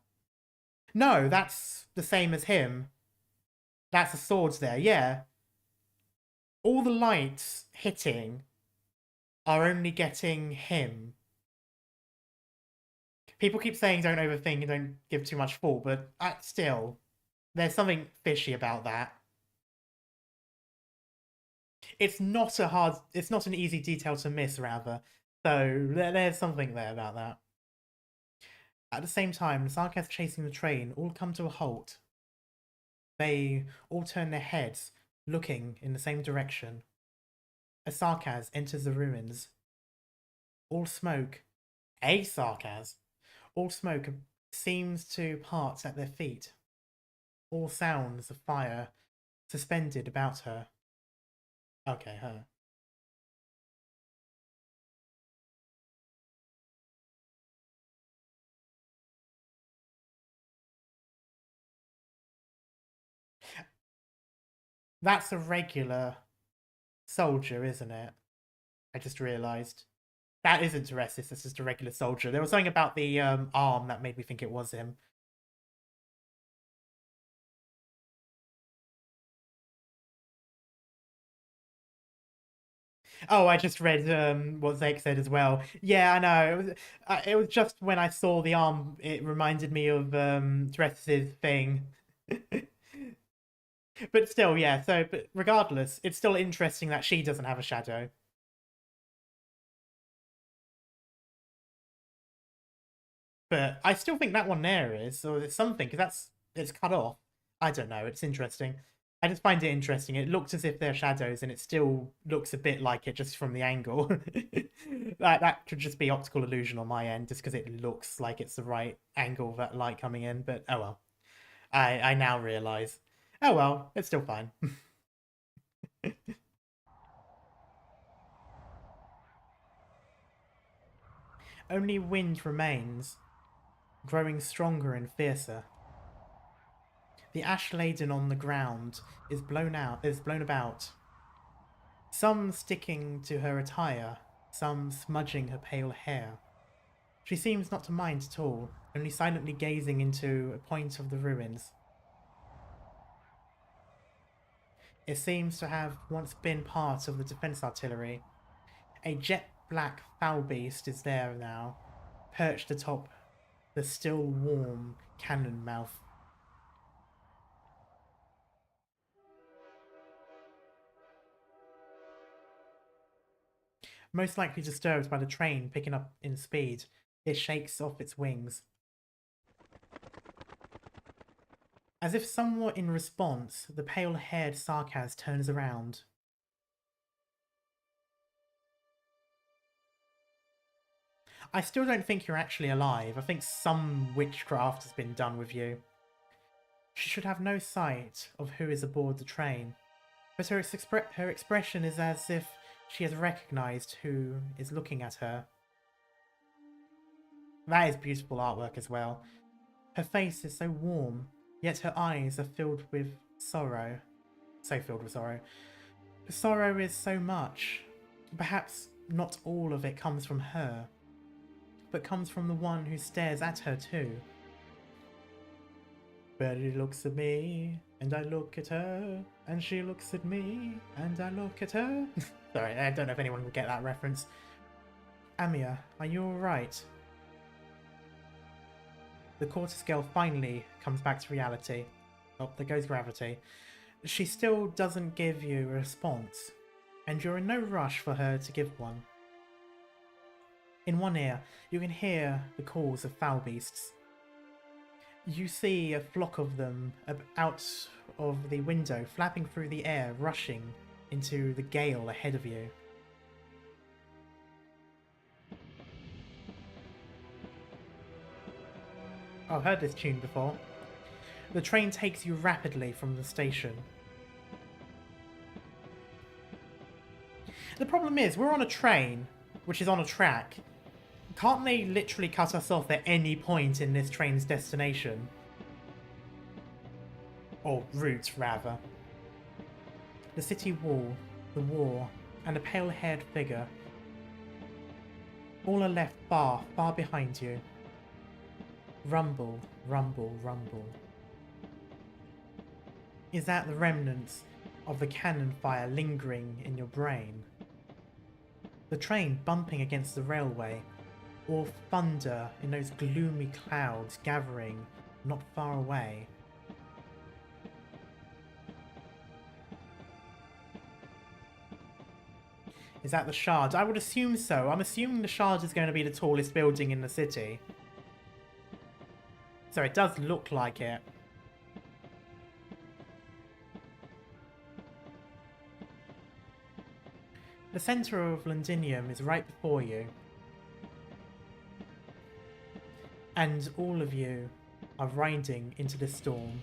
No, that's the same as him. That's the swords there, yeah. All the lights hitting are only getting him. People keep saying don't overthink and don't give too much thought, but still, there's something fishy about that. It's not an easy detail to miss, rather. So there's something there about that. At the same time, the Sarkaz chasing the train all come to a halt. They all turn their heads, looking in the same direction. A Sarkaz enters the ruins. All smoke, a Sarkaz, all smoke seems to part at their feet. All sounds of fire suspended about her. Okay, her. That's a regular soldier, isn't it? I just realised. That isn't Teresis, this is just a regular soldier. There was something about the arm that made me think it was him. Oh, I just read what Zake said as well. Yeah, I know. It was just when I saw the arm, it reminded me of Teresis' thing. But still, yeah, but regardless, it's still interesting that she doesn't have a shadow. But I still think that one there is, or it's something, because it's cut off. I don't know, it's interesting. I just find it interesting. It looks as if they're shadows, and it still looks a bit like it just from the angle. That could just be optical illusion on my end, just because it looks like it's the right angle, that light coming in, but oh well. I now realise. Oh well, it's still fine. Only wind remains, growing stronger and fiercer. The ash laden on the ground is blown about. Some sticking to her attire, some smudging her pale hair. She seems not to mind at all, only silently gazing into a point of the ruins. It seems to have once been part of the defense artillery. A jet-black foul beast is there now, perched atop the still warm cannon mouth. Most likely disturbed by the train picking up in speed, it shakes off its wings. As if somewhat in response, the pale-haired Sarkaz turns around. I still don't think you're actually alive. I think some witchcraft has been done with you. She should have no sight of who is aboard the train, but her expression is as if she has recognized who is looking at her. That is beautiful artwork as well. Her face is so warm, yet her eyes are filled with sorrow. So filled with sorrow. The sorrow is so much. Perhaps not all of it comes from her, but comes from the one who stares at her too. Betty looks at me, and I look at her, and she looks at me, and I look at her. Sorry, I don't know if anyone will get that reference. Amia, are you alright? The quarter scale finally comes back to reality. Oh, there goes gravity. She still doesn't give you a response, and you're in no rush for her to give one. In one ear, you can hear the calls of foul beasts. You see a flock of them out of the window, flapping through the air, rushing into the gale ahead of you. I've heard this tune before. The train takes you rapidly from the station. The problem is, we're on a train, which is on a track. Can't they literally cut us off at any point in this train's destination? Or route, rather. The city wall, the war, and a pale-haired figure. All are left far, far behind you. Rumble, rumble, rumble. Is that the remnants of the cannon fire lingering in your brain? The train bumping against the railway, or thunder in those gloomy clouds gathering not far away? Is that the Shard? I would assume so. I'm assuming the Shard is going to be the tallest building in the city. So it does look like it. The centre of Londinium is right before you. And all of you are riding into the storm.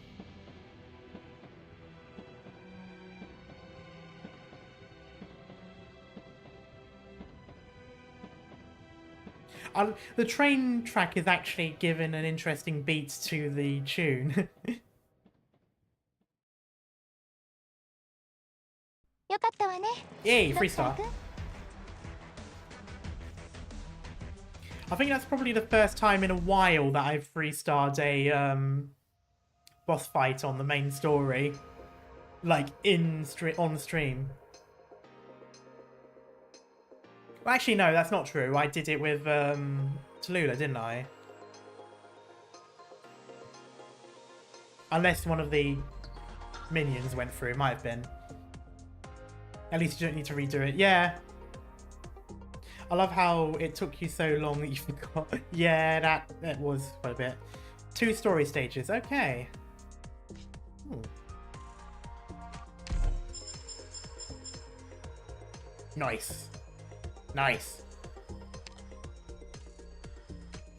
The train track is actually given an interesting beat to the tune. よかったわね。 Yay, free star. I think that's probably the first time in a while that I've free-starred a boss fight on the main story. Like, on stream. Well, actually, no, that's not true. I did it with Tallulah, didn't I? Unless one of the minions went through, might have been. At least you don't need to redo it. Yeah. I love how it took you so long that you forgot. Yeah, that was quite a bit. 2 story stages. Okay. Ooh. Nice. Nice.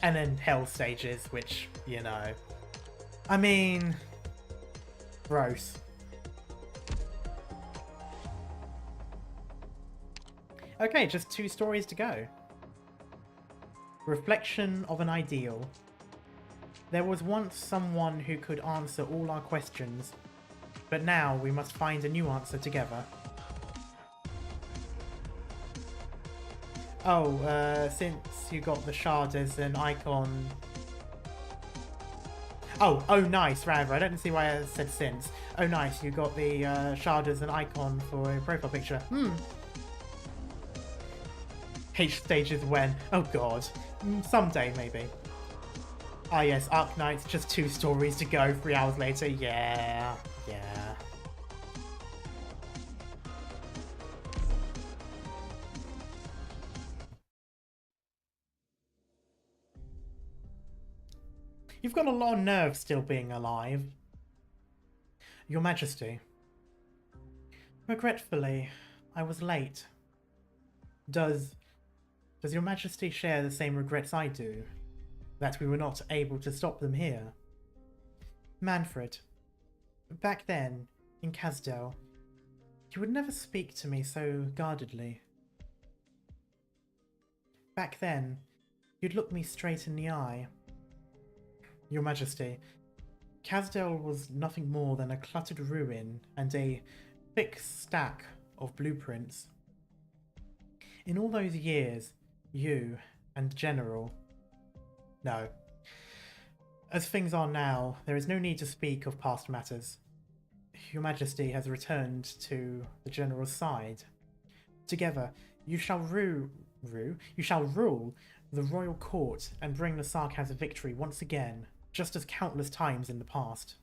And then hell stages, which, you know. I mean... gross. Okay, just 2 stories to go. Reflection of an ideal. There was once someone who could answer all our questions, but now we must find a new answer together. Oh, since you got the shard as an icon... Oh, nice, rather. I don't see why I said since. Oh, nice, you got the shard as an icon for a profile picture. H stages when? Oh god. Someday, maybe. Ah yes, Arknights, just 2 stories to go, 3 hours later. Yeah. Yeah. You've got a lot of nerve still being alive. Your Majesty. Regretfully, I was late. Does Your Majesty share the same regrets I do? That we were not able to stop them here? Manfred. Back then, in Casdell, you would never speak to me so guardedly. Back then, you'd look me straight in the eye. Your Majesty, Casdell was nothing more than a cluttered ruin and a thick stack of blueprints. In all those years, you and General... No. As things are now, there is no need to speak of past matters. Your Majesty has returned to the General's side. Together, you shall rule the royal court and bring the Sarkaz a victory once again, just as countless times in the past.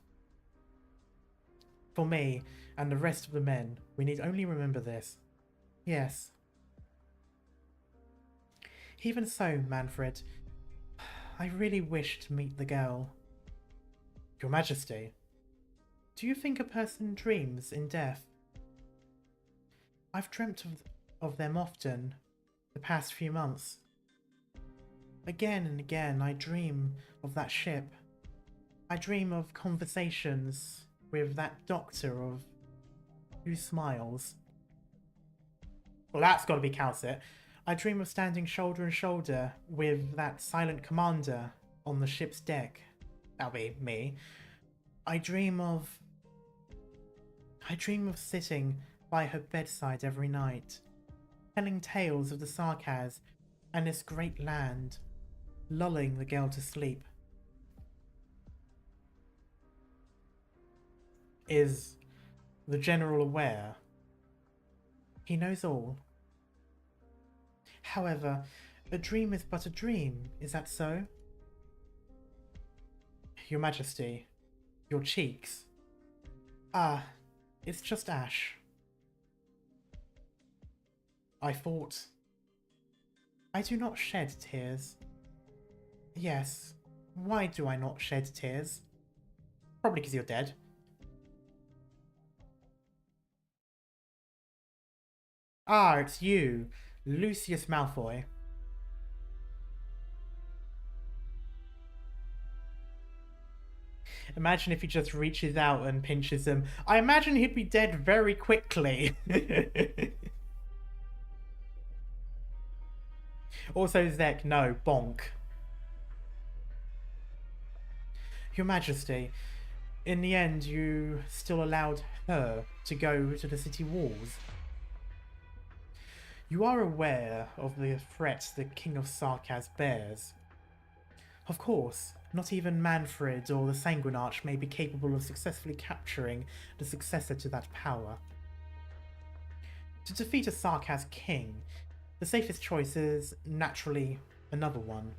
For me and the rest of the men, we need only remember this. Yes. Even so, Manfred, I really wish to meet the girl. Your Majesty, do you think a person dreams in death? I've dreamt of them often the past few months. Again and again I dream of that ship. I dream of conversations with that doctor of who smiles. Well, that's got to be Calcit. I dream of standing shoulder to shoulder with that silent commander on the ship's deck. That'll be me. I dream of sitting by her bedside every night, telling tales of the Sarkaz and this great land, lulling the girl to sleep. Is the General aware? He knows all. However, a dream is but a dream, is that so? Your Majesty, your cheeks. Ah, it's just ash. I thought. I do not shed tears. Yes, why do I not shed tears? Probably because you're dead. Ah, it's you, Lucius Malfoy. Imagine if he just reaches out and pinches him. I imagine he'd be dead very quickly. Also, Zek, no, bonk. Your Majesty, in the end, you still allowed her to go to the city walls. You are aware of the threat the King of Sarkaz bears. Of course, not even Manfred or the Sanguine Arch may be capable of successfully capturing the successor to that power. To defeat a Sarkaz king, the safest choice is, naturally, another one.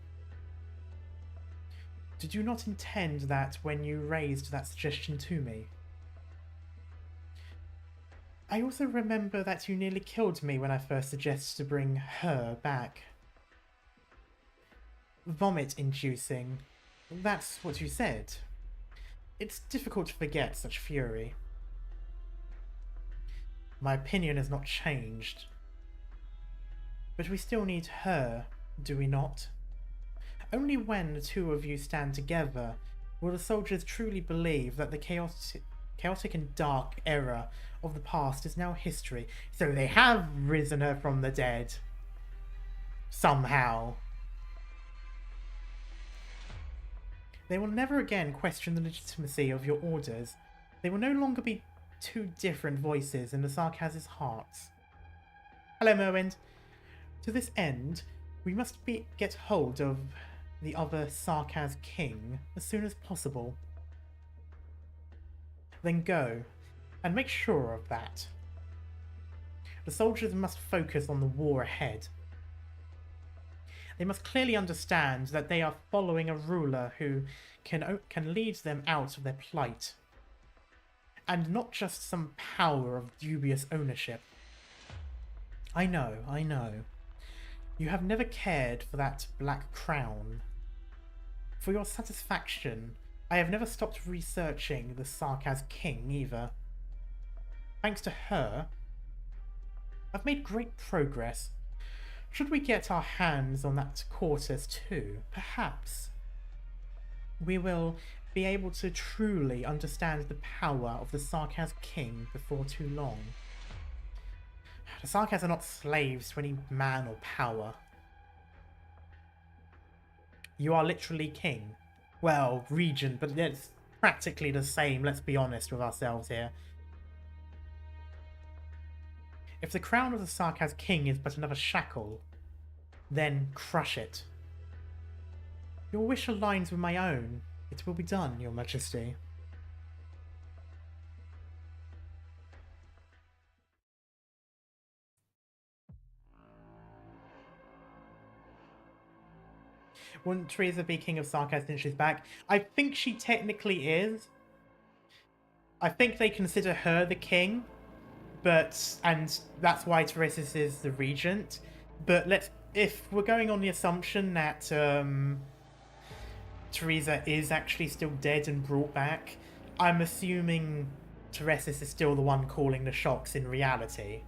Did you not intend that when you raised that suggestion to me? I also remember that you nearly killed me when I first suggested to bring her back. Vomit-inducing. That's what you said. It's difficult to forget such fury. My opinion has not changed. But we still need her, do we not? Only when the two of you stand together will the soldiers truly believe that the chaotic and dark era of the past is now history. So they have risen her from the dead. Somehow. They will never again question the legitimacy of your orders. They will no longer be two different voices in the Sarkaz's hearts. Hello, Merwind. To this end, we must get hold of the other Sarkaz king as soon as possible. Then go, and make sure of that. The soldiers must focus on the war ahead. They must clearly understand that they are following a ruler who can lead them out of their plight, and not just some power of dubious ownership. I know. You have never cared for that black crown. For your satisfaction, I have never stopped researching the Sarkaz king either. Thanks to her, I've made great progress. Should we get our hands on that quarters too, perhaps we will be able to truly understand the power of the Sarkaz king before too long. The Sarkaz are not slaves to any man or power. You are literally king. Well, regent, but it's practically the same, let's be honest with ourselves here. If the crown of the Sarkaz king is but another shackle, then crush it. Your wish aligns with my own. It will be done, Your Majesty. Wouldn't Teresa be King of Sarkaz since she's back? I think she technically is. I think they consider her the king, and that's why Teresa is the regent. But if we're going on the assumption that Teresa is actually still dead and brought back, I'm assuming Teresa is still the one calling the shots in reality.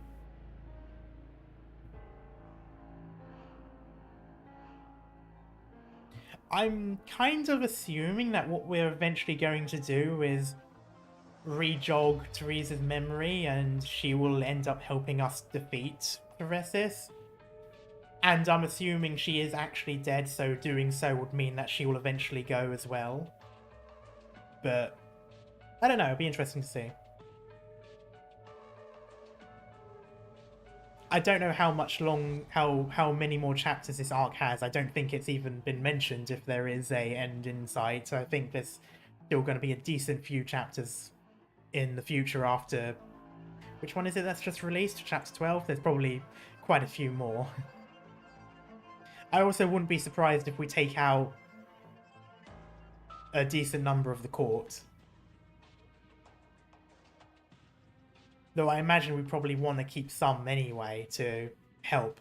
I'm kind of assuming that what we're eventually going to do is re-jog Teresa's memory and she will end up helping us defeat Teresis. And I'm assuming she is actually dead, so doing so would mean that she will eventually go as well. But I don't know, it'd be interesting to see. I don't know how many more chapters this arc has. I don't think it's even been mentioned if there is a end in sight. So I think there's still going to be a decent few chapters in the future after... Which one is it that's just released? Chapter 12? There's probably quite a few more. I also wouldn't be surprised if we take out a decent number of the court. Though I imagine we probably want to keep some anyway to help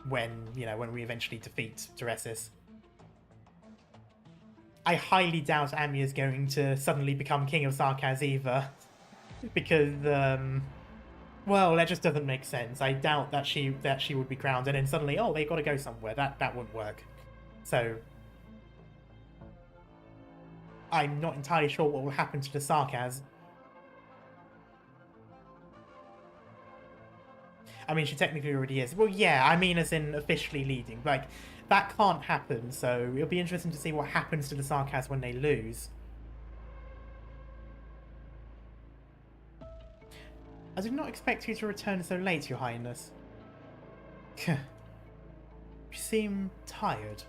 when, you know, when we eventually defeat Teresis. I highly doubt Ami is going to suddenly become King of Sarkaz either. Because, well, that just doesn't make sense. I doubt that she would be crowned and then suddenly, oh, they've got to go somewhere. That wouldn't work. So, I'm not entirely sure what will happen to the Sarkaz. I mean, she technically already is. Well, yeah, I mean as in officially leading. Like, that can't happen, so it'll be interesting to see what happens to the Sarkaz when they lose. I did not expect you to return so late, Your Highness. You seem tired.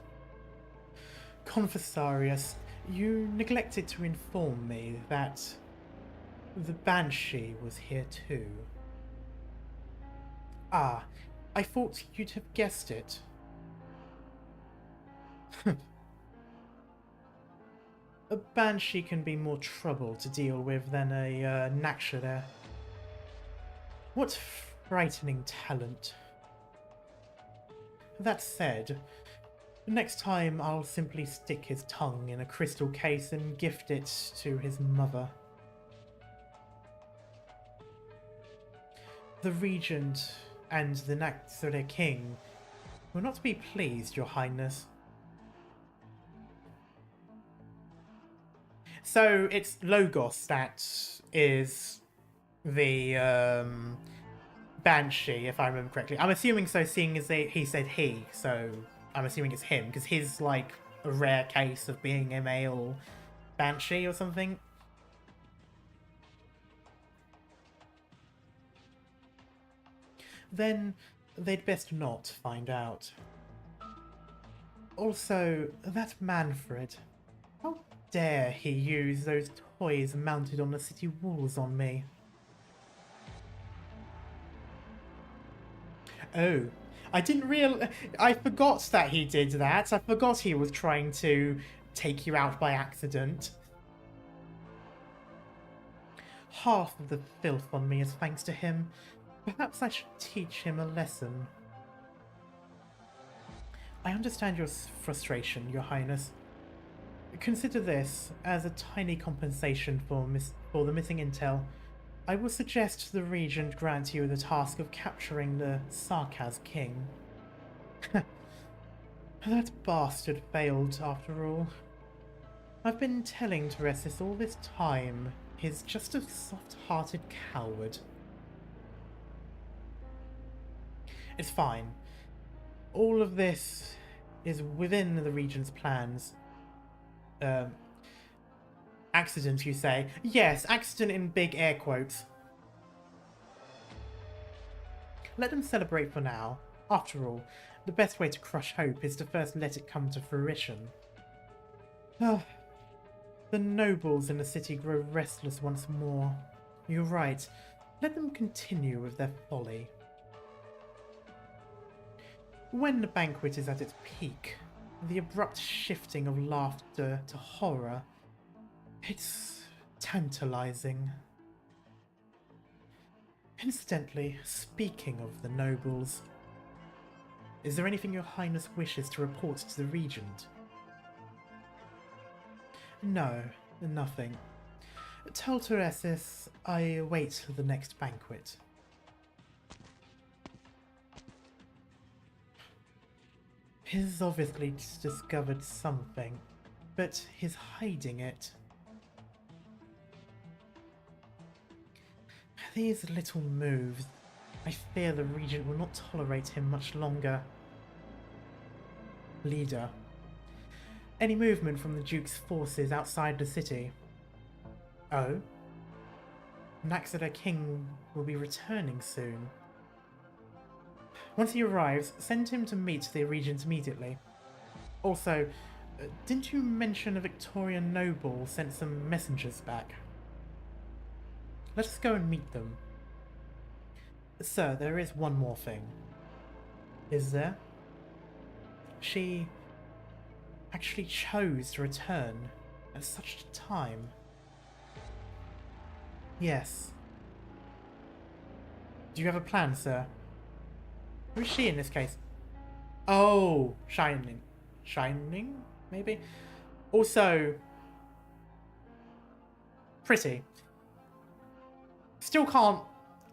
Confessarius, you neglected to inform me that the Banshee was here too. Ah, I thought you'd have guessed it. A Banshee can be more trouble to deal with than a Nakshada. What frightening talent. That said, next time I'll simply stick his tongue in a crystal case and gift it to his mother. The Regent and the Nakshada King will not be pleased, Your Highness. So it's Logos that is the Banshee, if I remember correctly. I'm assuming so, seeing as he said he, so I'm assuming it's him, because he's like a rare case of being a male Banshee or something. Then they'd best not find out. Also, that Manfred, how dare he use those toys mounted on the city walls on me? Oh, I forgot that he did that. I forgot he was trying to take you out by accident. Half of the filth on me is thanks to him. Perhaps I should teach him a lesson. I understand your frustration, Your Highness. Consider this as a tiny compensation for the missing intel. I will suggest the Regent grant you the task of capturing the Sarkaz King. That bastard failed, after all. I've been telling Teresis all this time. He's just a soft-hearted coward. It's fine. All of this is within the Regent's plans. Accident, you say? Yes, accident in big air quotes. Let them celebrate for now. After all, the best way to crush hope is to first let it come to fruition. The nobles in the city grow restless once more. You're right. Let them continue with their folly. When the banquet is at its peak, the abrupt shifting of laughter to horror, it's tantalizing. Incidentally, speaking of the nobles, is there anything Your Highness wishes to report to the Regent? No, nothing. Tell Teresis I await the next banquet. He's obviously discovered something, but he's hiding it. These little moves, I fear the Regent will not tolerate him much longer. Leader. Any movement from the Duke's forces outside the city? Oh? Nakshada King will be returning soon. Once he arrives, send him to meet the Regent immediately. Also, didn't you mention a Victorian noble sent some messengers back? Let us go and meet them. Sir, there is one more thing. Is there? She actually chose to return at such a time. Yes. Do you have a plan, sir? Who is she in this case? Oh, Shining. Shining, maybe? Also, pretty. Still can't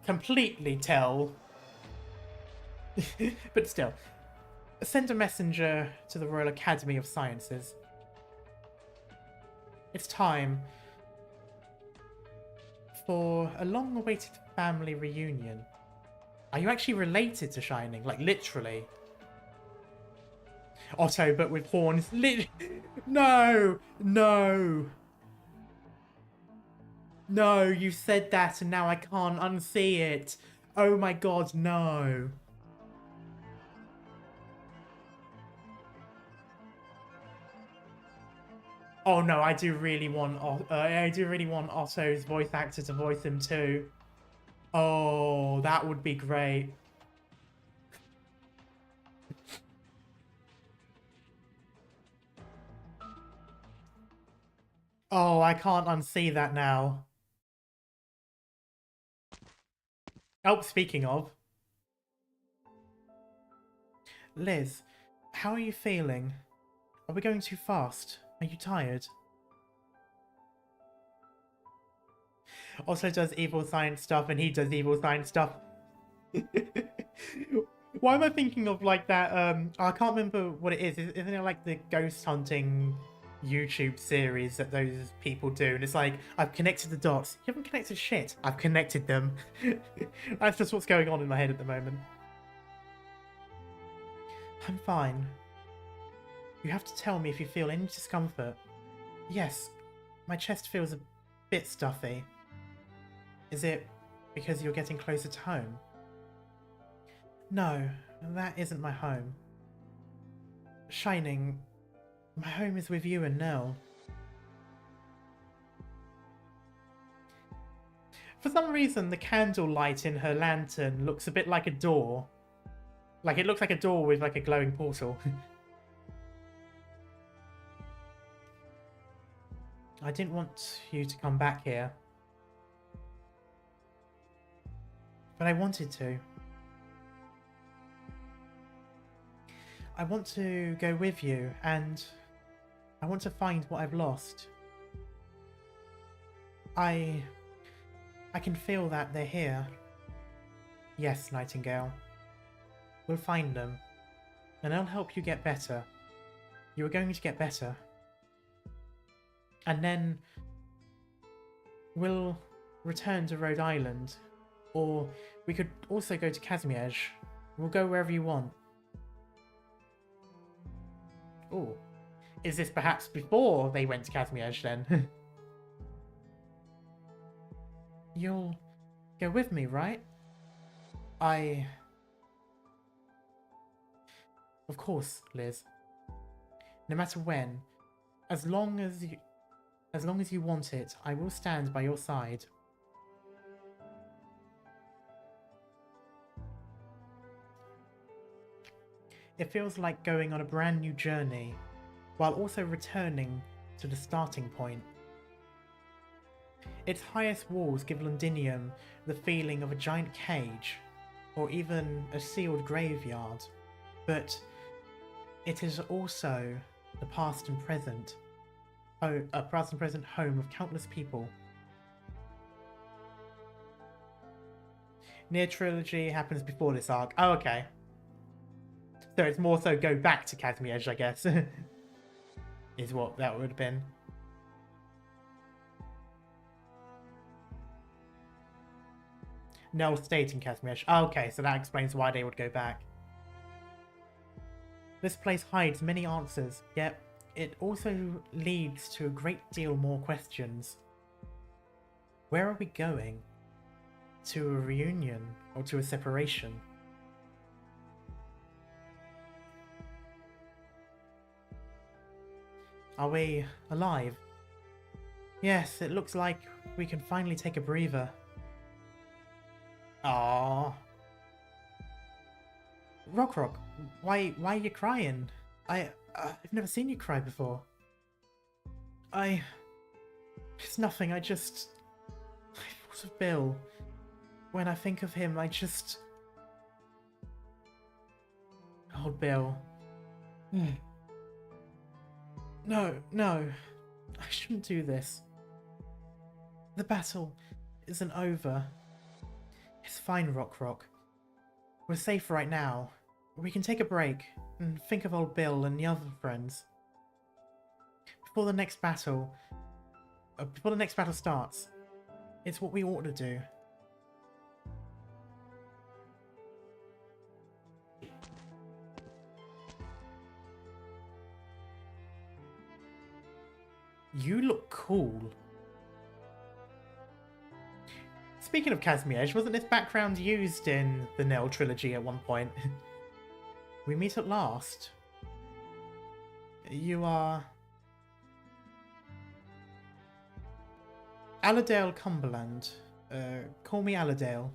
completely tell. But still. Send a messenger to the Royal Academy of Sciences. It's time for a long-awaited family reunion. Are you actually related to Shining? Like, literally? Otto, but with horns. No! No! No, you said that and now I can't unsee it. Oh my god, no. Oh no, I do really want Otto's voice actor to voice him too. Oh, that would be great. Oh, I can't unsee that now. Oh, speaking of. Liz, how are you feeling? Are we going too fast? Are you tired? Also does evil science stuff and he does evil science stuff. Why am I thinking of like that, I can't remember what it is. Isn't it like the ghost hunting YouTube series that those people do? And it's like, I've connected the dots. You haven't connected shit. I've connected them. That's just what's going on in my head at the moment. I'm fine. You have to tell me if you feel any discomfort. Yes, my chest feels a bit stuffy. Is it because you're getting closer to home? No, that isn't my home. Shining, my home is with you and Nell. For some reason, the candle light in her lantern looks a bit like a door. Like, it looks like a door with like a glowing portal. I didn't want you to come back here. But I wanted to. I want to go with you, and I want to find what I've lost. I can feel that they're here. Yes, Nightingale. We'll find them, and I'll help you get better. You are going to get better. And then we'll return to Rhode Island, or we could also go to Kazimiezh. We'll go wherever you want. Oh, is this perhaps before they went to Kazimiezh then? You'll go with me, right? Of course, Liz. No matter when, as long as you want it, I will stand by your side. It feels like going on a brand new journey, while also returning to the starting point. Its highest walls give Londinium the feeling of a giant cage, or even a sealed graveyard, but it is also the past and present home of countless people. Near Trilogy happens before this arc. Oh, okay. So it's more so go back to Kazimiezh, I guess. Is what that would have been. Nell stayed in Kazimiezh. Oh, okay, so that explains why they would go back. This place hides many answers, yet it also leads to a great deal more questions. Where are we going? To a reunion or to a separation? Are we alive? Yes, it looks like we can finally take a breather. Aww. Rock, why are you crying? I've never seen you cry before. It's nothing, I thought of Bill. When I think of him, Oh, Bill. No, I shouldn't do this. The battle isn't over. It's fine, Rock. We're safe right now. We can take a break and think of old Bill and the other friends. Before the next battle starts, it's what we ought to do. You look cool. Speaking of Kazmierz, wasn't this background used in the Nell trilogy at one point? We meet at last. You are... Allerdale Cumberland. Call me Allerdale.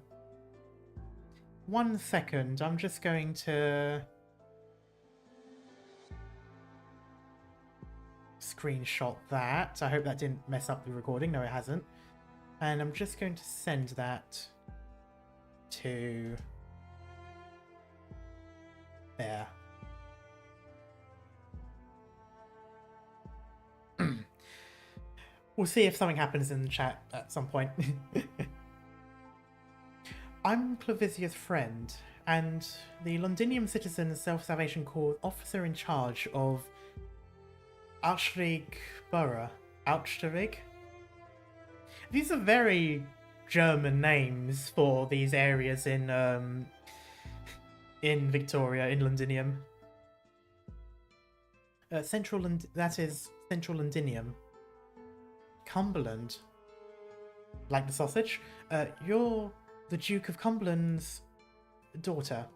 1 second, I'm just going to... screenshot that. I hope that didn't mess up the recording. No, it hasn't. And I'm just going to send that to there. We'll see if something happens in the chat at some point. I'm Clavisia's friend and the Londinium Citizens Self-Salvation Corps officer in charge of Artschrig Borough. Artschrig? These are very German names for these areas in Victoria, in Londinium. That is Central Londinium. Cumberland. Like the sausage? You're the Duke of Cumberland's daughter.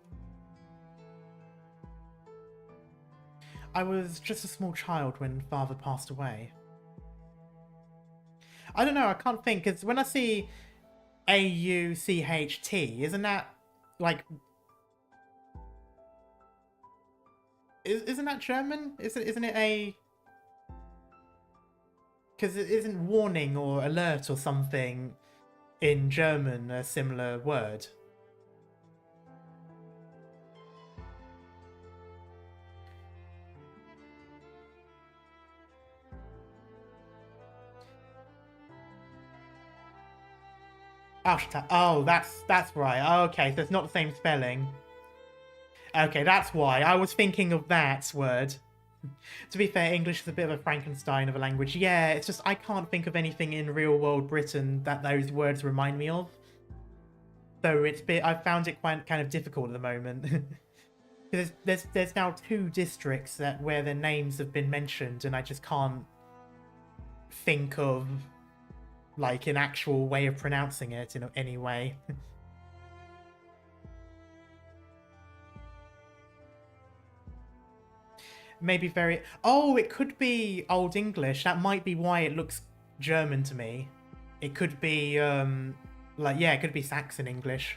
I was just a small child when father passed away. I don't know, I can't think, because when I see A-U-C-H-T, isn't that, like... Isn't that German? Isn't it a... Because it isn't warning or alert or something in German a similar word. Oh, that's right. Oh, okay, so it's not the same spelling. Okay, that's why. I was thinking of that word. To be fair, English is a bit of a Frankenstein of a language. Yeah, it's just I can't think of anything in real-world Britain that those words remind me of. So I found it quite kind of difficult at the moment. there's now 2 districts where their names have been mentioned, and I just can't think of like an actual way of pronouncing it in any way. Maybe very... Oh, it could be Old English. That might be why it looks German to me. It could be, it could be Saxon English.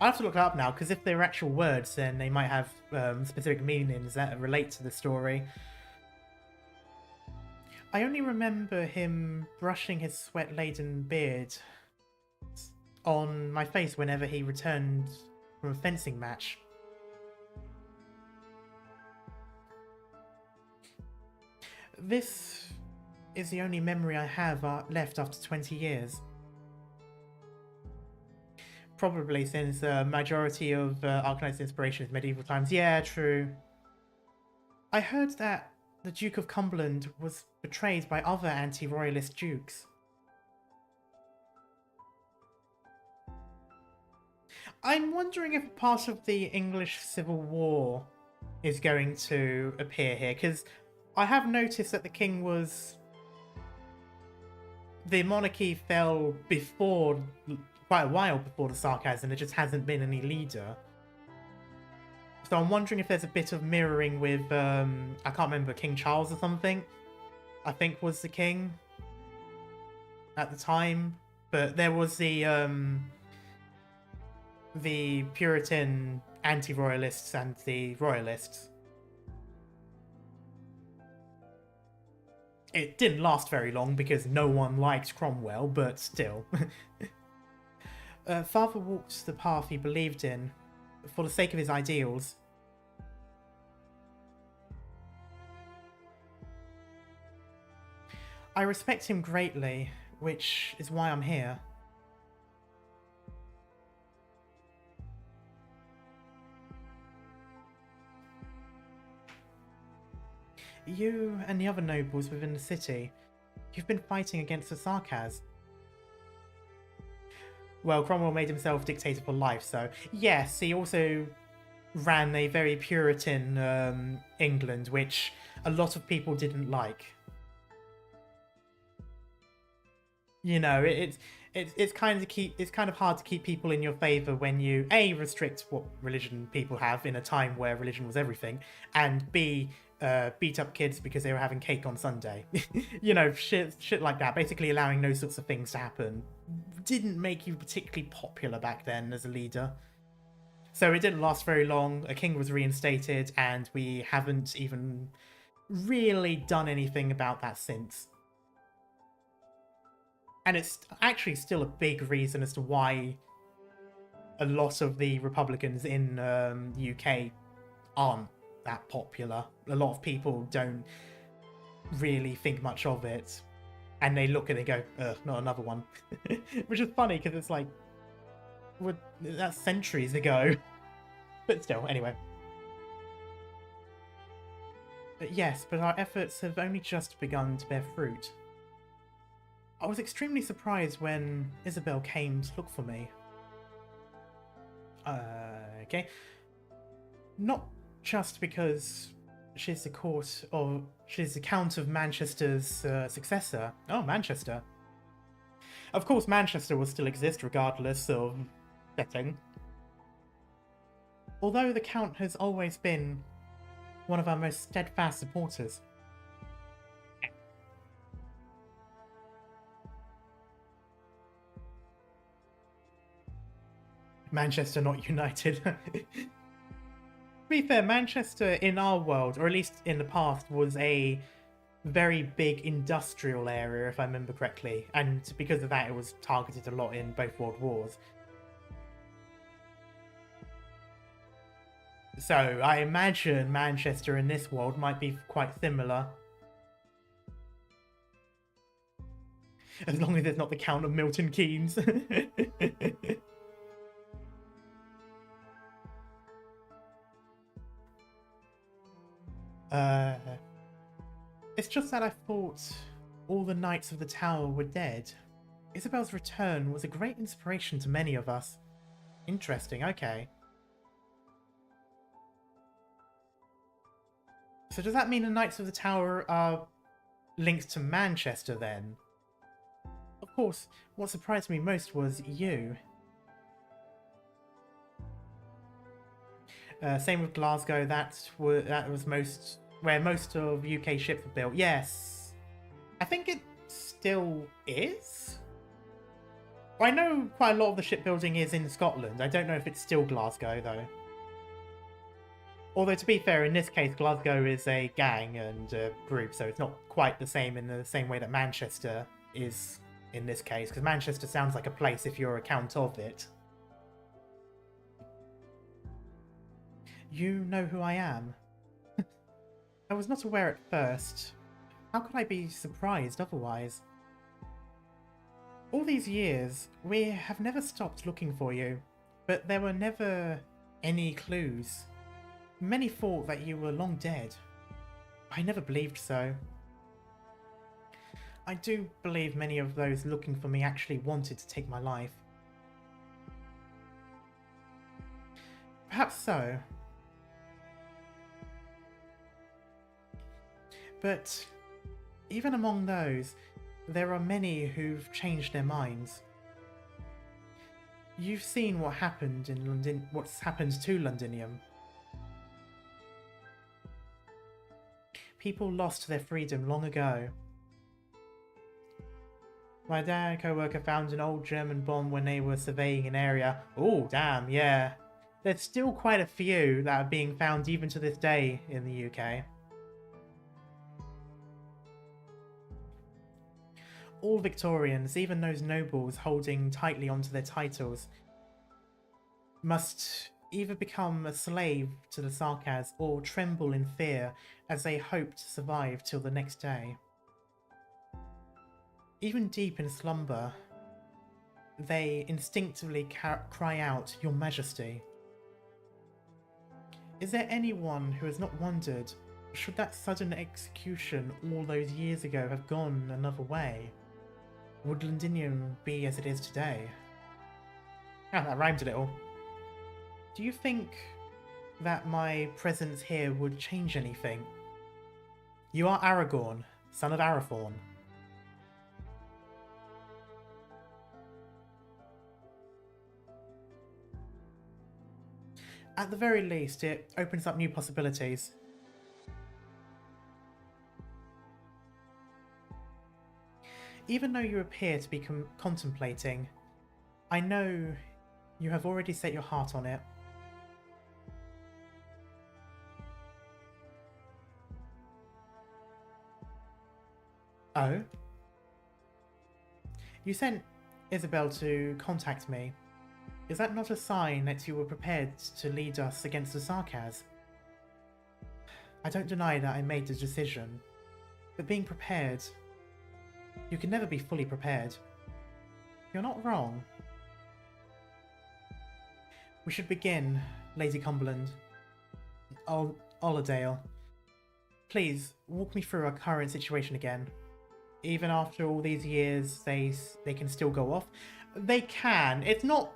I'll have to look it up now, because if they're actual words, then they might have specific meanings that relate to the story. I only remember him brushing his sweat-laden beard on my face whenever he returned from a fencing match. This is the only memory I have left after 20 years. Probably since the majority of Arknights' inspiration is medieval times. Yeah, true. I heard that the Duke of Cumberland was betrayed by other anti-royalist dukes. I'm wondering if part of the English Civil War is going to appear here, because I have noticed that the king was... The monarchy fell before, quite a while before the sarcasm, there just hasn't been any leader. So I'm wondering if there's a bit of mirroring with, I can't remember, King Charles or something, I think was the king at the time, but there was the Puritan anti-royalists and the royalists. It didn't last very long because no one liked Cromwell, but still. Father walked the path he believed in for the sake of his ideals. I respect him greatly, which is why I'm here. You and the other nobles within the city, you've been fighting against the Sarkaz. Well, Cromwell made himself dictator for life, so yes, he also ran a very Puritan England, which a lot of people didn't like. You know, it's kind of hard to keep people in your favor when you A, restrict what religion people have in a time where religion was everything, and B, beat up kids because they were having cake on Sunday. You know, shit like that. Basically allowing those sorts of things to happen didn't make you particularly popular back then as a leader. So it didn't last very long. A king was reinstated, and we haven't even really done anything about that since. And it's actually still a big reason as to why a lot of the Republicans in the UK aren't that popular. A lot of people don't really think much of it, and they look and they go, ugh, not another one. Which is funny because it's like, that's centuries ago. But still, anyway. But yes, but our efforts have only just begun to bear fruit. I was extremely surprised when Isabel came to look for me. Okay. Not just because she's the Count of Manchester's successor. Oh, Manchester. Of course, Manchester will still exist regardless of setting. Although the Count has always been one of our most steadfast supporters. Manchester not united. To be fair, Manchester in our world, or at least in the past, was a very big industrial area, if I remember correctly, and because of that it was targeted a lot in both world wars. So I imagine Manchester in this world might be quite similar. As long as it's not the Count of Milton Keynes. It's just that I thought all the Knights of the Tower were dead. Isabel's return was a great inspiration to many of us. Interesting, okay. So does that mean the Knights of the Tower are linked to Manchester then? Of course, what surprised me most was you. Same with Glasgow, that was where most of UK ships were built. Yes. I think it still is? I know quite a lot of the shipbuilding is in Scotland. I don't know if it's still Glasgow, though. Although, to be fair, in this case, Glasgow is a gang and a group, so it's not quite the same in the same way that Manchester is in this case, because Manchester sounds like a place if you're a count of it. You know who I am. I was not aware at first. How could I be surprised otherwise? All these years, we have never stopped looking for you, but there were never any clues. Many thought that you were long dead. I never believed so. I do believe many of those looking for me actually wanted to take my life. Perhaps so. But even among those, there are many who've changed their minds. You've seen what happened in London, what's happened to Londinium. People lost their freedom long ago, My dad and co-worker found an old German bomb when they were surveying an area. Oh, damn, yeah. There's still quite a few that are being found even to this day in the UK. All Victorians, even those nobles holding tightly onto their titles, must either become a slave to the Sarkaz or tremble in fear as they hope to survive till the next day. Even deep in slumber, they instinctively cry out, "Your Majesty." Is there anyone who has not wondered, should that sudden execution all those years ago have gone another way? Would Londinium be as it is today? Ah, that rhymed a little. Do you think that my presence here would change anything? You are Aragorn, son of Arathorn. At the very least, it opens up new possibilities. Even though you appear to be contemplating, I know you have already set your heart on it. Oh? You sent Isabel to contact me. Is that not a sign that you were prepared to lead us against the Sarkaz? I don't deny that I made the decision, but being prepared... You can never be fully prepared. You're not wrong. We should begin, Lady Cumberland. Ollerdale. Please, walk me through our current situation again. Even after all these years, they can still go off. They can. It's not...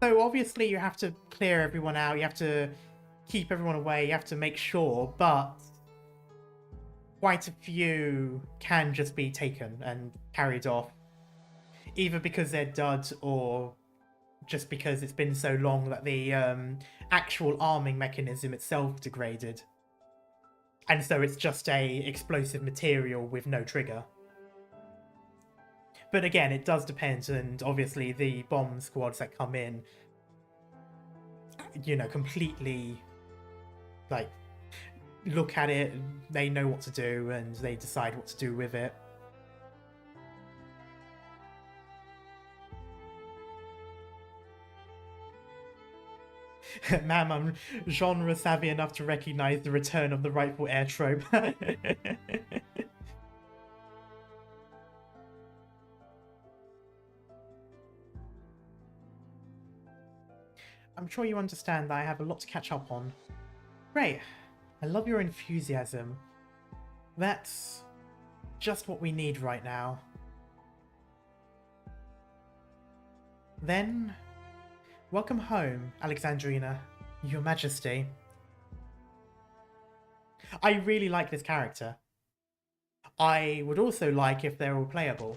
So obviously you have to clear everyone out, you have to keep everyone away, you have to make sure, but quite a few can just be taken and carried off. Either because they're dud or just because it's been so long that the actual arming mechanism itself degraded. And so it's just a explosive material with no trigger. But again, it does depend, and obviously the bomb squads that come in, you know, completely, like, look at it, they know what to do, and they decide what to do with it. Ma'am, I'm genre savvy enough to recognize the return of the rightful heir trope. I'm sure you understand that I have a lot to catch up on. Great. I love your enthusiasm. That's just what we need right now. Then, welcome home, Alexandrina, Your Majesty. I really like this character. I would also like if they're all playable.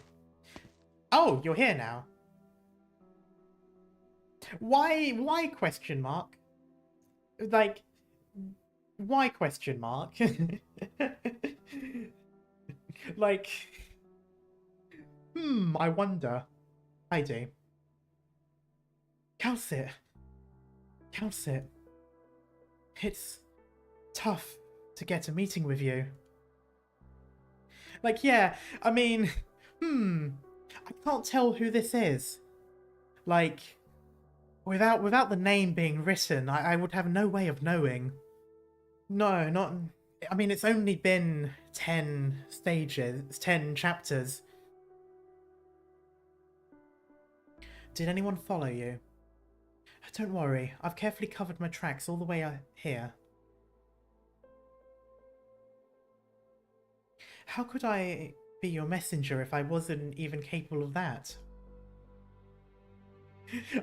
Oh, you're here now. Why question mark? Like, why question mark? Like, I wonder. I do. Calcit. It's tough to get a meeting with you. Like, yeah, I mean, I can't tell who this is. Like, without the name being written, I would have no way of knowing. No, not... I mean, it's only been 10 stages, 10 chapters. Did anyone follow you? Don't worry, I've carefully covered my tracks all the way here. How could I be your messenger if I wasn't even capable of that?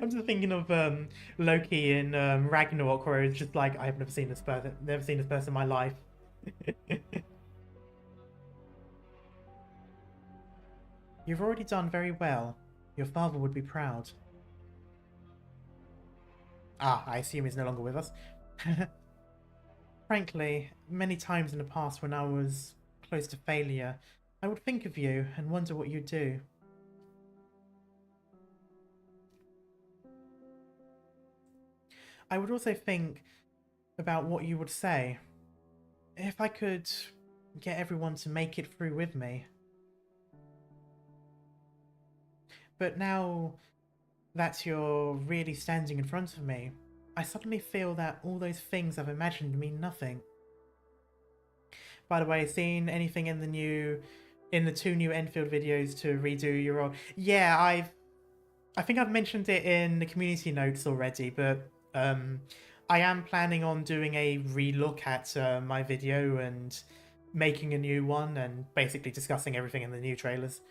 I'm just thinking of Loki in Ragnarok, where it's just like, I've never seen this person in my life. You've already done very well. Your father would be proud. Ah, I assume he's no longer with us. Frankly, many times in the past when I was close to failure, I would think of you and wonder what you'd do. I would also think about what you would say. If I could get everyone to make it through with me. But now that you're really standing in front of me, I suddenly feel that all those things I've imagined mean nothing. By the way, seen anything in the 2 new Enfield videos to redo your old? Yeah, I think I've mentioned it in the community notes already, but I am planning on doing a relook at my video and making a new one and basically discussing everything in the new trailers.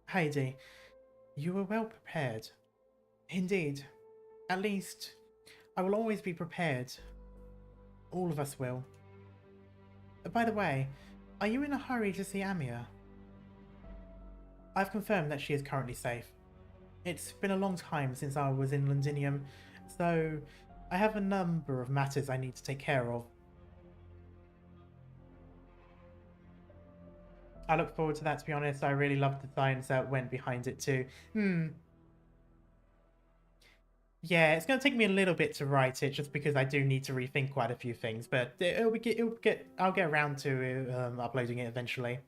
Heidi, you were well prepared. Indeed. At least, I will always be prepared. All of us will. By the way, are you in a hurry to see Amia? I've confirmed that she is currently safe. It's been a long time since I was in Londinium, so I have a number of matters I need to take care of. I look forward to that, to be honest. I really loved the science that went behind it too. Yeah, it's going to take me a little bit to write it, just because I do need to rethink quite a few things, but I'll get around to uploading it eventually.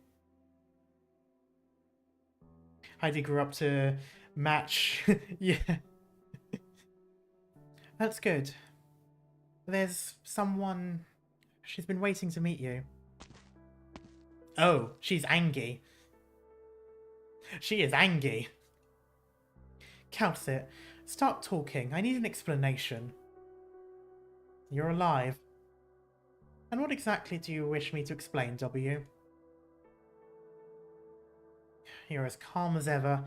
Heidi grew up to match. Yeah. That's good. There's someone... She's been waiting to meet you. Oh, she's Angie. She is Angie. Calcit, start talking. I need an explanation. You're alive. And what exactly do you wish me to explain, W? You're as calm as ever.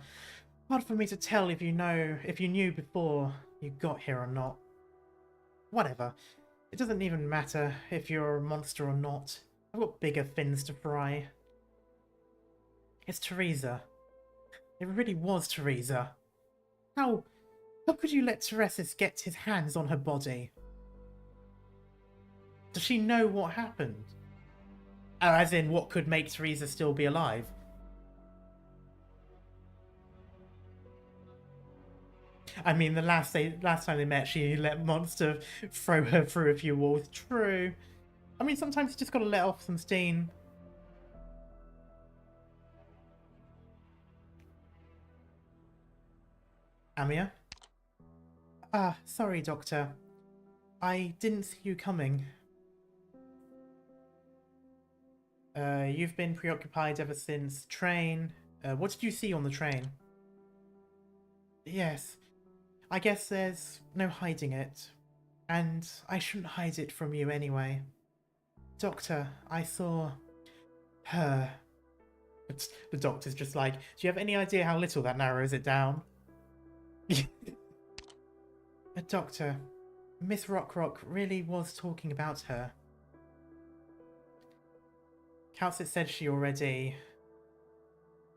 Hard for me to tell if you knew before you got here or not. Whatever. It doesn't even matter if you're a monster or not. I've got bigger fins to fry. It's Teresa. It really was Teresa. How could you let Teresis get his hands on her body? Does she know what happened? As in, what could make Teresa still be alive? I mean, the last time they met, she let Monster throw her through a few walls. True. I mean, sometimes you just gotta let off some steam. Amia? Ah, sorry, Doctor. I didn't see you coming. You've been preoccupied ever since train. What did you see on the train? Yes. I guess there's no hiding it. And I shouldn't hide it from you anyway. Doctor, I saw her. But the doctor's just like, do you have any idea how little that narrows it down? Doctor, Miss Rockrock really was talking about her. Calcit said she already...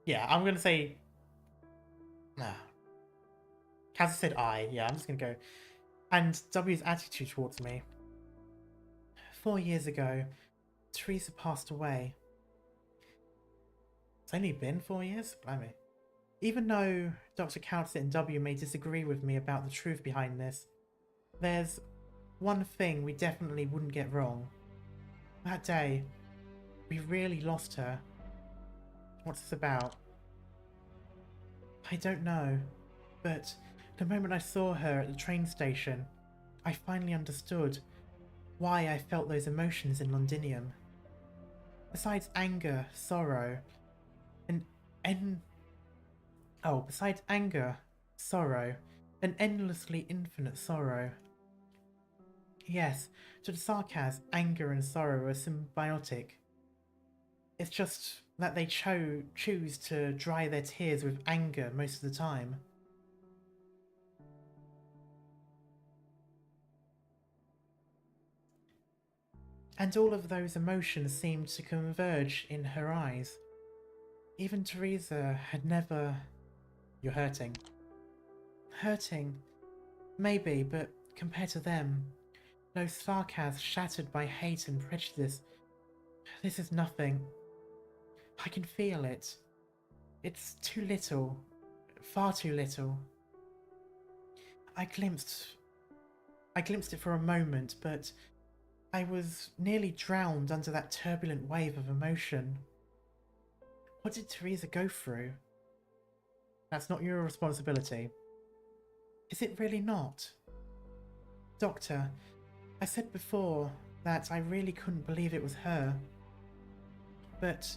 Yeah, I'm going to say... Nah. Calcit said I. Yeah, I'm just going to go. And W's attitude towards me. 4 years ago, Teresa passed away. It's only been 4 years? Blimey. Even though Dr. Calcit and W may disagree with me about the truth behind this, there's one thing we definitely wouldn't get wrong. That day, we really lost her. What's this about? I don't know, but the moment I saw her at the train station, I finally understood why I felt those emotions in Londinium. Besides anger, sorrow, besides anger, sorrow, an endlessly infinite sorrow. Yes, to the sarcasm, anger and sorrow are symbiotic. It's just that they choose to dry their tears with anger most of the time. And all of those emotions seemed to converge in her eyes. Even Teresa had never... You're hurting. Hurting. Maybe, but compared to them, those sarcasms shattered by hate and prejudice, this is nothing. I can feel it. It's too little. Far too little. I glimpsed it for a moment, but I was nearly drowned under that turbulent wave of emotion. What did Teresa go through? That's not your responsibility. Is it really not? Doctor, I said before that I really couldn't believe it was her. But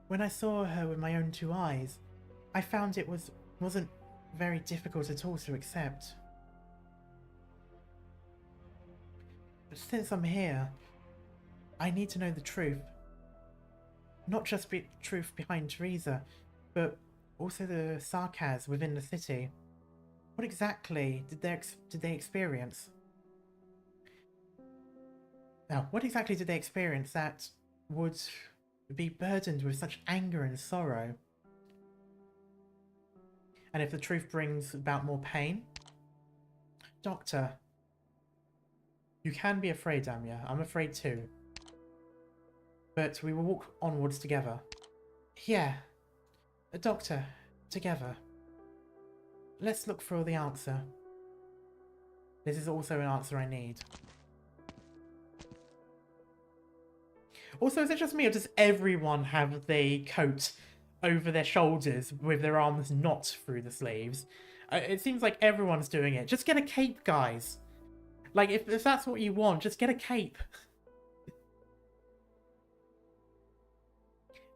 when I saw her with my own two eyes, I found it wasn't very difficult at all to accept. But since I'm here, I need to know the truth. Not just the truth behind Teresa, but also the sarcasm within the city. What exactly did they experience? Now, what exactly did they experience that would be burdened with such anger and sorrow? And if the truth brings about more pain? Doctor, you can be afraid, Amya. I'm afraid too. But we will walk onwards together. Yeah. Doctor, together. Let's look for the answer. This is also an answer I need. Also, is it just me or does everyone have the coat over their shoulders with their arms not through the sleeves? It seems like everyone's doing it. Just get a cape, guys. Like, if that's what you want, just get a cape.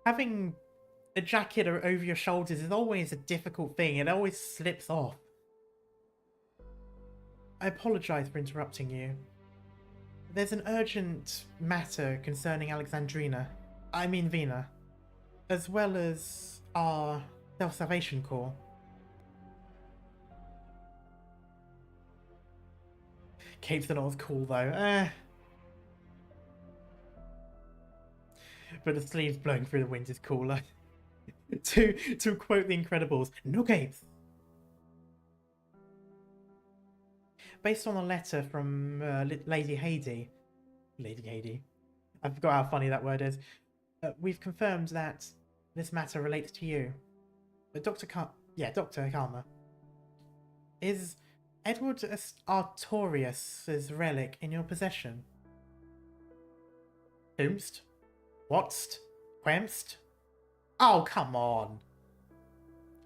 Having a jacket over your shoulders is always a difficult thing. It always slips off. I apologize for interrupting you. There's an urgent matter concerning Vina, as well as our self-salvation call. Capes are not as cool though. But the sleeves blowing through the wind is cooler. to quote The Incredibles, no capes. Based on a letter from Lady Haydee, I forgot how funny that word is. We've confirmed that this matter relates to you. Dr. Karma. Is Edward Artorius' relic in your possession? Whomst? Whatst? Quemst? Oh, come on.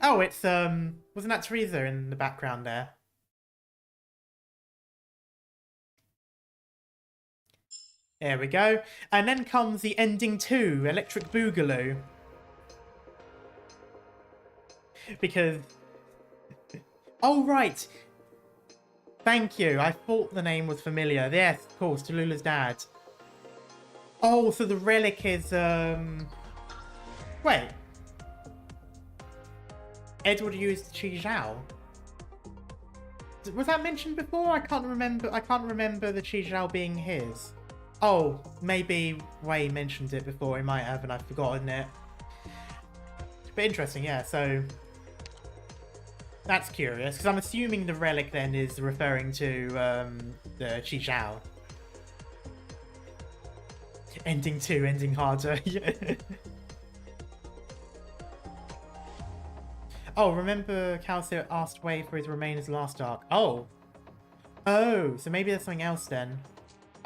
Oh, it's, wasn't that Teresa in the background there? There we go. And then comes the ending 2, Electric Boogaloo. Because... Oh, right. Thank you. I thought the name was familiar. Yes, of course, Tallulah's dad. Oh, so the relic is, Wait. Edward used Chi Zhao. Was that mentioned before? I can't remember the Chi Zhao being his. Oh, maybe Wei mentioned it before. He might have, and I've forgotten it. But interesting, yeah. So that's curious because I'm assuming the relic then is referring to the Chi Zhao. Ending 2, ending harder. Oh, remember Calcio asked Wei for his remains last arc. Oh, so maybe there's something else then.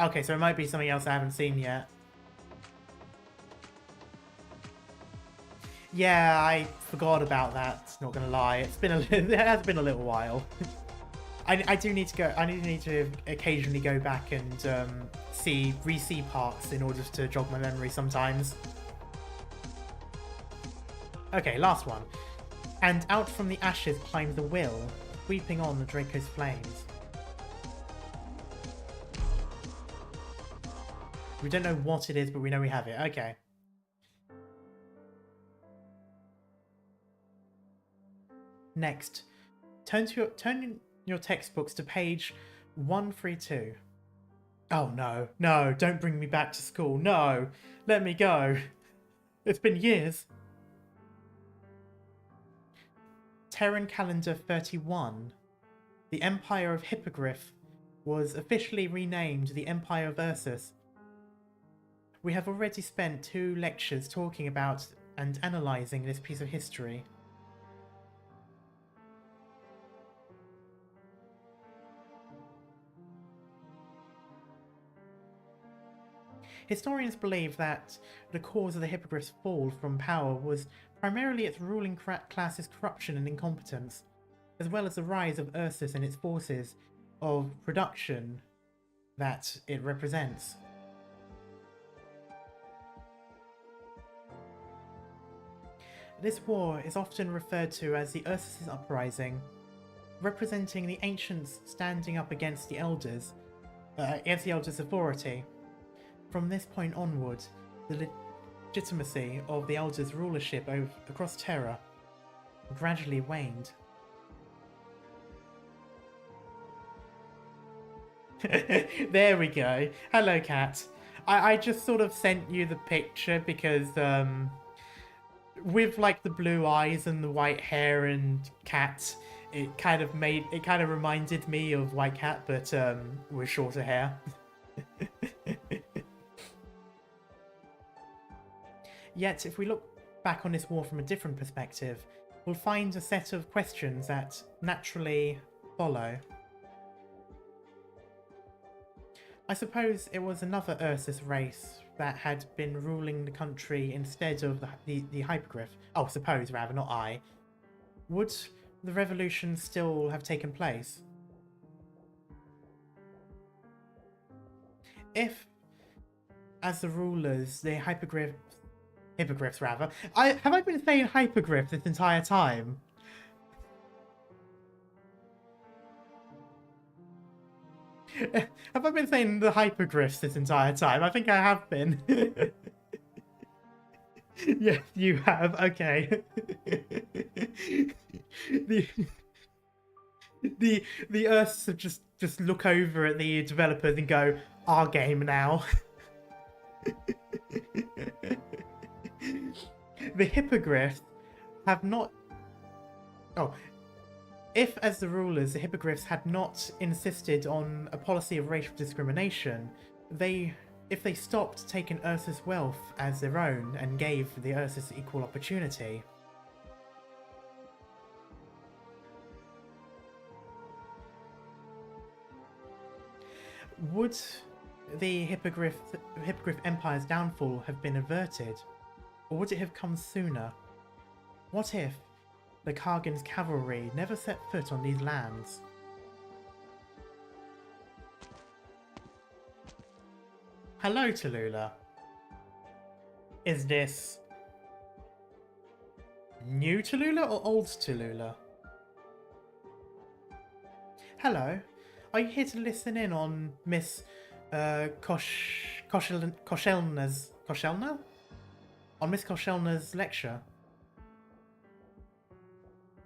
Okay, so it might be something else I haven't seen yet. Yeah, I forgot about that. Not gonna lie, it has been a little while. I do need to go. I need to occasionally go back and re-see parts in order to jog my memory sometimes. Okay, last one. And out from the ashes climbs the will, sweeping on the Draco's flames. We don't know what it is, but we know we have it. Okay. Next, turn your textbooks to page 132. Oh no, no, don't bring me back to school. No, let me go. It's been years. Terran calendar 31. the Empire of Hippogriff was officially renamed the Empire of Ursus. We have already spent 2 lectures talking about and analysing this piece of history. Historians believe that the cause of the Hippogriff's fall from power was primarily its ruling class's corruption and incompetence, as well as the rise of Ursus and its forces of production that it represents. This war is often referred to as the Ursus Uprising, representing the ancients standing up against the elders' authority. From this point onward, the legitimacy of the elders' rulership across Terra gradually waned. There we go. Hello, Cat. I just sort of sent you the picture because with like the blue eyes and the white hair and Cat, it kind of reminded me of White Cat, but with shorter hair. Yet, if we look back on this war from a different perspective, we'll find a set of questions that naturally follow. I suppose it was another Ursus race that had been ruling the country instead of the Hippogriff. Oh, suppose rather, not I. Would the revolution still have taken place? If, as the rulers, the Hippogriffs rather. Have I been saying Hippogriff this entire time? Have I been saying the Hippogriffs this entire time? I think I have been. Yes, you have. Okay. the Earths have just look over at the developers and go, "Our game now." The Hippogriffs have not... Oh. If, as the rulers, the Hippogriffs had not insisted on a policy of racial discrimination, if they stopped taking Ursus wealth as their own and gave the Ursus equal opportunity, would the Hippogriff Empire's downfall have been averted? Or would it have come sooner? What if the Kargan's cavalry never set foot on these lands? Hello, Tallulah. Is this new Tallulah or old Tallulah? Hello. Are you here to listen in on Miss Koshelna's lecture?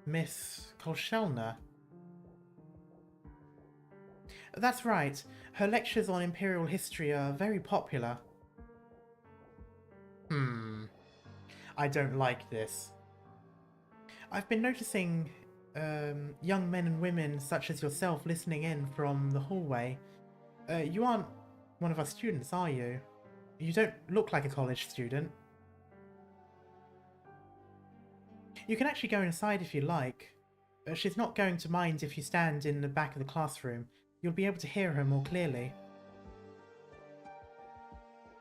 Miss Koshelna. That's right. Her lectures on Imperial history are very popular. I don't like this. I've been noticing young men and women such as yourself listening in from the hallway. You aren't one of our students, are you? You don't look like a college student. You can actually go inside if you like. She's not going to mind if you stand in the back of the classroom. You'll be able to hear her more clearly.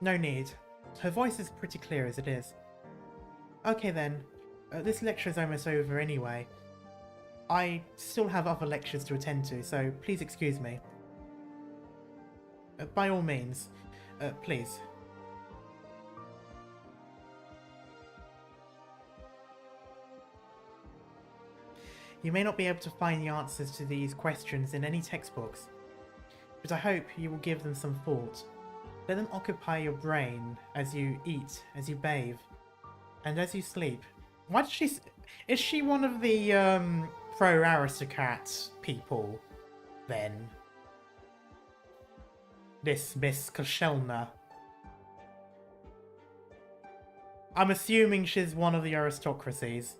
No need. Her voice is pretty clear as it is. Okay then. This lecture is almost over anyway. I still have other lectures to attend to, so please excuse me. By all means. Please. You may not be able to find the answers to these questions in any textbooks, but I hope you will give them some thought. Let them occupy your brain as you eat, as you bathe, and as you sleep. Why does she... Is she one of the pro-aristocrat people, then? This Miss Koshelna. I'm assuming she's one of the aristocracies.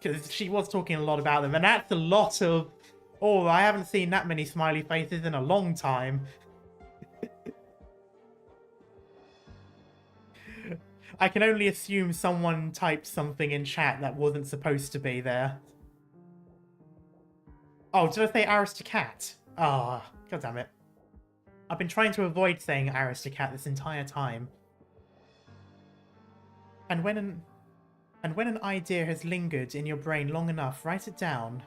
Because she was talking a lot about them, and that's a lot of Oh, I haven't seen that many smiley faces in a long time. I can only assume someone typed something in chat that wasn't supposed to be there. Oh, did I say Aristocat? Ah, oh, god damn it. I've been trying to avoid saying Aristocat this entire time. And when an idea has lingered in your brain long enough, write it down.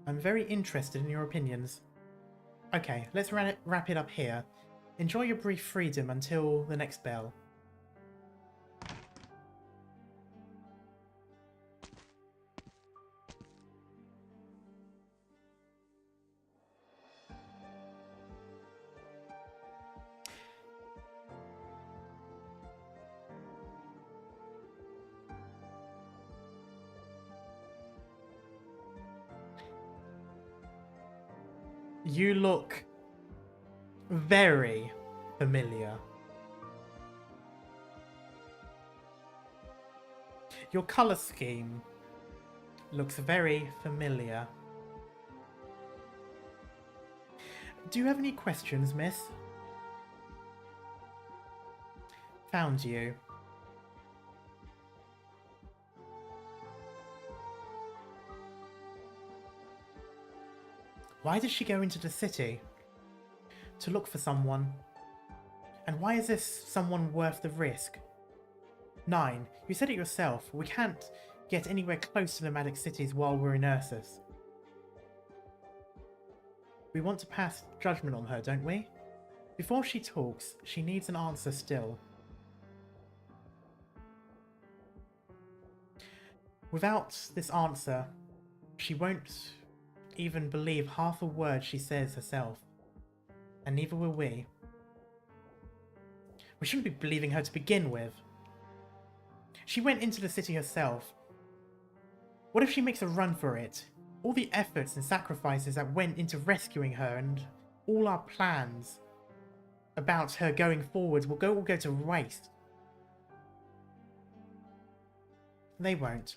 I'm very interested in your opinions. Okay, let's wrap it up here. Enjoy your brief freedom until the next bell. You look very familiar. Your color scheme looks very familiar. Do you have any questions, miss? Found you. Why did she go into the city? To look for someone. And why is this someone worth the risk? 9. You said it yourself. We can't get anywhere close to the nomadic cities while we're in Ursus. We want to pass judgment on her, don't we? Before she talks, she needs an answer still. Without this answer, she won't even believe half a word she says herself. And neither will we. We shouldn't be believing her to begin with. She went into the city herself. What if she makes a run for it? All the efforts and sacrifices that went into rescuing her and all our plans about her going forwards will all go to waste. They won't.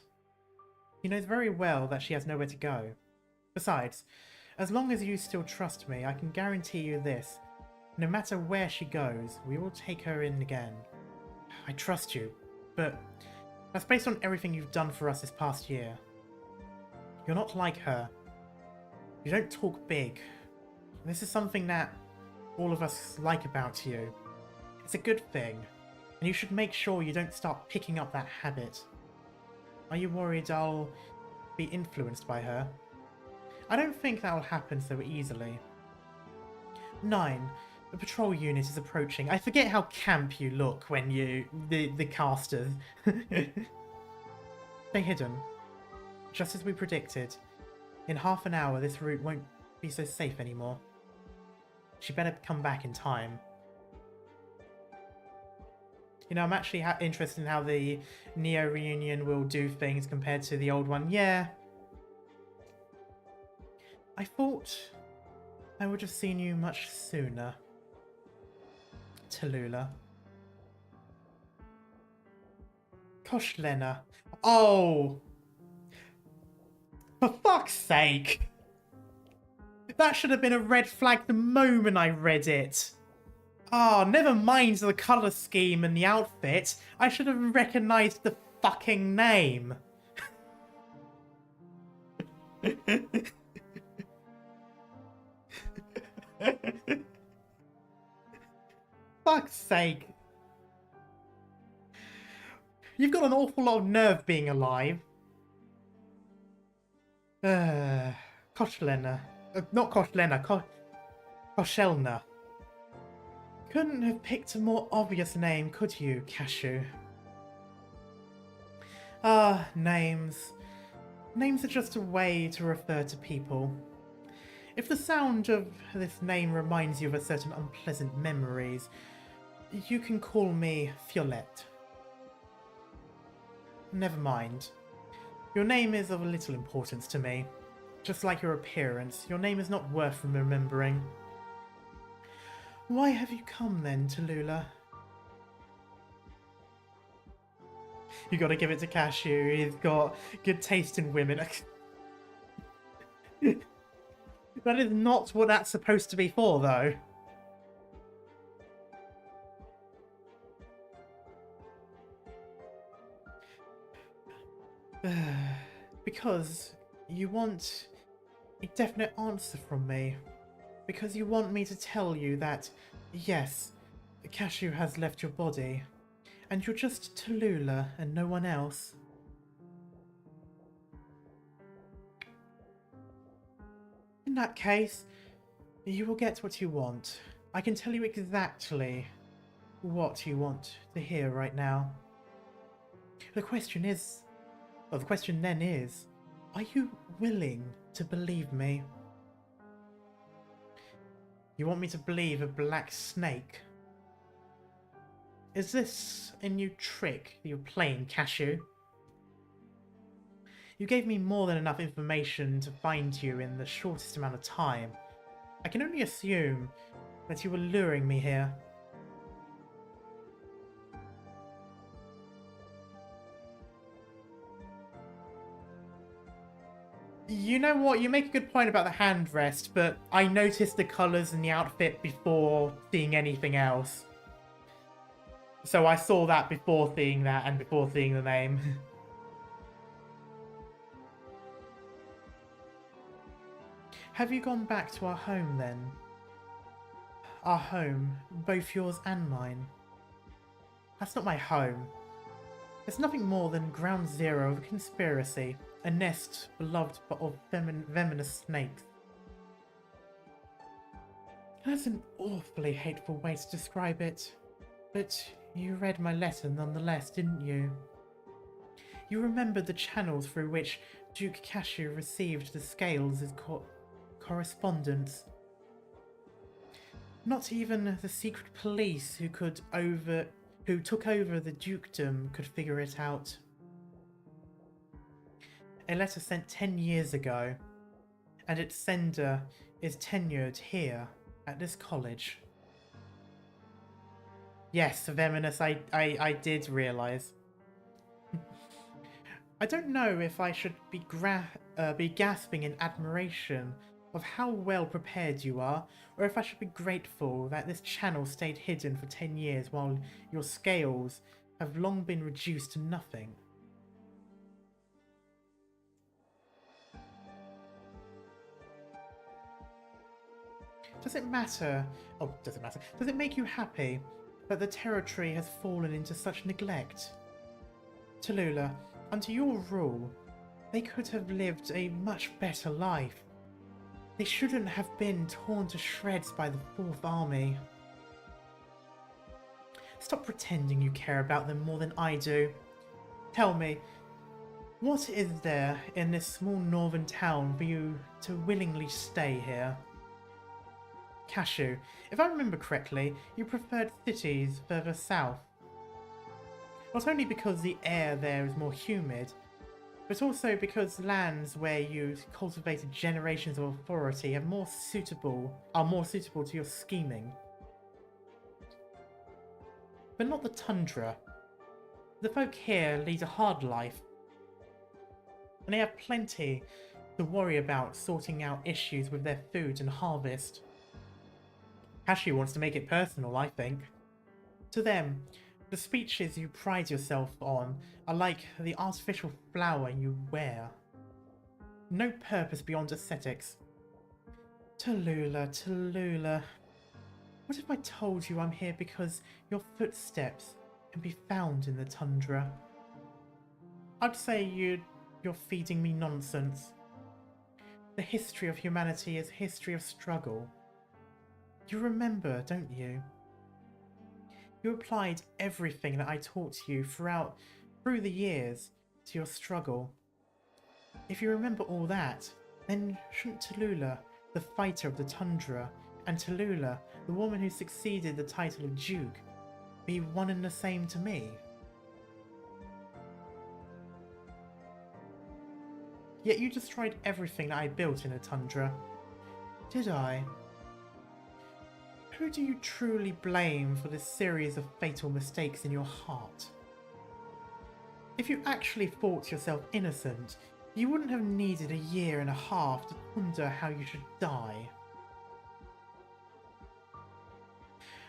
He knows very well that she has nowhere to go. Besides, as long as you still trust me, I can guarantee you this. No matter where she goes, we will take her in again. I trust you, but that's based on everything you've done for us this past year. You're not like her. You don't talk big. This is something that all of us like about you. It's a good thing, and you should make sure you don't start picking up that habit. Are you worried I'll be influenced by her? I don't think that will happen so easily. 9. The patrol unit is approaching. I forget how camp you look when the casters. Stay hidden. Just as we predicted. In half an hour, this route won't be so safe anymore. She better come back in time. You know, I'm actually interested in how the Neo reunion will do things compared to the old one. Yeah. I thought I would have seen you much sooner. Tallulah. Koshlena. Oh! For fuck's sake! That should have been a red flag the moment I read it. Oh, never mind the colour scheme and the outfit. I should have recognised the fucking name. Fuck's sake. You've got an awful lot of nerve being alive. Koshlena. Not Koshlena, Koshelna. Couldn't have picked a more obvious name, could you, Cashew? Ah, names. Names are just a way to refer to people. If the sound of this name reminds you of a certain unpleasant memories, you can call me Fiolette. Never mind. Your name is of little importance to me. Just like your appearance, your name is not worth remembering. Why have you come then, Tallulah? You gotta give it to Cashew, he's got good taste in women. That is not what that's supposed to be for, though. Because you want a definite answer from me. Because you want me to tell you that, yes, Cashew has left your body, and you're just Tallulah and no one else. In that case, you will get what you want. I can tell you exactly what you want to hear right now. The question then is, are you willing to believe me? You want me to believe a black snake? Is this a new trick you're playing, Cashew? You gave me more than enough information to find you in the shortest amount of time. I can only assume that you were luring me here. You know what? You make a good point about the hand rest, but I noticed the colours in the outfit before seeing anything else. So I saw that before seeing that and before seeing the name. Have you gone back to our home then? Our home, both yours and mine. That's not my home. It's nothing more than ground zero of a conspiracy, a nest beloved of venomous snakes. That's an awfully hateful way to describe it, but you read my letter nonetheless, didn't you? You remembered the channels through which Duke Cashew received the scales as correspondence. Not even the secret police who took over the dukedom could figure it out. A letter sent 10 years ago, and its sender is tenured here at this college. Yes, Venomous, I did realise. I don't know if I should be gasping in admiration of how well prepared you are, or if I should be grateful that this channel stayed hidden for 10 years while your scales have long been reduced to nothing. Does it matter? Oh, does it matter? Does it make you happy that the territory has fallen into such neglect? Tallulah, under your rule, they could have lived a much better life. They shouldn't have been torn to shreds by the Fourth Army. Stop pretending you care about them more than I do. Tell me, what is there in this small northern town for you to willingly stay here? Cashew, if I remember correctly, you preferred cities further south. Not only because the air there is more humid, but also because lands where you cultivated generations of authority are more suitable to your scheming. But not the tundra. The folk here lead a hard life, and they have plenty to worry about sorting out issues with their food and harvest. Cashew wants to make it personal, I think. To them, the speeches you pride yourself on are like the artificial flower you wear. No purpose beyond aesthetics. Tallulah, Tallulah. What if I told you I'm here because your footsteps can be found in the tundra? I'd say you're feeding me nonsense. The history of humanity is a history of struggle. You remember, don't you? You applied everything that I taught you through the years to your struggle. If you remember all that, then shouldn't Tallulah, the fighter of the tundra, and Tallulah, the woman who succeeded the title of Duke, be one and the same to me? Yet you destroyed everything that I built in the tundra. Did I? Who do you truly blame for this series of fatal mistakes in your heart? If you actually thought yourself innocent, You wouldn't have needed a year and a half to ponder how you should die.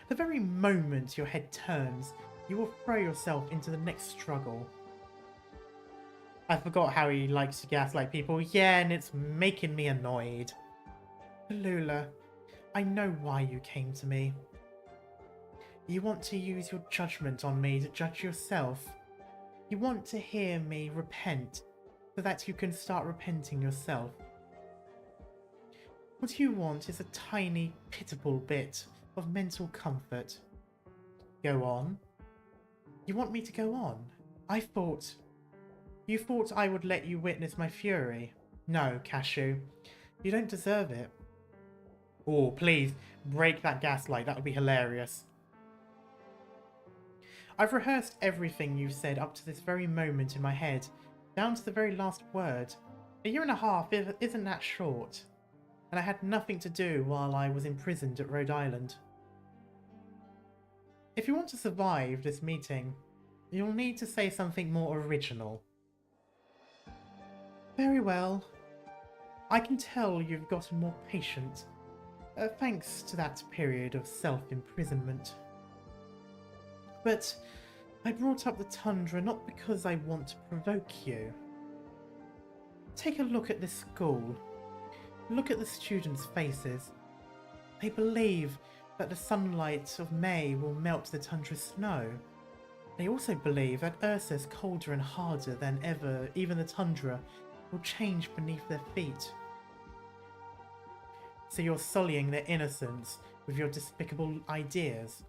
The very moment your head turns, you will throw yourself into the next struggle. I forgot how he likes to gaslight people. Yeah, and it's making me annoyed. Lula, I know why you came to me. You want to use your judgment on me to judge yourself. You want to hear me repent so that you can start repenting yourself. What you want is a tiny, pitiful bit of mental comfort. Go on. You want me to go on? You thought I would let you witness my fury. No, Cashew. You don't deserve it. Oh, please, break that gaslight. That would be hilarious. I've rehearsed everything you've said up to this very moment in my head, down to the very last word. A year and a half isn't that short, and I had nothing to do while I was imprisoned at Rhode Island. If you want to survive this meeting, you'll need to say something more original. Very well. I can tell you've gotten more patient, thanks to that period of self-imprisonment. But I brought up the tundra not because I want to provoke you. Take a look at this school. Look at the students' faces. They believe that the sunlight of May will melt the tundra's snow. They also believe that Ursa's colder and harder than ever, even the tundra will change beneath their feet. So you're sullying their innocence with your despicable ideas.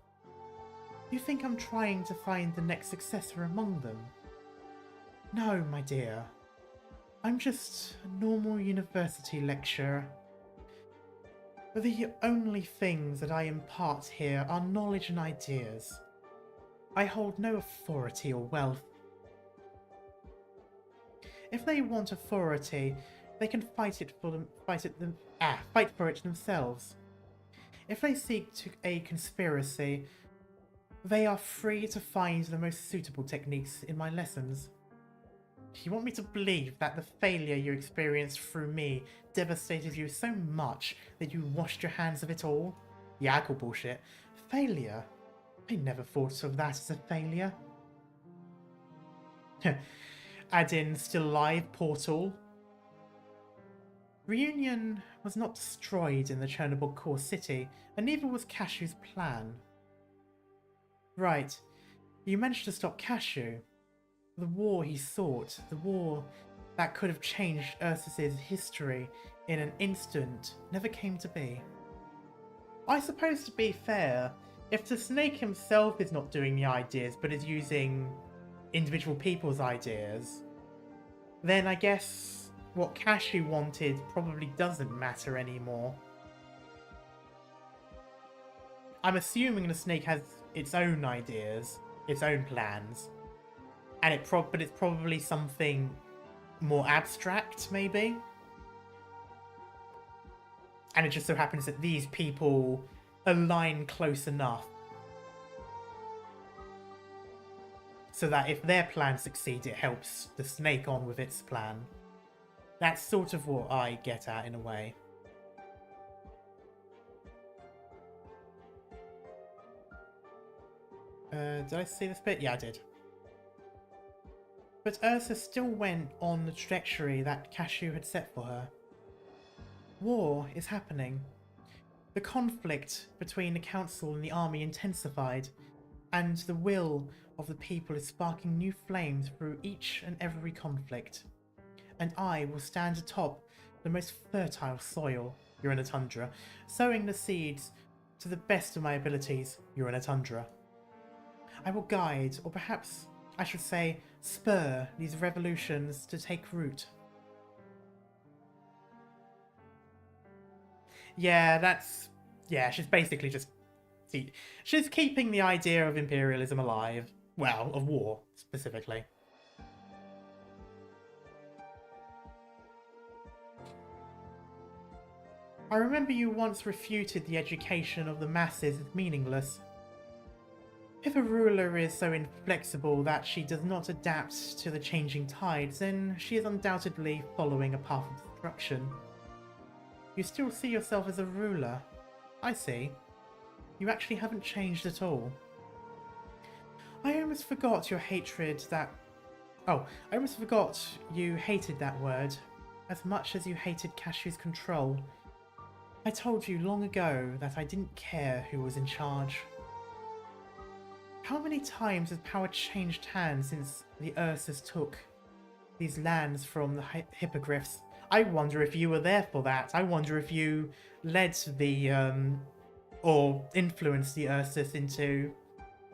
You think I'm trying to find the next successor among them? No, my dear. I'm just a normal university lecturer. The only things that I impart here are knowledge and ideas. I hold no authority or wealth. If they want authority, they can fight for it themselves. If they seek a conspiracy, they are free to find the most suitable techniques in my lessons. You want me to believe that the failure you experienced through me devastated you so much that you washed your hands of it all? Yeah, I call bullshit. Failure? I never thought of that as a failure. Add in still alive portal. Reunion was not destroyed in the Chernobyl core city, and neither was Cashew's plan. Right, you managed to stop Cashew. The war he sought, the war that could have changed Ursus's history in an instant, never came to be. I suppose, to be fair, if the snake himself is not doing the ideas but is using individual people's ideas, then I guess what Cashew wanted probably doesn't matter anymore. I'm assuming the snake has its own ideas, its own plans, and but it's probably something more abstract, maybe? And it just so happens that these people align close enough so that if their plan succeeds, it helps the snake on with its plan. That's sort of what I get at, in a way. Did I see this bit? Yeah, I did. But Ursa still went on the trajectory that Cashew had set for her. War is happening. The conflict between the council and the army intensified, and the will of the people is sparking new flames through each and every conflict. And I will stand atop the most fertile soil, you're in a tundra, sowing the seeds to the best of my abilities, you're in a tundra. I will guide, or perhaps I should say spur, these revolutions to take root. Yeah, she's basically just... See, she's keeping the idea of imperialism alive. Well, of war, specifically. I remember you once refuted the education of the masses as meaningless. If a ruler is so inflexible that she does not adapt to the changing tides, then she is undoubtedly following a path of destruction. You still see yourself as a ruler. I see. You actually haven't changed at all. I almost forgot your hatred that... Oh, I almost forgot you hated that word as much as you hated Cashew's control. I told you long ago that I didn't care who was in charge. How many times has power changed hands since the Ursus took these lands from the Hippogriffs? I wonder if you were there for that. I wonder if you led the, or influenced the Ursus into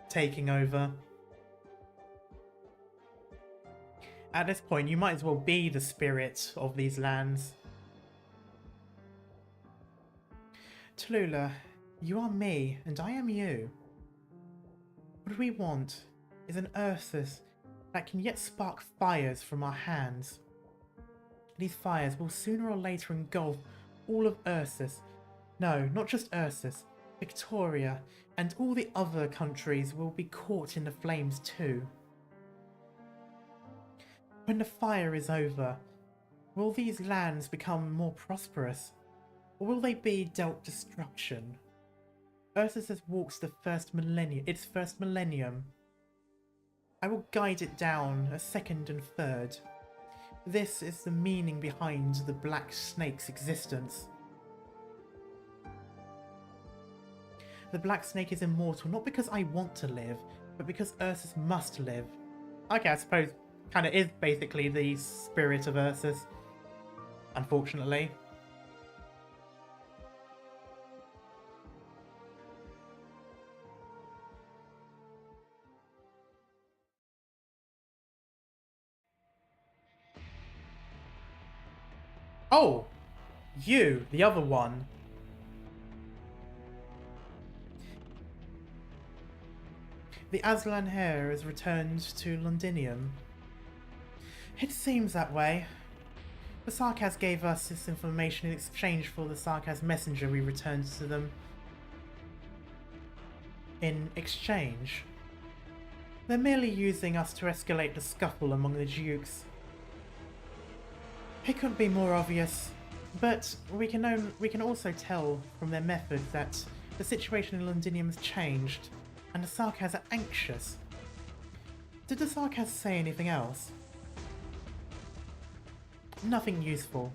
taking over. At this point, you might as well be the spirit of these lands. Tallulah, you are me, and I am you. What we want is an Ursus that can yet spark fires from our hands. These fires will sooner or later engulf all of Ursus. No, not just Ursus. Victoria and all the other countries will be caught in the flames too. When the fire is over, will these lands become more prosperous? Or will they be dealt destruction? Ursus has walked its first millennium. I will guide it down a second and third. This is the meaning behind the Black Snake's existence. The Black Snake is immortal, not because I want to live, but because Ursus must live. Okay, I suppose kind of is basically the spirit of Ursus, unfortunately. Oh! You, the other one. The Aslan hair has returned to Londinium. It seems that way. The Sarkaz gave us this information in exchange for the Sarkaz messenger we returned to them. In exchange? They're merely using us to escalate the scuffle among the dukes. It couldn't be more obvious, but we can also tell from their methods that the situation in Londinium has changed, and the Sarkaz are anxious. Did the Sarkaz say anything else? Nothing useful.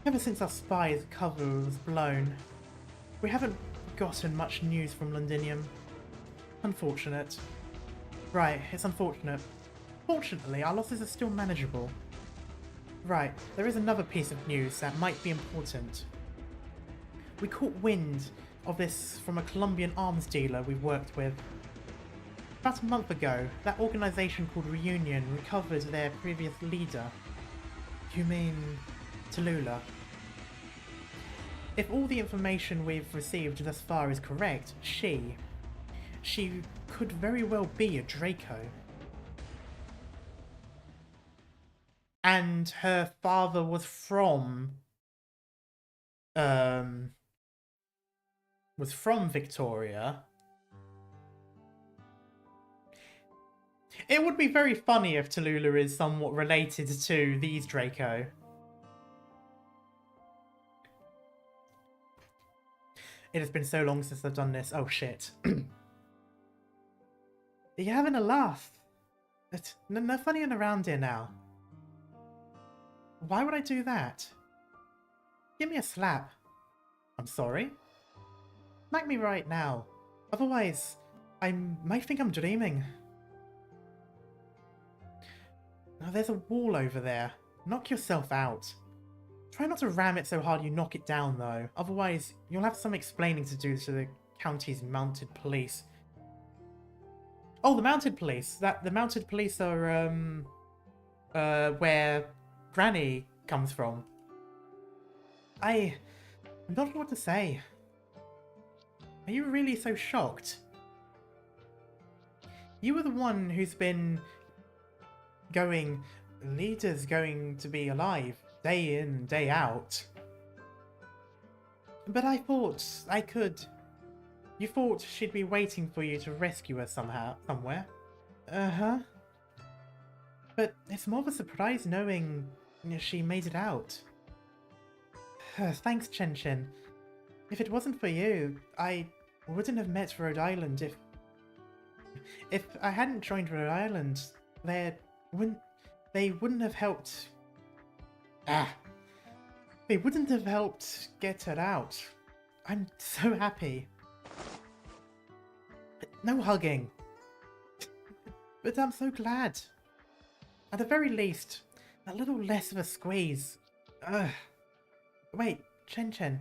Ever since our spy's cover was blown, we haven't gotten much news from Londinium. Unfortunate. Right, it's unfortunate. Fortunately, our losses are still manageable. Right, there is another piece of news that might be important. We caught wind of this from a Colombian arms dealer we've worked with. About a month ago, that organisation called Reunion recovered their previous leader. You mean Tallulah? If all the information we've received thus far is correct, she could very well be a Draco. And her father was from Victoria. It would be very funny if Tallulah is somewhat related to these Draco. It has been so long since I've done this. Oh shit. You're having a laugh. No funnying around here now. Why would I do that? Give me a slap. I'm sorry? Smack me right now. Otherwise, I might think I'm dreaming. Now there's a wall over there. Knock yourself out. Try not to ram it so hard you knock it down though. Otherwise, you'll have some explaining to do to the county's mounted police. Oh, the mounted police. The mounted police are where Granny comes from. I'm not sure what to say. Are you really so shocked? You were the one who's been going, leader's going to be alive day in, day out. But I thought I could You thought she'd be waiting for you to rescue her somewhere? Uh-huh. But it's more of a surprise knowing she made it out. Thanks, Chen Chen. If it wasn't for you, I wouldn't have met Rhode Island if I hadn't joined Rhode Island, they wouldn't have helped. They wouldn't have helped get her out. I'm so happy. No hugging. But I'm so glad. At the very least, a little less of a squeeze. Wait, Chen Chen,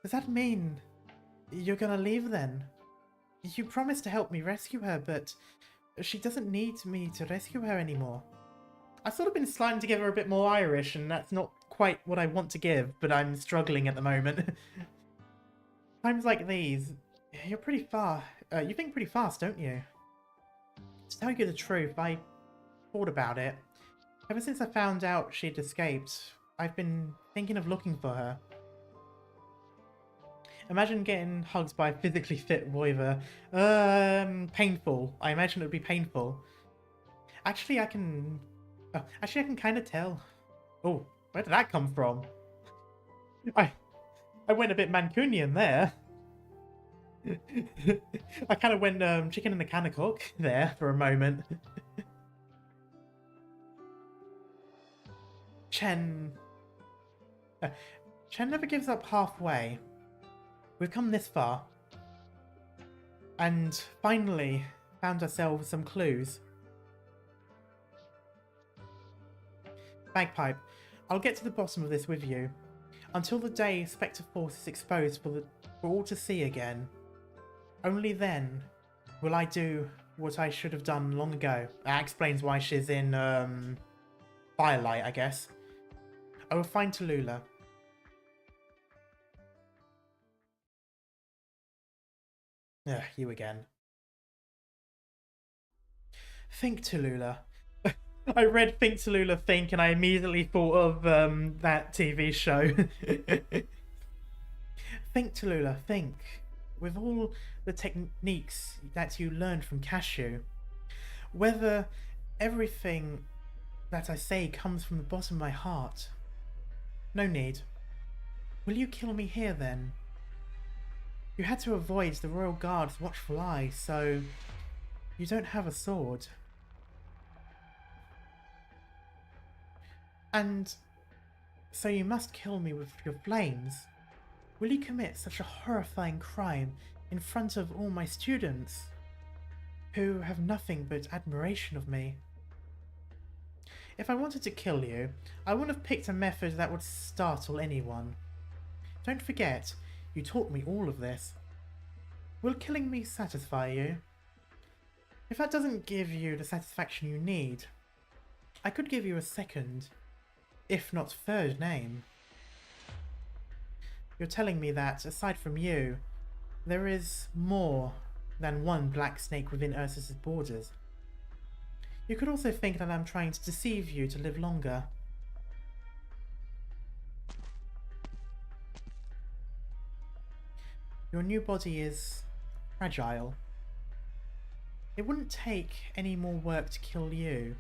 does that mean you're gonna leave then? You promised to help me rescue her, but she doesn't need me to rescue her anymore. I've sort of been sliding together a bit more Irish, and that's not quite what I want to give, but I'm struggling at the moment. Times like these, you're pretty far. You think pretty fast, don't you? To tell you the truth, I thought about it. Ever since I found out she'd escaped, I've been thinking of looking for her. Imagine getting hugged by a physically fit voiver. Painful. I imagine it would be painful. Actually, I can kind of tell. Oh, where did that come from? I went a bit Mancunian there. I kind of went chicken in the can of cook there for a moment. Chen never gives up halfway. We've come this far. And finally found ourselves some clues. Bagpipe, I'll get to the bottom of this with you. Until the day Spectre Force is exposed for all to see again. Only then will I do what I should have done long ago. That explains why she's in Firelight, I guess. I will find Tallulah. You again. Think, Tallulah. I read Think, Tallulah, Think, and I immediately thought of that TV show. Think, Tallulah, think. With all the techniques that you learned from Cashew, whether everything that I say comes from the bottom of my heart. No need. Will you kill me here then? You had to avoid the Royal Guard's watchful eye, so you don't have a sword. And so you must kill me with your flames. Will you commit such a horrifying crime in front of all my students, who have nothing but admiration of me? If I wanted to kill you, I would have picked a method that would startle anyone. Don't forget, you taught me all of this. Will killing me satisfy you? If that doesn't give you the satisfaction you need, I could give you a second, if not third name. You're telling me that, aside from you, there is more than one black snake within Ursus's borders. You could also think that I'm trying to deceive you to live longer. Your new body is fragile. It wouldn't take any more work to kill you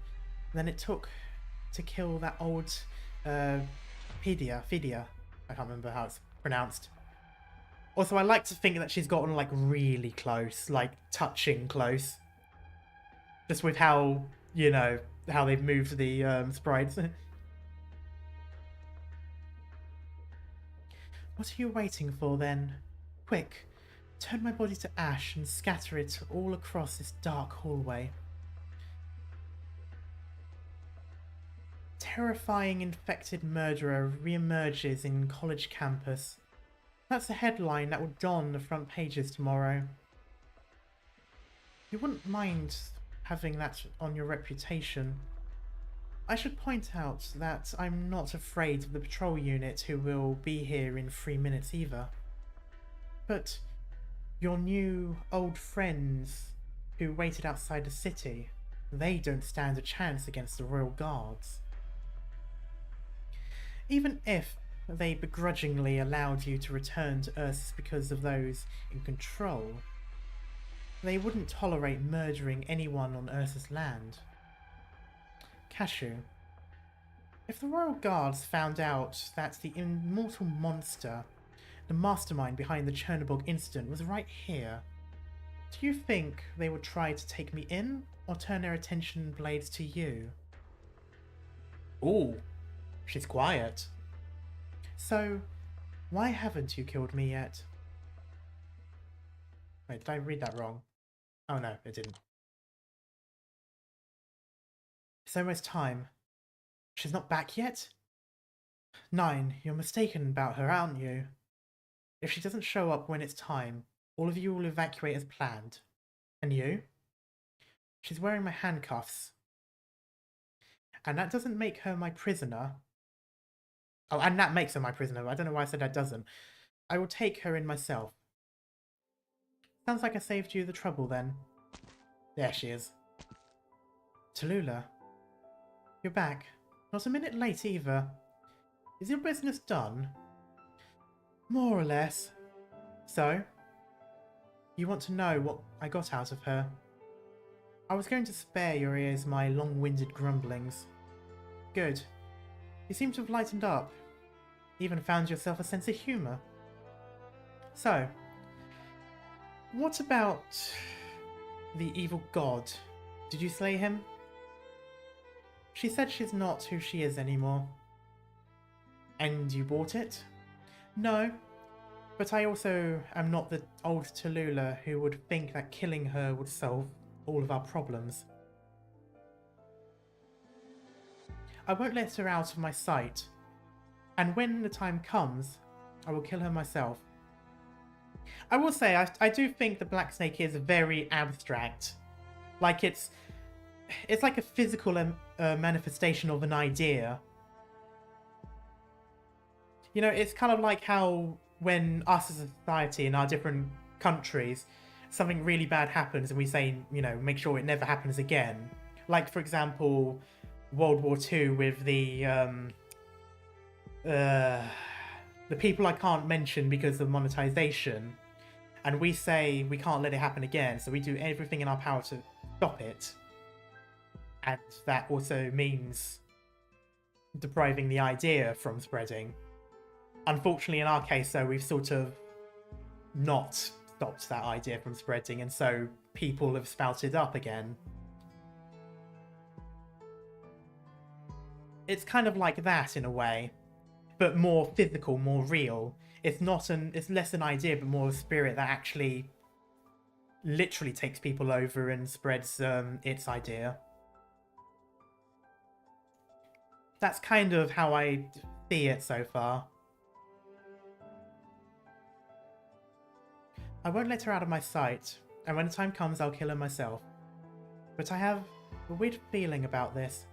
than it took to kill that old Phidia. I can't remember how it's pronounced. Also, I like to think that she's gotten like really close, like touching close. Just with how, you know, how they've moved the sprites. What are you waiting for then? Quick, turn my body to ash and scatter it all across this dark hallway. Terrifying infected murderer re-emerges in college campus. That's a headline that will don the front pages tomorrow. You wouldn't mind having that on your reputation. I should point out that I'm not afraid of the patrol unit who will be here in 3 minutes either. But your new old friends who waited outside the city, they don't stand a chance against the Royal Guards. Even if they begrudgingly allowed you to return to Ursus because of those in control, they wouldn't tolerate murdering anyone on Ursus land. Cashew, if the Royal Guards found out that the immortal monster, the mastermind behind the Chernobyl incident, was right here, do you think they would try to take me in, or turn their attention blades to you? Ooh, she's quiet. So, why haven't you killed me yet? Wait, did I read that wrong? Oh no, it didn't. It's almost time. She's not back yet? 9, you're mistaken about her, aren't you? If she doesn't show up when it's time, all of you will evacuate as planned. And you? She's wearing my handcuffs. And that doesn't make her my prisoner. Oh, and that makes her my prisoner. I don't know why I said that doesn't. I will take her in myself. Sounds like I saved you the trouble then. There she is. Tallulah. You're back. Not a minute late either. Is your business done? More or less. So? You want to know what I got out of her? I was going to spare your ears my long-winded grumblings. Good. You seem to have lightened up. Even found yourself a sense of humour. So, what about the evil god? Did you slay him? She said she's not who she is anymore. And you bought it? No, but I also am not the old Tallulah who would think that killing her would solve all of our problems. I won't let her out of my sight, and when the time comes, I will kill her myself. I will say, I do think the Black Snake is very abstract. Like, it's like a physical manifestation of an idea. You know, it's kind of like how when us as a society in our different countries, something really bad happens and we say, you know, make sure it never happens again. Like, for example, World War II with the people I can't mention because of monetization. And we say we can't let it happen again, so we do everything in our power to stop it. And that also means depriving the idea from spreading. Unfortunately, in our case, though, we've sort of not stopped that idea from spreading, and so people have spouted up again. It's kind of like that in a way, but more physical, more real. It's less an idea, but more a spirit that actually literally takes people over and spreads its idea. That's kind of how I see it so far. I won't let her out of my sight, and when the time comes, I'll kill her myself. But I have a weird feeling about this.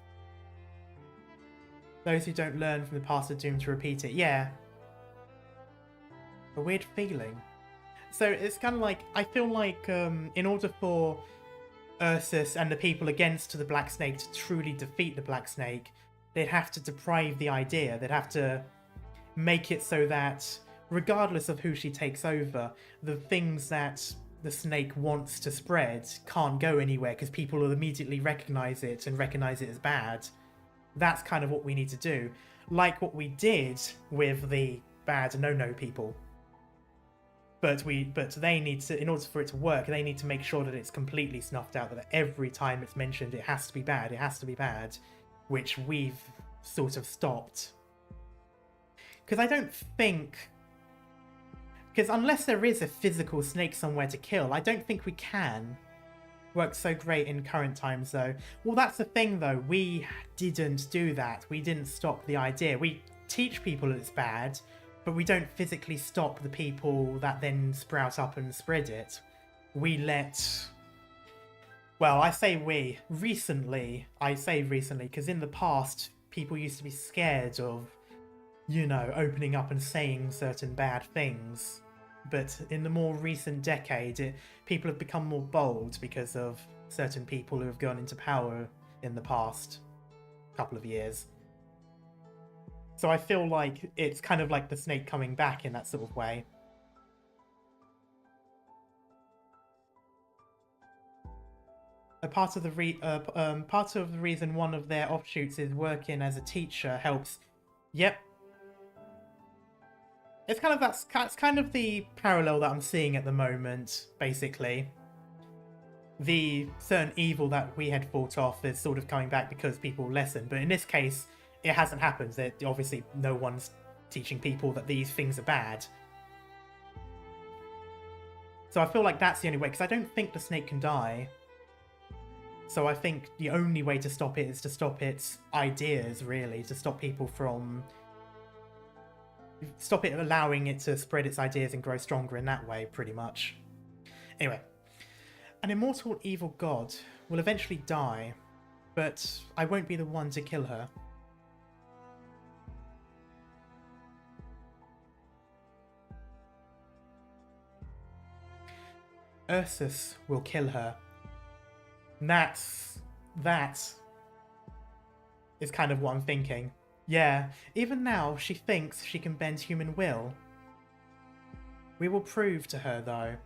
Those who don't learn from the past are doomed to repeat it. Yeah. A weird feeling. So it's kind of like, I feel like in order for Ursus and the people against the Black Snake to truly defeat the Black Snake, they'd have to deprive the idea. They'd have to make it so that, regardless of who she takes over, the things that the snake wants to spread can't go anywhere because people will immediately recognize it and recognize it as bad. That's kind of what we need to do. Like what we did with the bad no-no people. But they need to, in order for it to work, they need to make sure that it's completely snuffed out, that every time it's mentioned it has to be bad, it has to be bad, which we've sort of stopped. Because I don't think... Because unless there is a physical snake somewhere to kill, I don't think we can. Works so great in current times, though. Well, that's the thing, though. We didn't do that. We didn't stop the idea. We teach people that it's bad, but we don't physically stop the people that then sprout up and spread it. We let... Well, I say we. Recently, I say recently, because in the past, people used to be scared of, you know, opening up and saying certain bad things. But in the more recent decade, people have become more bold because of certain people who have gone into power in the past couple of years. So I feel like it's kind of like the snake coming back in that sort of way. A part of the reason one of their offshoots is working as a teacher helps. Yep. It's kind of the parallel that I'm seeing at the moment, basically. The certain evil that we had fought off is sort of coming back because people listen, but in this case, it hasn't happened. Obviously, no one's teaching people that these things are bad. So I feel like that's the only way, because I don't think the snake can die. So I think the only way to stop it is to stop its ideas, really, to stop people from... Stop it allowing it to spread its ideas and grow stronger in that way, pretty much. Anyway, an immortal evil god will eventually die, but I won't be the one to kill her. Ursus will kill her. That is kind of what I'm thinking. Yeah, even now she thinks she can bend human will. We will prove to her, though.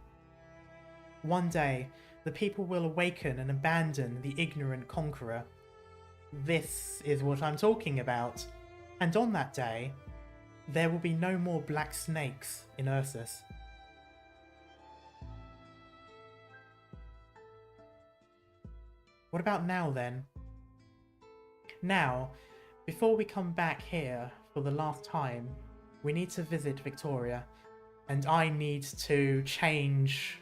One day, the people will awaken and abandon the ignorant conqueror. This is what I'm talking about. And on that day, there will be no more black snakes in Ursus. What about now, then? Now, before we come back here for the last time, we need to visit Victoria, and I need to change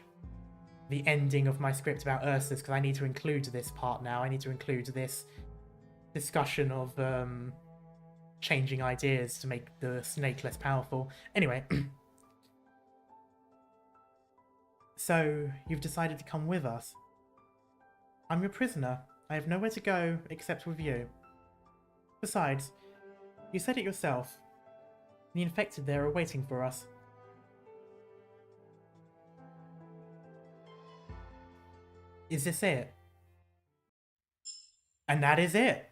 the ending of my script about Ursus, because I need to include this part now. I need to include this discussion of changing ideas to make the snake less powerful. Anyway, so you've decided to come with us. I'm your prisoner. I have nowhere to go except with you. Besides, you said it yourself. The infected there are waiting for us. Is this it? And that is it.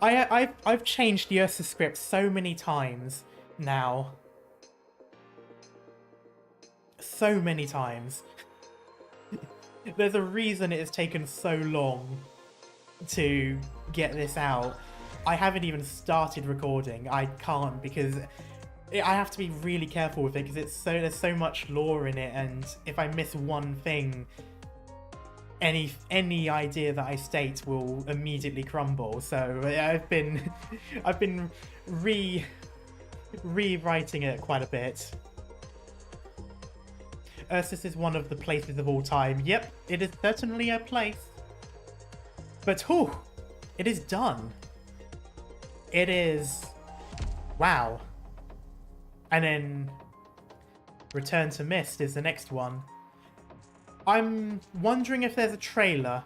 I've changed the Ursus script so many times now. So many times. There's a reason it has taken so long to get this out. I haven't even started recording. I can't because I have to be really careful with it because there's so much lore in it, and if I miss one thing, any idea that I state will immediately crumble. So I've been rewriting it quite a bit. Ursus is one of the places of all time. Yep, it is certainly a place. But whew, it is done. It is... wow. And then Return to Mist is the next one. I'm wondering if there's a trailer.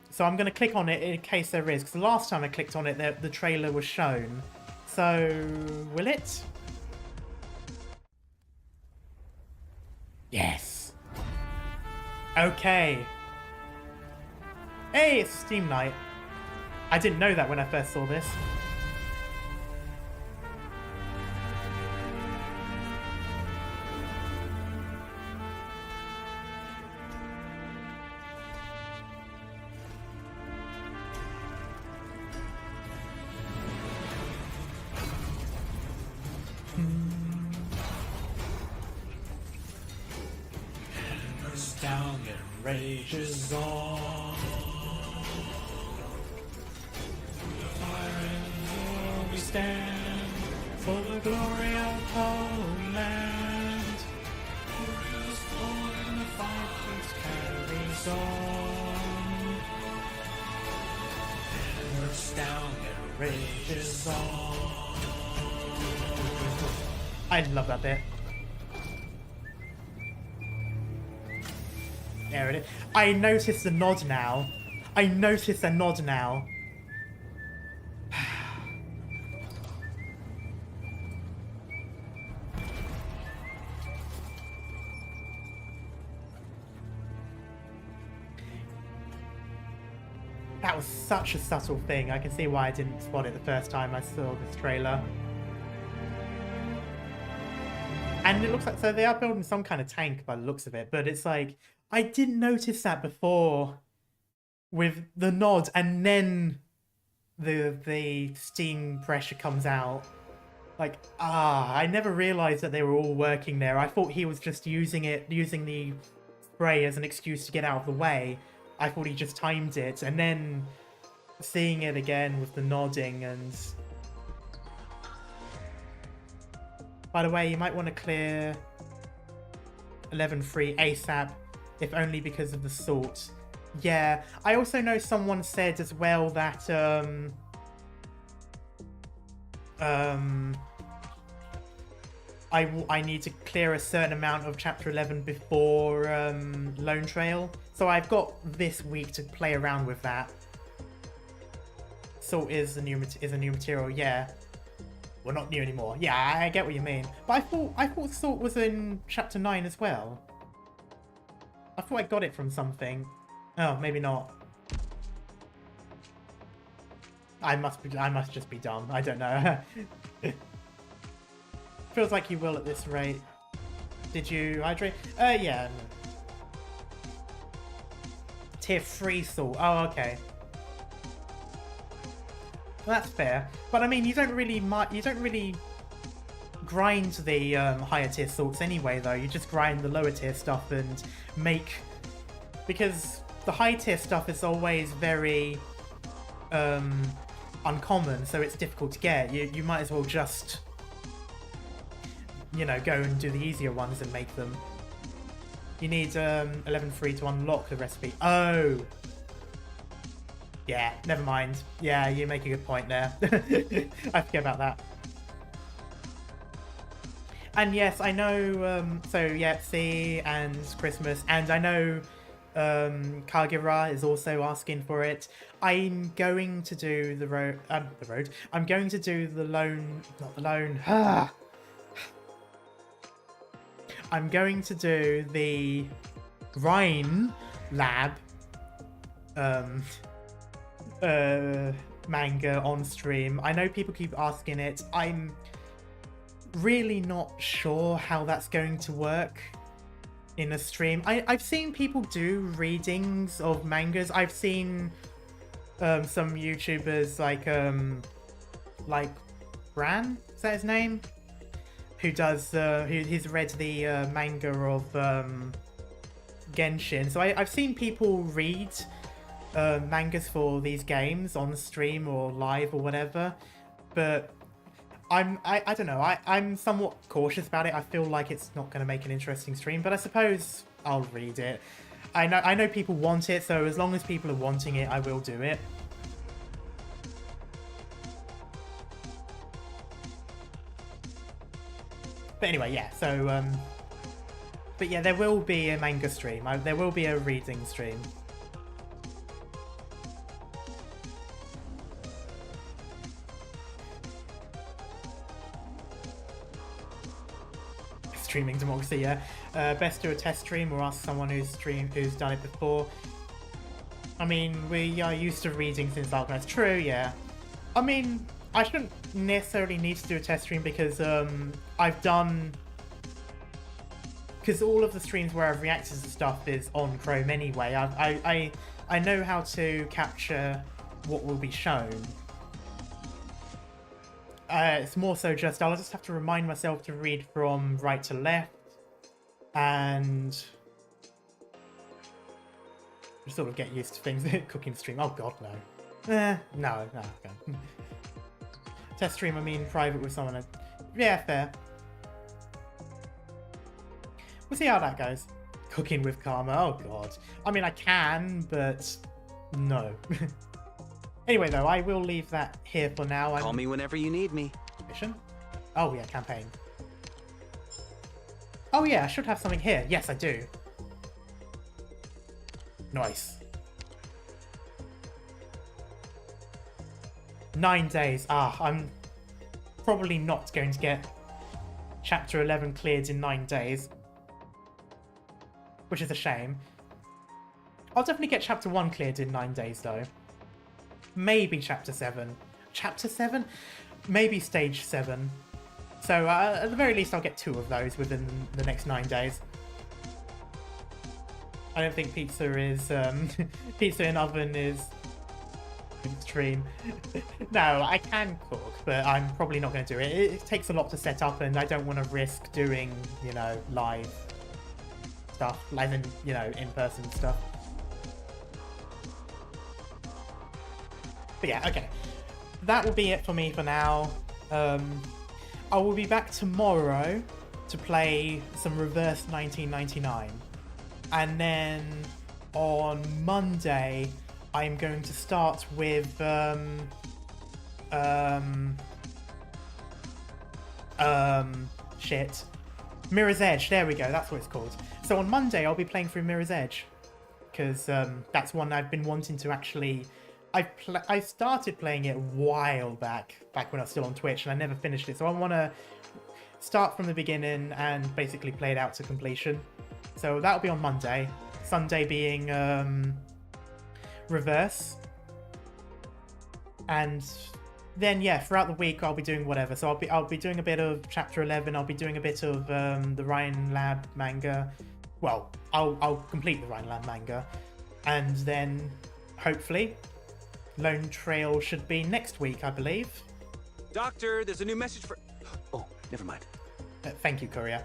So I'm going to click on it in case there is. Because the last time I clicked on it, the trailer was shown. So, will it? Yes. Okay. Hey, it's Steam Night. I didn't know that when I first saw this. Down and rages on. The fire and war we stand for the glory of homeland. Warriors fall in the fight which carries on. Hammers down and rages on. I love that bit. There it is. I noticed the nod now. I noticed a nod now. That was such a subtle thing. I can see why I didn't spot it the first time I saw this trailer. And it looks like, so they are building some kind of tank by the looks of it, but it's like, I didn't notice that before with the nod, and then the steam pressure comes out. Like, I never realized that they were all working there. I thought he was just using the spray as an excuse to get out of the way. I thought he just timed it, and then seeing it again with the nodding and... By the way, you might want to clear 11-3 ASAP, if only because of the salt. Yeah, I also know someone said as well that I need to clear a certain amount of Chapter 11 before Lone Trail. So I've got this week to play around with that. Salt is a new material, yeah. Well, not new anymore. Yeah, I get what you mean. But I thought salt was in Chapter 9 as well. I thought I got it from something. Oh, maybe not. I must just be dumb. I don't know. Feels like you will at this rate. Did you hydrate? Yeah. Tier 3 salt. Oh, okay. Well, that's fair. But I mean, you don't really grind the higher tier salts anyway, though. You just grind the lower tier stuff and make, because the high tier stuff is always very uncommon, so it's difficult to get. You might as well just, you know, go and do the easier ones and make them. You need 11-3 to unlock the recipe. Oh. Yeah, never mind. Yeah, you make a good point there. I forget about that. And yes, I know, so yeah, C and Christmas, and I know Kagira is also asking for it. I'm going to do the road. I'm going to do the lone, not the lone. I'm going to do the Rhine Lab manga on stream. I know people keep asking it. I'm really not sure how that's going to work in a stream. I've seen people do readings of mangas. I've seen some YouTubers like Bran, is that his name? Who does he's read the manga of Genshin. So I've seen people read mangas for these games on stream or live or whatever, but I don't know. I'm somewhat cautious about it. I feel like it's not going to make an interesting stream, but I suppose I'll read it. I know people want it, so as long as people are wanting it, I will do it. But anyway, yeah. So, but yeah, there will be a manga stream. There will be a reading stream. Streaming democracy, yeah. Best do a test stream or ask someone who's done it before. I mean, we are used to reading since Arknights. True, yeah. I mean, I shouldn't necessarily need to do a test stream because because all of the streams where I've reacted to stuff is on Chrome anyway. I know how to capture what will be shown. It's more so just, I'll just have to remind myself to read from right to left and just sort of get used to things. Cooking stream, oh god, no. No, okay. Test stream, I mean private with someone. Yeah, fair. We'll see how that goes. Cooking with Karma, oh god. I mean, I can, but no. Anyway, though, I will leave that here for now. Call me whenever you need me. Mission? Oh, yeah, campaign. Oh, yeah, I should have something here. Yes, I do. Nice. 9 days. I'm probably not going to get Chapter 11 cleared in 9 days. Which is a shame. I'll definitely get Chapter 1 cleared in 9 days, though. maybe chapter 7. Chapter 7? Maybe stage 7. So at the very least I'll get 2 of those within the next 9 days. I don't think pizza is pizza in oven is extreme. No, I can cook, but I'm probably not going to do it. It takes a lot to set up, and I don't want to risk doing, you know, live stuff, live in, you know, in-person stuff. But yeah, okay. That will be it for me for now. I will be back tomorrow to play some Reverse 1999. And then on Monday, I'm going to start with Mirror's Edge. There we go, that's what it's called. So on Monday I'll be playing through Mirror's Edge, because that's one I've been wanting to actually... I started playing it a while back when I was still on Twitch, and I never finished it, so I want to start from the beginning and basically play it out to completion. So that'll be on Monday. Sunday being Reverse. And then yeah, throughout the week I'll be doing whatever. So I'll be doing a bit of Chapter 11. I'll be doing a bit of the Ryan Lab manga. Well, I'll complete the Ryan Lab manga, and then hopefully Lone Trail should be next week, I believe. Doctor, there's a new message for... Oh, never mind. Thank you, Courier.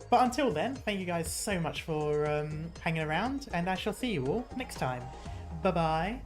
But until then, thank you guys so much for hanging around, and I shall see you all next time. Bye-bye.